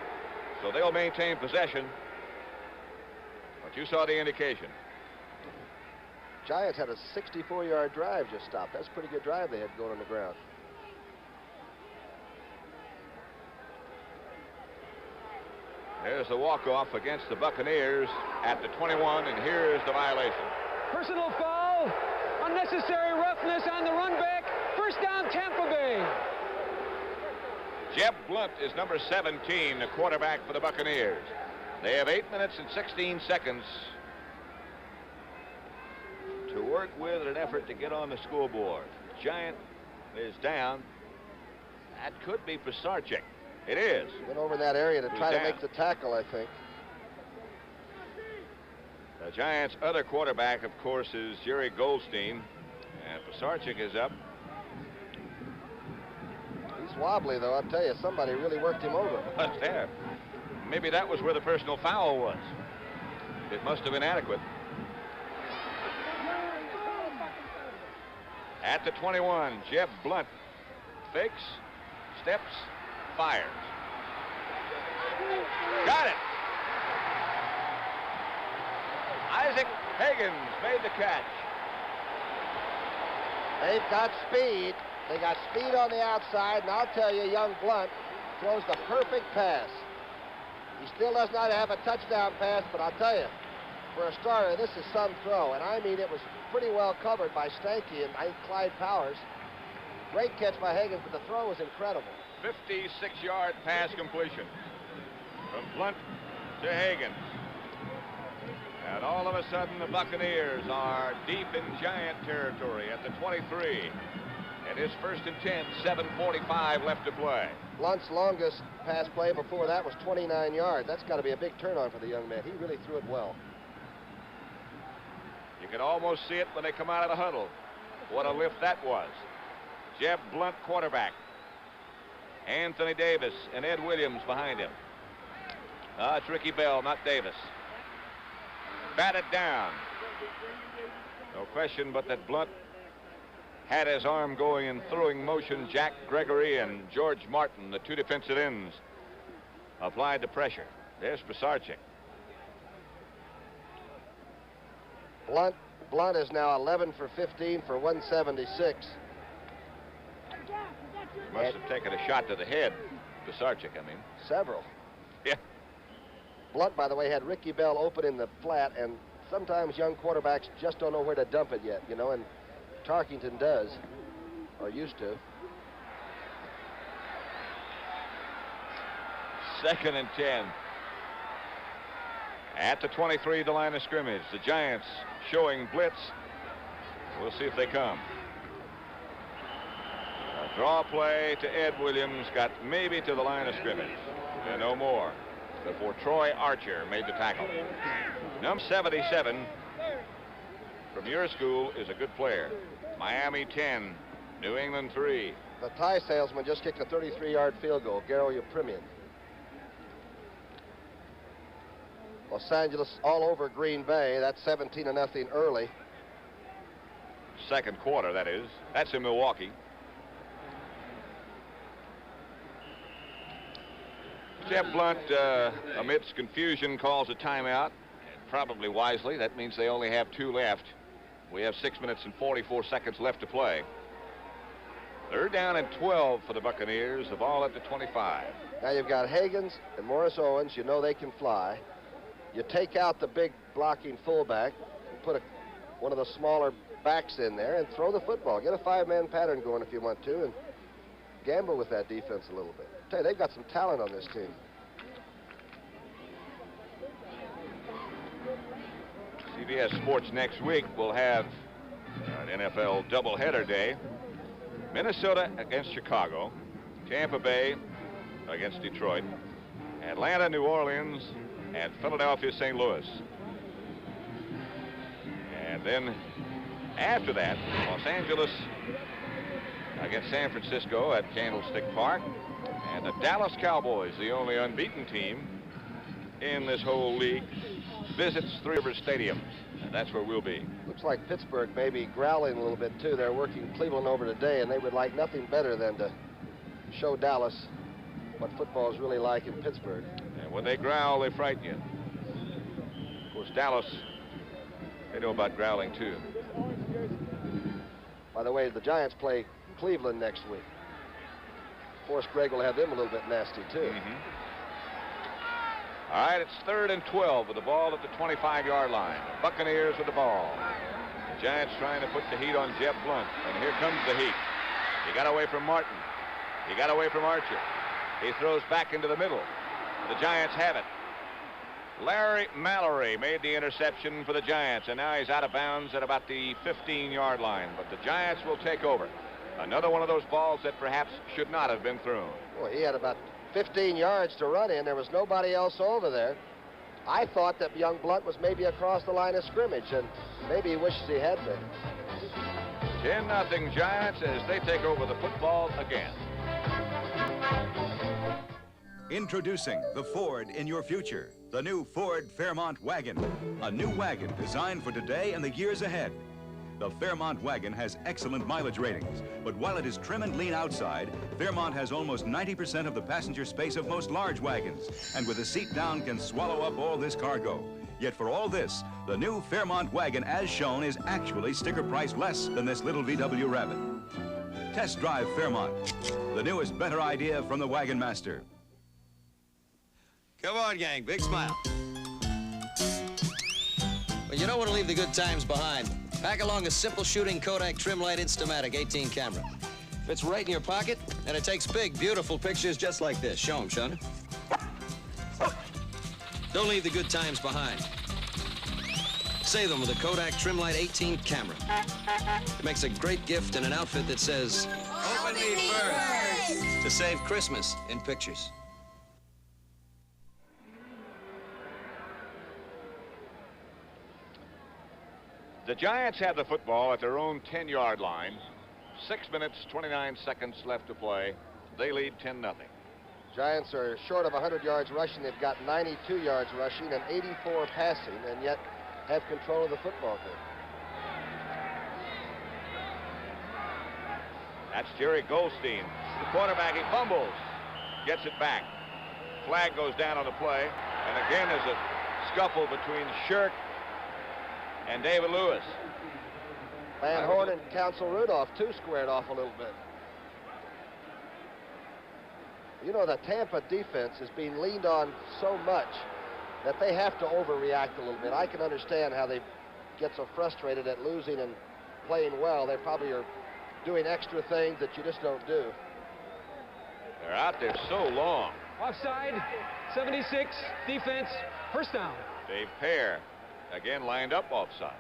so they'll maintain possession. But you saw the indication. Giants had a 64-yard drive just stopped. That's a pretty good drive they had going on the ground. There's the walk-off against the Buccaneers at the 21, and here's the violation. Personal foul, unnecessary roughness on the run back. First down, Tampa Bay. Jeb Blunt is number 17, the quarterback for the Buccaneers. They have 8 minutes and 16 seconds to work with in an effort to get on the scoreboard. Giant is down. That could be Pisarcik. It is. Went over in that area to try to make the tackle, I think. The Giants' other quarterback, of course, is Jerry Goldstein. And Pisarcik is up. He's wobbly, though. I'll tell you, somebody really worked him over. What's that? Maybe that was where the personal foul was. It must have been adequate. At the 21, Jeb Blunt fakes, steps, fires. Got it. Isaac Higgins made the catch. They've got speed. They got speed on the outside, and I'll tell you, young Blunt throws the perfect pass. He still does not have a touchdown pass, but I'll tell you, for a starter, this is some throw. And I mean, it was pretty well covered by Stanky and I think Clyde Powers. Great catch by Higgins, but the throw was incredible. 56-yard pass completion from Blunt to Higgins. And all of a sudden, the Buccaneers are deep in Giant territory at the 23. It is 1st and 10, 7:45 left to play. Blunt's longest pass play before that was 29 yards. That's got to be a big turn on for the young man. He really threw it well. You can almost see it when they come out of the huddle. What a lift that was. Jeb Blunt, quarterback. Anthony Davis and Ed Williams behind him. It's Ricky Bell, not Davis. Batted down. No question but that Blunt had his arm going in throwing motion. Jack Gregory and George Martin, the two defensive ends, applied the pressure. There's Pisarcik. Blunt is now 11 for 15 for 176. Must have taken a shot to the head. Pisarcik, I mean. Several. Yeah. Blunt, by the way, had Ricky Bell open in the flat, and sometimes young quarterbacks just don't know where to dump it yet, you know, and Tarkington does, or used to. 2nd and 10. At the 23, the line of scrimmage. The Giants showing blitz. We'll see if they come. A draw play to Ed Williams, got maybe to the line of scrimmage. And no more before Troy Archer made the tackle. Number 77 from your school is a good player. Miami 10, New England 3. The tie salesman just kicked a 33-yard field goal, Garo Yepremian. Los Angeles all over Green Bay. That's 17-0 early. Second quarter, that is. That's in Milwaukee. Jeb Blunt, amidst confusion, calls a timeout. Probably wisely. That means they only have 2 left. We have 6 minutes and 44 seconds left to play. 3rd down and 12 for the Buccaneers. The ball at the 25. Now you've got Higgins and Morris Owens. You know they can fly. You take out the big blocking fullback, put one of the smaller backs in there, and throw the football. Get a 5-man pattern going if you want to, and gamble with that defense a little bit. I tell you, they've got some talent on this team. CBS Sports next week will have an NFL doubleheader day. Minnesota against Chicago, Tampa Bay against Detroit, Atlanta, New Orleans, and Philadelphia, St. Louis. And then After that, Los Angeles against San Francisco at Candlestick Park. And the Dallas Cowboys, the only unbeaten team in this whole league, visits Three Rivers Stadium. And that's where we'll be. Looks like Pittsburgh may be growling a little bit, too. They're working Cleveland over today, and they would like nothing better than to show Dallas what football is really like in Pittsburgh. And when they growl, they frighten you. Of course, Dallas, they know about growling, too. By the way, the Giants play Cleveland next week. Forrest Gregg will have them a little bit nasty, too. All right, it's 3rd and 12 with the ball at the 25-yard line. The Buccaneers with the ball. The Giants trying to put the heat on Jeff Blunt. And here comes the heat. He got away from Martin. He got away from Archer. He throws back into the middle. The Giants have it. Larry Mallory made the interception for the Giants, and now he's out of bounds at about the 15-yard line. But the Giants will take over. Another one of those balls that perhaps should not have been thrown. Boy, he had about 15 yards to run in. There was nobody else over there. I thought that young Blunt was maybe across the line of scrimmage, and maybe he wishes he had been. 10-0 Giants as they take over the football again. Introducing the Ford in your future. The new Ford Fairmont Wagon. A new wagon designed for today and the years ahead. The Fairmont wagon has excellent mileage ratings, but while it is trim and lean outside, Fairmont has almost 90% of the passenger space of most large wagons, and with the seat down can swallow up all this cargo. Yet for all this, the new Fairmont wagon as shown is actually sticker price less than this little VW Rabbit. Test drive Fairmont, the newest better idea from the Wagon Master. Come on, gang, big smile. Well, you don't want to leave the good times behind. Pack along a simple shooting Kodak Trimlight Instamatic 18 camera. Fits right in your pocket, and it takes big, beautiful pictures just like this. Show them, Sean. Don't leave the good times behind. Save them with a Kodak Trimlight 18 camera. It makes a great gift in an outfit that says, "Open me first," to save Christmas in pictures. The Giants have the football at their own 10-yard line. 6 minutes, 29 seconds left to play. They lead 10-0. Giants are short of 100 yards rushing. They've got 92 yards rushing and 84 passing, and yet have control of the football game. That's Jerry Goldstein. The quarterback, he fumbles. Gets it back. Flag goes down on the play. And again, there's a scuffle between Shirk and David Lewis. Van Horn and Counsel Rudolph, too, squared off a little bit. You know, the Tampa defense is being leaned on so much that they have to overreact a little bit. I can understand how they get so frustrated at losing and playing well. They probably are doing extra things that you just don't do. They're out there so long. Offside, 76, defense, first down. Dave Pear again lined up offside.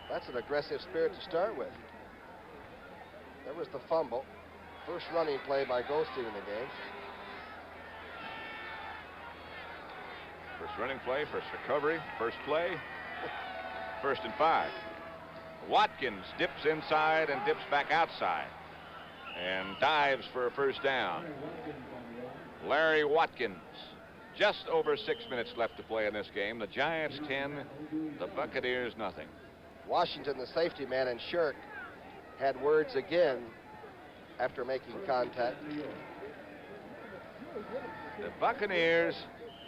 That's an aggressive spirit to start with. There was the fumble. First running play by Goldstein in the game. First running play, first recovery, first play, 1st and 5. Watkins dips inside and dips back outside and dives for a first down. Larry Watkins. Just over 6 minutes left to play in this game. The Giants 10, the Buccaneers nothing. Washington, the safety man, and Shirk had words again after making contact. The Buccaneers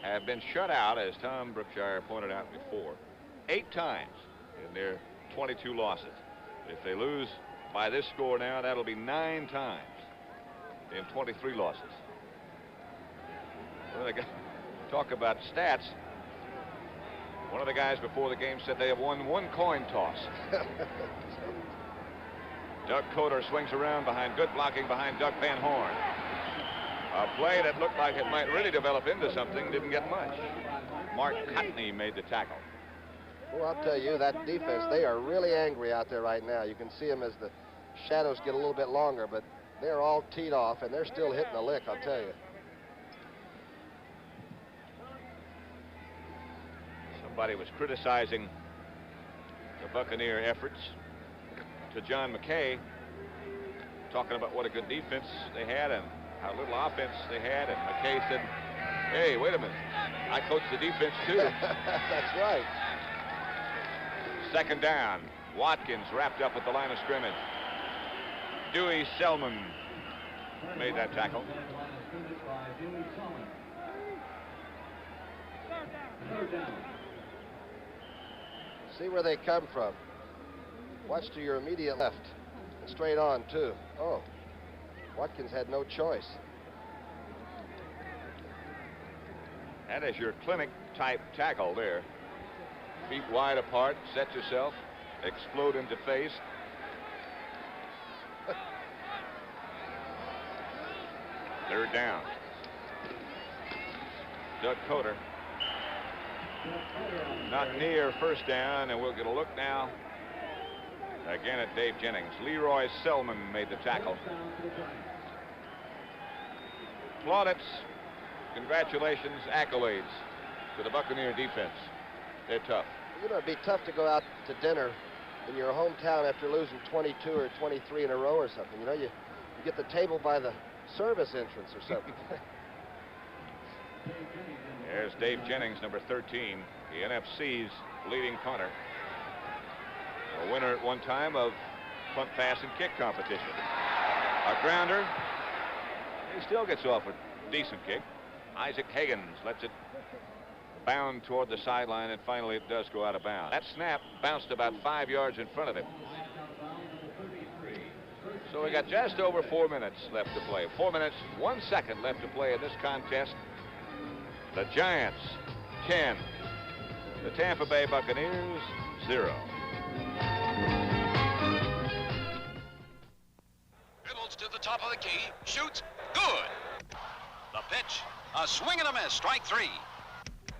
have been shut out, as Tom Brookshire pointed out before, 8 times in their 22 losses. If they lose by this score now, that'll be 9 times in 23 losses. Well, talk about stats. One of the guys before the game said they have won 1 coin toss. Doug Coder swings around behind good blocking behind Doug Van Horn. A play that looked like it might really develop into something didn't get much. Mark Cotney made the tackle. Well, I'll tell you, that defense, they are really angry out there right now. You can see them as the shadows get a little bit longer, but they're all teed off, and they're still hitting a lick, I'll tell you. Somebody was criticizing the Buccaneer efforts to John McKay, talking about what a good defense they had and how little offense they had. And McKay said, hey, wait a minute, I coach the defense too. That's right. Second down. Watkins wrapped up at the line of scrimmage. Dewey Selman made that tackle. See where they come from. Watch to your immediate left. And straight on, too. Oh, Watkins had no choice. That is your clinic type tackle there. Feet wide apart, set yourself, explode into face. Third down. Doug Coder. Not near first down, and we'll get a look now again at Dave Jennings. Leroy Selman made the tackle. Plaudits, congratulations, accolades to the Buccaneer defense. They're tough. You know, it'd be tough to go out to dinner in your hometown after losing 22 or 23 in a row or something. You know, you get the table by the service entrance or something. There's Dave Jennings, number 13, the NFC's leading punter. A winner at one time of punt, pass, and kick competition. A grounder. He still gets off a decent kick. Isaac Higgins lets it bound toward the sideline, and finally it does go out of bounds. That snap bounced about 5 yards in front of him. So we got just over 4 minutes left to play. 4 minutes, 1 second left to play in this contest. The Giants, 10. The Tampa Bay Buccaneers, 0. Dribbles to the top of the key, shoots, good. The pitch, a swing and a miss, strike 3.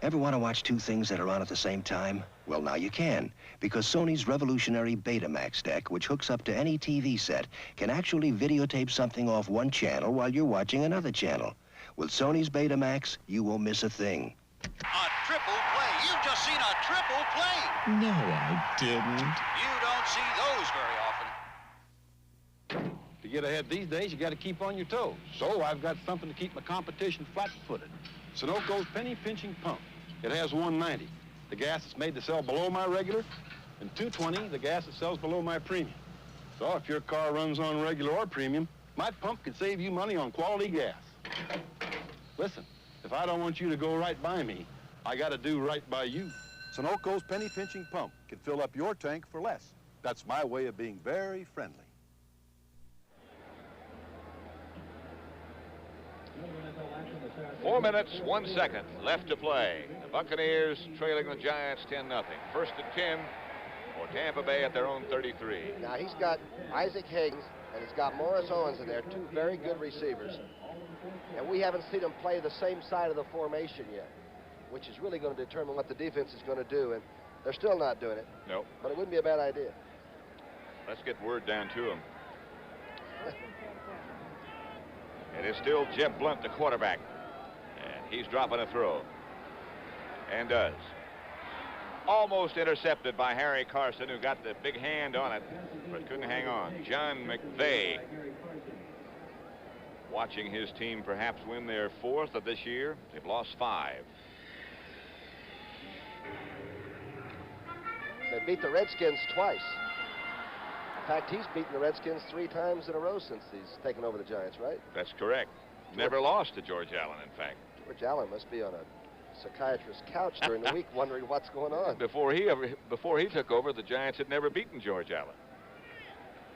Ever want to watch two things that are on at the same time? Well, now you can, because Sony's revolutionary Betamax deck, which hooks up to any TV set, can actually videotape something off one channel while you're watching another channel. With Sony's Betamax, you won't miss a thing. A triple play. You've just seen a triple play. No, I didn't. You don't see those very often. To get ahead these days, you got to keep on your toes. So I've got something to keep my competition flat-footed. Sunoco's penny pinching pump. It has 190. The gas is made to sell below my regular, and 220, the gas that sells below my premium. So if your car runs on regular or premium, my pump can save you money on quality gas. Listen, if I don't want you to go right by me, I got to do right by you. Sunoco's penny pinching pump can fill up your tank for less. That's my way of being very friendly. Four minutes, 1 second left to play. The Buccaneers trailing the Giants 10-0. First and 10 for Tampa Bay at their own 33. Now he's got Isaac Higgins and he's got Morris Owens in there, two very good receivers. And we haven't seen them play the same side of the formation yet, which is really going to determine what the defense is going to do. And they're still not doing it. Nope. But it wouldn't be a bad idea. Let's get word down to him. It is still Jeb Blunt, the quarterback. And he's dropping a throw. And does. Almost intercepted by Harry Carson, who got the big hand on it, but couldn't hang on. John McVay, watching his team perhaps win their 4th of this year. They've lost 5. They beat the Redskins twice. In fact, he's beaten the Redskins 3 times in a row since he's taken over the Giants, right? That's correct. Never lost to George Allen, in fact. George Allen must be on a psychiatrist's couch during the week wondering what's going on. Before he took over, the Giants had never beaten George Allen.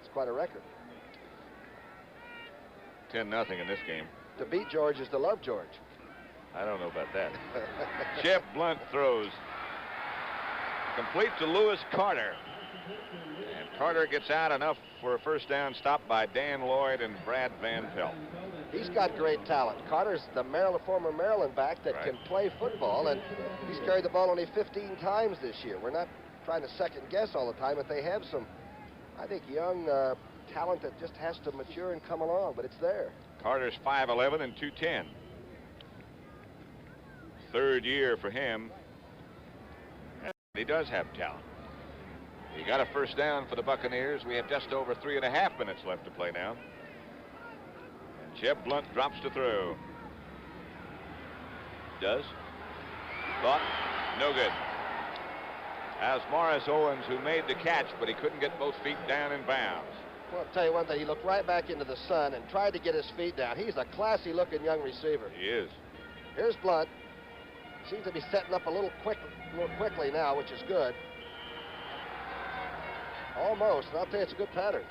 It's quite a record. 10-0 in this game. To beat George is to love George. I don't know about that. Jeb Blunt throws. Complete to Lewis Carter. And Carter gets out enough for a first down, stopped by Dan Lloyd and Brad Van Pelt. He's got great talent. Carter's the former Maryland back that can play football, and he's carried the ball only 15 times this year. We're not trying to second guess all the time, but they have some, I think, young talent that just has to mature and come along, but it's there. Carter's 5'11" and 210. 3rd year for him. And he does have talent. He got a first down for the Buccaneers. We have just over 3.5 minutes left to play now. And Jeb Blunt drops to throw. Does. Thought. No good. As Morris Owens, who made the catch, but he couldn't get both feet down in bounds. Well, I'll tell you one thing. He looked right back into the sun and tried to get his feet down. He's a classy-looking young receiver. He is. Here's Blunt. Seems to be setting up a little quickly now, which is good. Almost. And I'll tell you, it's a good pattern.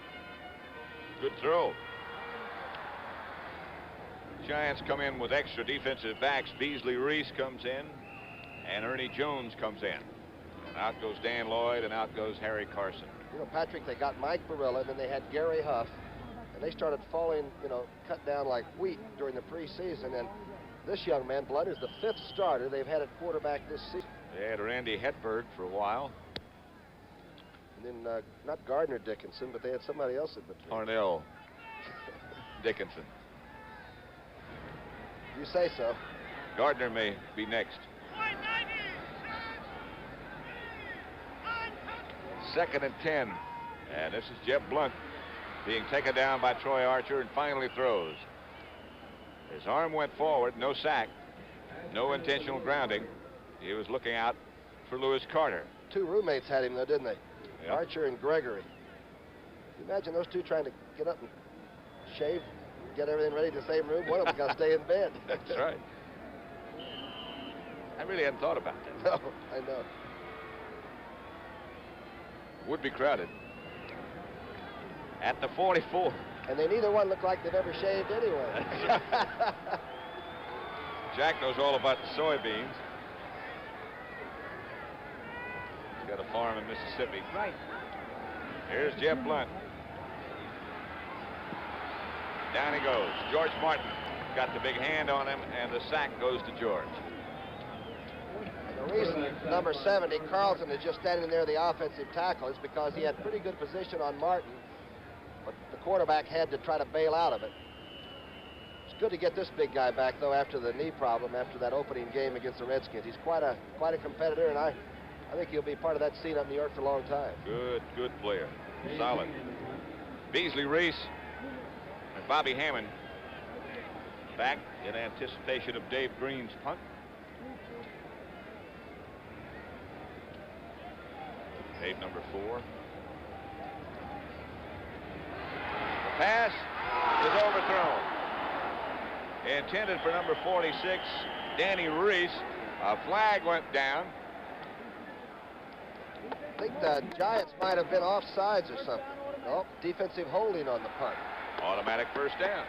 Good throw. Giants come in with extra defensive backs. Beasley Reese comes in, and Ernie Jones comes in. And out goes Dan Lloyd, and out goes Harry Carson. You know, Patrick, they got Mike Barilla, and then they had Gary Huff, and they started falling, you know, cut down like wheat during the preseason. And this young man, Blunt, is the 5th starter they've had at quarterback this season. They had Randy Hedberg for a while. And then, not Gardner Dickinson, but they had somebody else in between. Parnell Dickinson. You say so. Gardner may be next. 2nd and 10. And this is Jeb Blunt being taken down by Troy Archer and finally throws. His arm went forward, no sack, no intentional grounding. He was looking out for Lewis Carter. 2 roommates had him, though, didn't they? Yep. Archer and Gregory. Can you imagine those 2 trying to get up and shave, get everything ready in the same room? One of them's got to stay in bed. That's right. I really hadn't thought about that. No, I know. Would be crowded. At the 44. And they neither one look like they've ever shaved anyway. Jack knows all about the soybeans. He's got a farm in Mississippi. Right. Here's Jeb Blunt. Down he goes. George Martin got the big hand on him, and the sack goes to George. The reason number 70, Carlson, is just standing there, the offensive tackle, is because he had pretty good position on Martin, but the quarterback had to try to bail out of it. It's good to get this big guy back, though, after the knee problem, after that opening game against the Redskins. He's quite a competitor, and I think he'll be part of that scene up in New York for a long time. Good player. Solid. Beasley Reese and Bobby Hammond back in anticipation of Dave Green's punt. Tape number 4. The pass is overthrown. Intended for number 46, Danny Reese. A flag went down. I think the Giants might have been offsides or something. Oh, defensive holding on the punt. Automatic first down.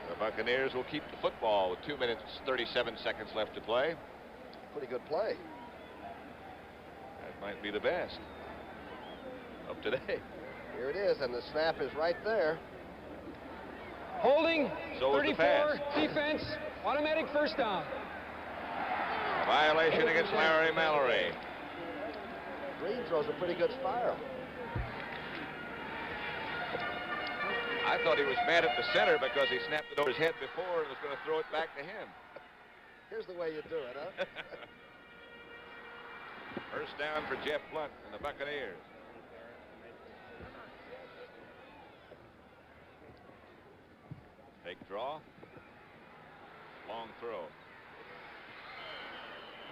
The Buccaneers will keep the football with 2 minutes, 37 seconds left to play. Pretty good play. That might be the best of today. Here it is, and the snap is right there. Holding, so 34, defense, automatic first down. A violation against Larry Mallory. Green throws a pretty good spiral. I thought he was mad at the center because he snapped it over his head before and was going to throw it back to him. Here's the way you do it, huh? First down for Jeff Blunt and the Buccaneers. Fake draw. Long throw.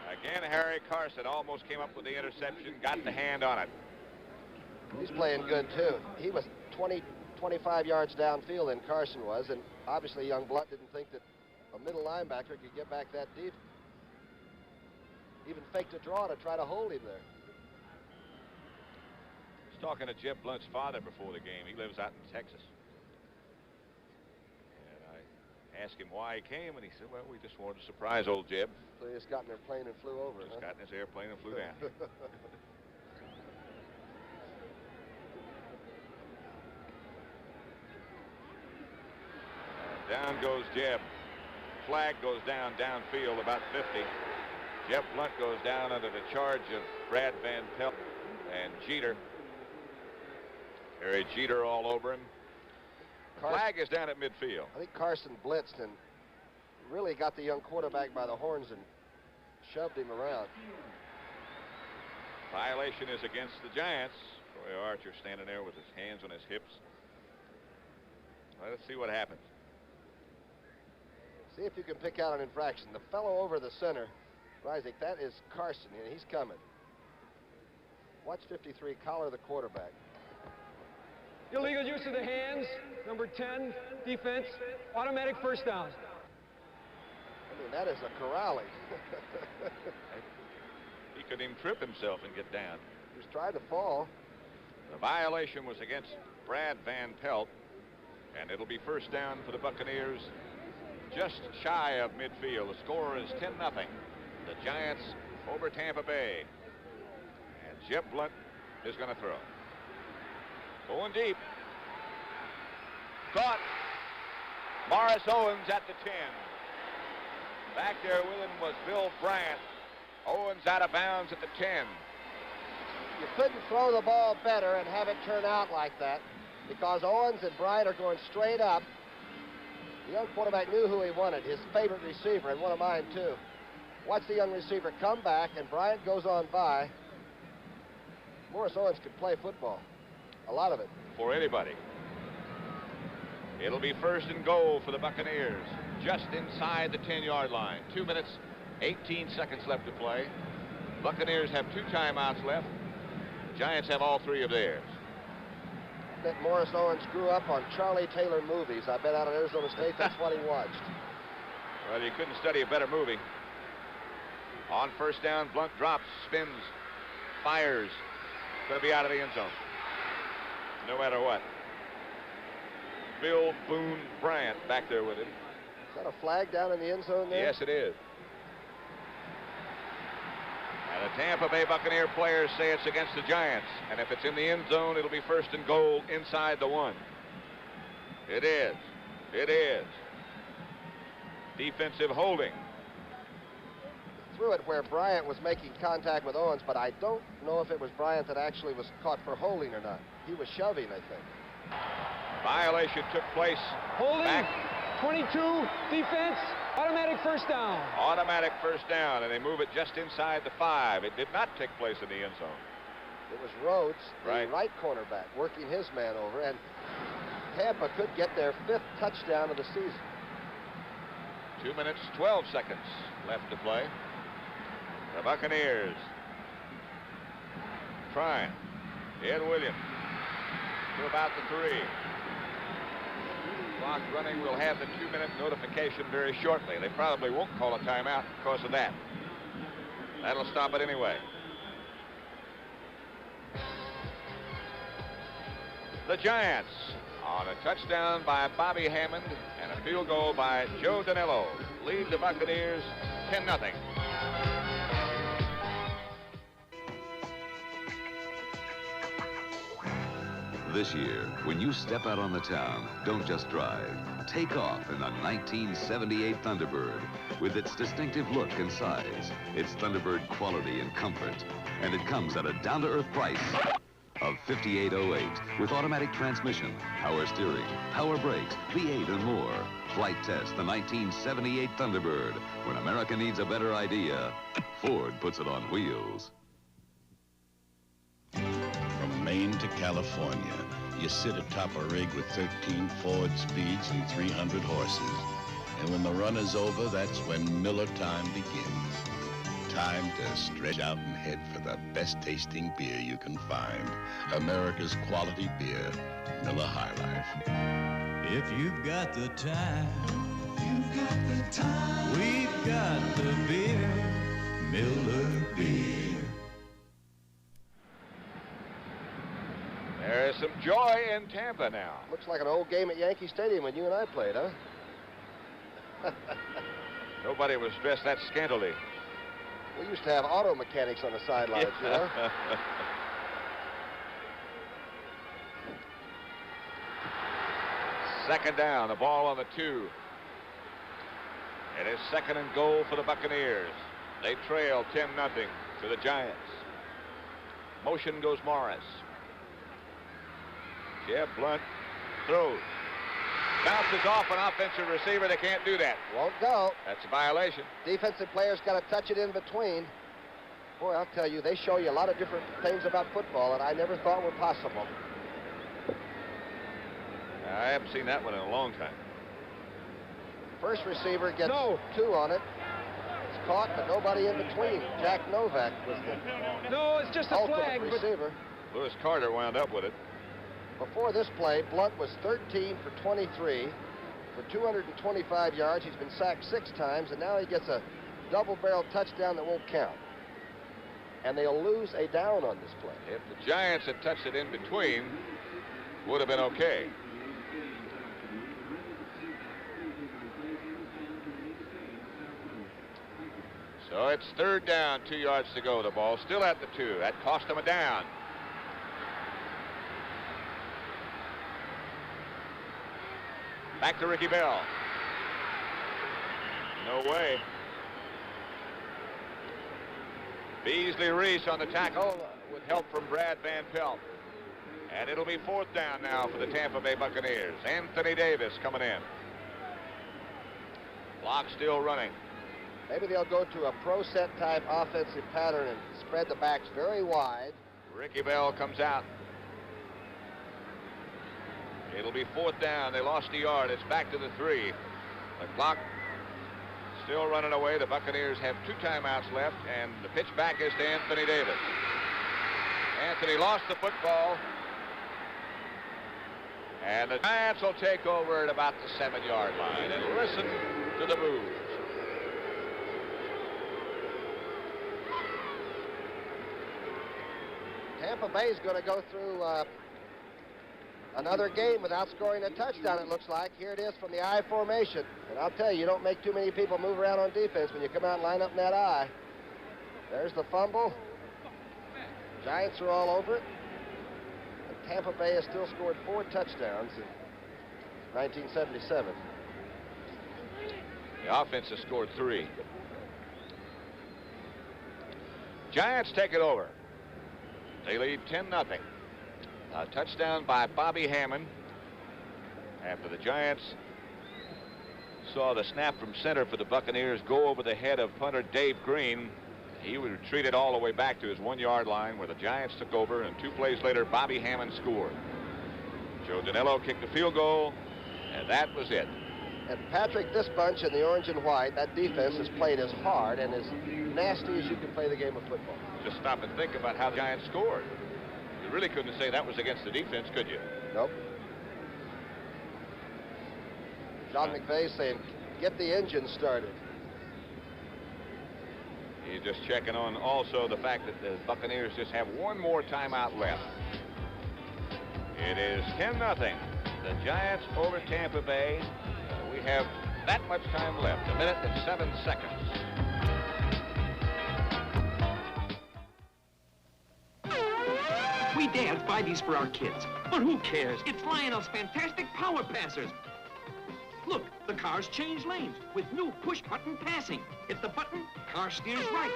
Again, Harry Carson almost came up with the interception, got the hand on it. He's playing good, too. He was 20, 25 yards downfield than Carson was, and obviously young Blunt didn't think that a middle linebacker could get back that deep. Even faked a draw to try to hold him there. I was talking to Jeb Blunt's father before the game. He lives out in Texas. And I asked him why he came, and he said, well, we just wanted to surprise old Jeb. So he just got in their plane and flew over, Just got in his airplane and flew down. Down goes Jeb. Flag goes down downfield about 50. Jeff Blunt goes down under the charge of Brad Van Pelt and Jeter. Harry Jeter all over him. The flag is down at midfield. I think Carson blitzed and really got the young quarterback by the horns and shoved him around. Violation is against the Giants. Roy Archer standing there with his hands on his hips. Let's see what happens. See if you can pick out an infraction. The fellow over the center, Isaac, that is Carson, and he's coming. Watch 53 collar the quarterback. Illegal use of the hands, number 10, defense, automatic first down. I mean, that is a corralling. He couldn't even trip himself and get down. He was trying to fall. The violation was against Brad Van Pelt, and it'll be first down for the Buccaneers, just shy of midfield. The score is 10-0. The Giants over Tampa Bay. And Jeff Blunt is going to throw. Going deep. Caught. Morris Owens at the 10. Back there with him was Bill Bryant. Owens out of bounds at the 10. You couldn't throw the ball better and have it turn out like that, because Owens and Bryant are going straight up. The young quarterback knew who he wanted, his favorite receiver, and one of mine too. Watch the young receiver come back, and Bryant goes on by. Morris Owens could play football. A lot of it. For anybody. It'll be first and goal for the Buccaneers, just inside the 10-yard line. 2 minutes, 18 seconds left to play. Buccaneers have 2 timeouts left. Giants have all 3 of theirs. That Morris Owens grew up on Charlie Taylor movies. I bet out of Arizona State that's what he watched. Well, you couldn't study a better movie. On first down, Blunt drops, spins, fires. Going to be out of the end zone. No matter what. Bill Boone Bryant back there with him. Is that a flag down in the end zone there? Yes, it is. And the Tampa Bay Buccaneer players say it's against the Giants. And if it's in the end zone, it'll be first and goal inside the 1. It is. It is. Defensive holding. Threw it where Bryant was making contact with Owens, but I don't know if it was Bryant that actually was caught for holding or not. He was shoving, I think. Violation took place. Holding, back. 22, defense, automatic first down. Automatic first down, and they move it just inside the 5. It did not take place in the end zone. It was Rhodes, the right cornerback, working his man over, and Tampa could get their 5th touchdown of the season. 2 minutes, 12 seconds left to play. The Buccaneers trying. Ed Williams to about the 3. Clock running. We'll have the 2-minute notification very shortly. They probably won't call a timeout because of that. That'll stop it anyway. The Giants on a touchdown by Bobby Hammond and a field goal by Joe Danilo lead the Buccaneers 10-0. This year, when you step out on the town, don't just drive. Take off in the 1978 Thunderbird. With its distinctive look and size, its Thunderbird quality and comfort. And it comes at a down-to-earth price of $58.08 with automatic transmission, power steering, power brakes, V8 and more. Flight test the 1978 Thunderbird. When America needs a better idea, Ford puts it on wheels. From Maine to California, you sit atop a rig with 13 Ford speeds and 300 horses. And when the run is over, that's when Miller time begins. Time to stretch out and head for the best tasting beer you can find. America's quality beer, Miller High Life. If you've got the time, you've got the time. We've got the beer, Miller Beer. There is some joy in Tampa now. Looks like an old game at Yankee Stadium when you and I played, huh? Nobody was dressed that scantily. We used to have auto mechanics on the sidelines, you know? Second down, the ball on the 2. It is second and goal for the Buccaneers. They trail 10-0 to the Giants. Motion goes Morris. Jeff Blunt throws. Bounces off an offensive receiver. They can't do that. Won't go. That's a violation. Defensive players got to touch it in between. Boy, I'll tell you, they show you a lot of different things about football that I never thought were possible. I haven't seen that one in a long time. First receiver gets 2 on it. It's caught, but nobody in between. Jack Novak was the No, it's just a flag. receiver. Lewis Carter wound up with it. Before this play, Blunt was 13 for 23 for 225 yards. He's been sacked 6 times, and now he gets a double-barrel touchdown that won't count. And they'll lose a down on this play. If the Giants had touched it in between, would have been okay. So it's 3rd down, 2 yards to go. The ball still at the 2. That cost them a down. Back to Ricky Bell. No way. Beasley Reese on the tackle with help from Brad Van Pelt. And it'll be 4th down now for the Tampa Bay Buccaneers. Anthony Davis coming in. Clock still running. Maybe they'll go to a pro set type offensive pattern and spread the backs very wide. Ricky Bell comes out. It'll be 4th down. They lost a yard. It's back to the 3. The clock still running away. The Buccaneers have 2 timeouts left, and the pitch back is to Anthony Davis. Anthony lost the football, and the Giants will take over at about the 7-yard line. And listen to the boos. Tampa Bay is going to go through another game without scoring a touchdown, it looks like. Here it is from the I formation. And I'll tell you, you don't make too many people move around on defense when you come out and line up in that I. There's the fumble. Giants are all over it. And Tampa Bay has still scored 4 touchdowns in 1977. The offense has scored 3. Giants take it over. They lead 10-0. A touchdown by Bobby Hammond after the Giants saw the snap from center for the Buccaneers go over the head of punter Dave Green. He retreated all the way back to his 1-yard line where the Giants took over, and 2 plays later Bobby Hammond scored. Joe Danello kicked the field goal, and that was it. And Patrick, this bunch in the orange and white, that defense has played as hard and as nasty as you can play the game of football. Just stop and think about how the Giants scored. You really couldn't say that was against the defense, could you? Nope. John McVay saying, get the engine started. He's just checking on also the fact that the Buccaneers just have 1 more timeout left. It is 10-0. The Giants over Tampa Bay. We have that much time left, 1 minute and 7 seconds. We dads buy these for our kids, but who cares? It's Lionel's fantastic power passers. Look, the cars change lanes with new push-button passing. Hit the button, car steers right.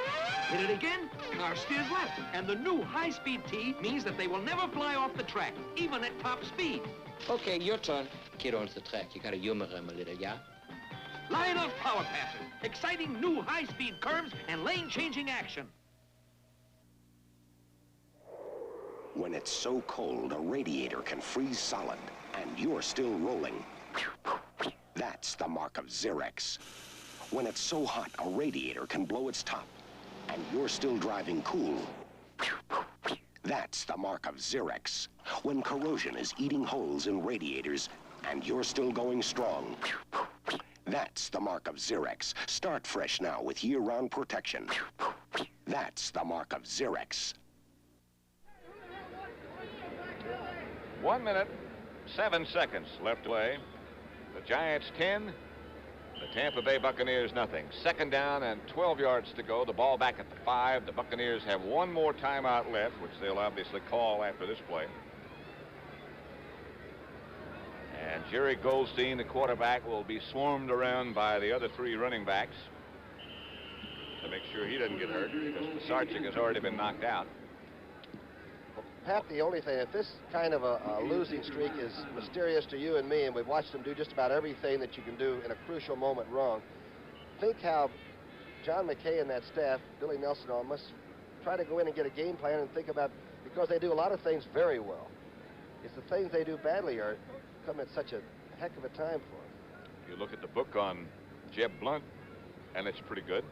Hit it again, car steers left. And the new high-speed T means that they will never fly off the track, even at top speed. Okay, your turn. Kid owns the track. You gotta humor him a little, yeah? Lionel's power passers. Exciting new high-speed curves and lane-changing action. When it's so cold, a radiator can freeze solid, and you're still rolling. That's the mark of Xerex. When it's so hot, a radiator can blow its top, and you're still driving cool. That's the mark of Xerex. When corrosion is eating holes in radiators, and you're still going strong. That's the mark of Xerex. Start fresh now with year-round protection. That's the mark of Xerex. 1 minute, 7 seconds left to play. The Giants 10, the Tampa Bay Buccaneers nothing. 2nd down and 12 yards to go. The ball back at the 5. The Buccaneers have 1 more timeout left, which they'll obviously call after this play. And Jerry Goldstein, the quarterback, will be swarmed around by the other 3 running backs to make sure he doesn't get hurt, because Sarchik has already been knocked out. Pat, the only thing, if this kind of a losing streak is mysterious to you and me, and we've watched them do just about everything that you can do in a crucial moment wrong, think how John McKay and that staff, Billy Nelson, all must try to go in and get a game plan and think about, because they do a lot of things very well. It's the things they do badly are come at such a heck of a time for them. You look at the book on Jeb Blunt, and it's pretty good.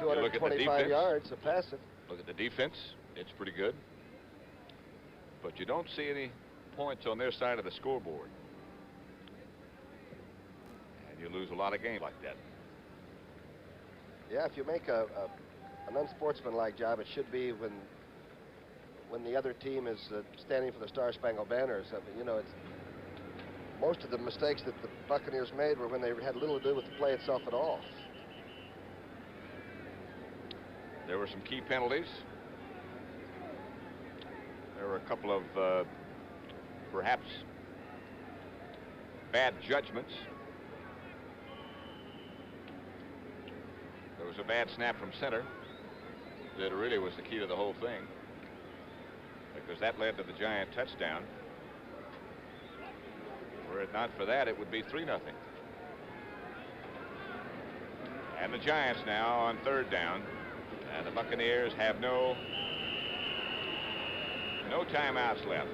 You look at the 225 defense, yards, a pass it. look at the defense, it's pretty good. But you don't see any points on their side of the scoreboard. And you lose a lot of games like that. Yeah, if you make an unsportsmanlike job, it should be when the other team is standing for the Star-Spangled Banner or something. You know, it's most of the mistakes that the Buccaneers made were when they had little to do with the play itself at all. There were some key penalties. There were a couple of perhaps bad judgments. There was a bad snap from center that really was the key to the whole thing, because that led to the Giant touchdown. Were it not for that, it would be 3-0. And the Giants now on 3rd down, and the Buccaneers have no timeouts left.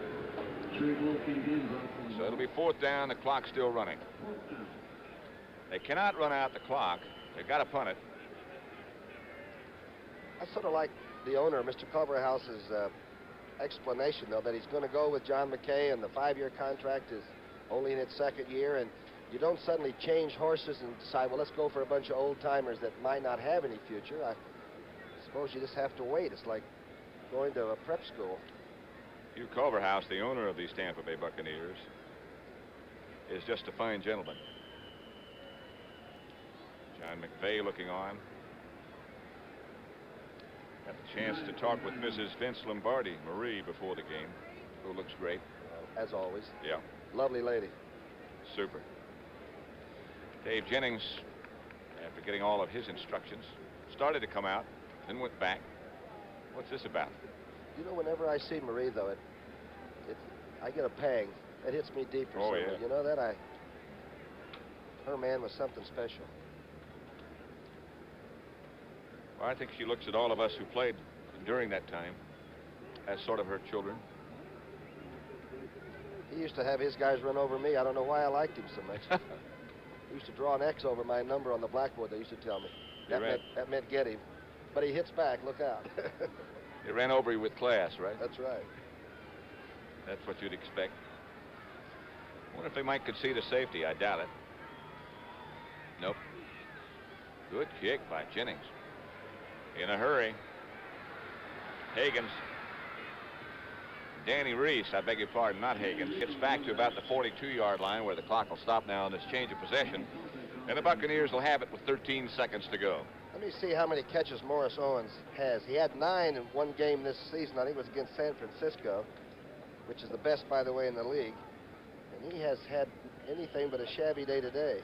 So it'll be 4th down, the clock's still running. They cannot run out the clock. They've got to punt it. I sort of like the owner, Mr. Culverhouse's explanation, though, that he's going to go with John McKay, and the 5-year contract is only in its 2nd year, and you don't suddenly change horses and decide, well, let's go for a bunch of old-timers that might not have any future. I suppose you just have to wait. It's like going to a prep school. Hugh Culverhouse, the owner of these Tampa Bay Buccaneers, is just a fine gentleman. John McVay looking on. Got the chance to talk with Mrs. Vince Lombardi, Marie, before the game, who looks great. As always. Yeah. Lovely lady. Super. Dave Jennings, after getting all of his instructions, started to come out, then went back. What's this about? You know, whenever I see Marie, though, I get a pang. It hits me deep. Oh, yeah. You know that? Her man was something special. Well, I think she looks at all of us who played during that time as sort of her children. He used to have his guys run over me. I don't know why I liked him so much. He used to draw an X over my number on the blackboard, they used to tell me. That meant get him. But he hits back, look out. He ran over you with class, right? That's right. That's what you'd expect. I wonder if they might concede a safety. I doubt it. Nope. Good kick by Jennings. In a hurry. Higgins. Danny Reese, I beg your pardon, not Higgins, gets back to about the 42-yard line where the clock will stop now on this change of possession. And the Buccaneers will have it with 13 seconds to go. Let me see how many catches Morris Owens has. He had 9 in one game this season. I think it was against San Francisco, which is the best, by the way, in the league. And he has had anything but a shabby day today.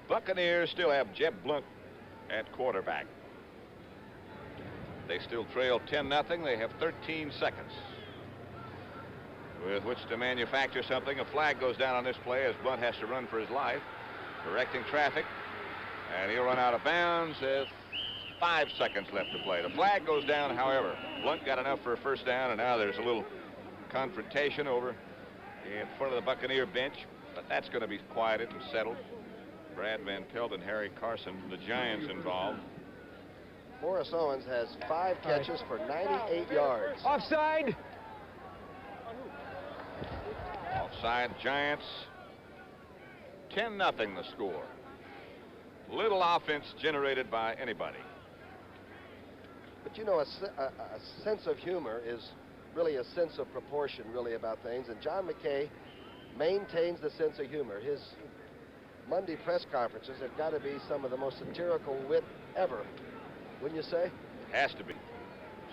Buccaneers still have Jeb Blunt at quarterback. They still trail 10-0. They have 13 seconds with which to manufacture something. A flag goes down on this play as Blunt has to run for his life, directing traffic, and he'll run out of bounds with 5 seconds left to play. The flag goes down, however. Blunt got enough for a 1st down, and now there's a little confrontation over in front of the Buccaneer bench, but that's going to be quieted and settled. Brad Van Pelt and Harry Carson, the Giants, involved. Morris Owens has 5 catches for 98 yards. Offside. Offside, Giants. 10-0 the score. Little offense generated by anybody. But you know, a sense of humor is really a sense of proportion, really, about things. And John McKay maintains the sense of humor. His Monday press conferences have got to be some of the most satirical wit ever, wouldn't you say? Has to be.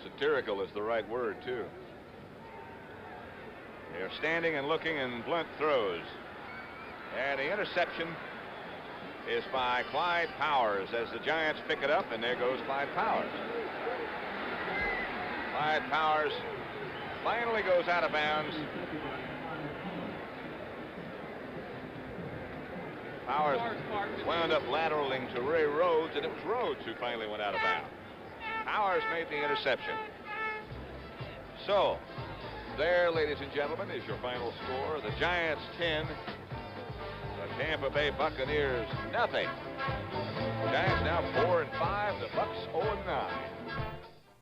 Satirical is the right word, too. They're standing and looking, and Blunt throws. And the interception is by Clyde Powers as the Giants pick it up, and there goes Clyde Powers. Clyde Powers finally goes out of bounds Powers wound up lateraling to Ray Rhodes, and it was Rhodes who finally went out of bounds. Powers made the interception. So, there, ladies and gentlemen, is your final score. The Giants 10, the Tampa Bay Buccaneers nothing. Giants now 4-5, the Bucs 0-9.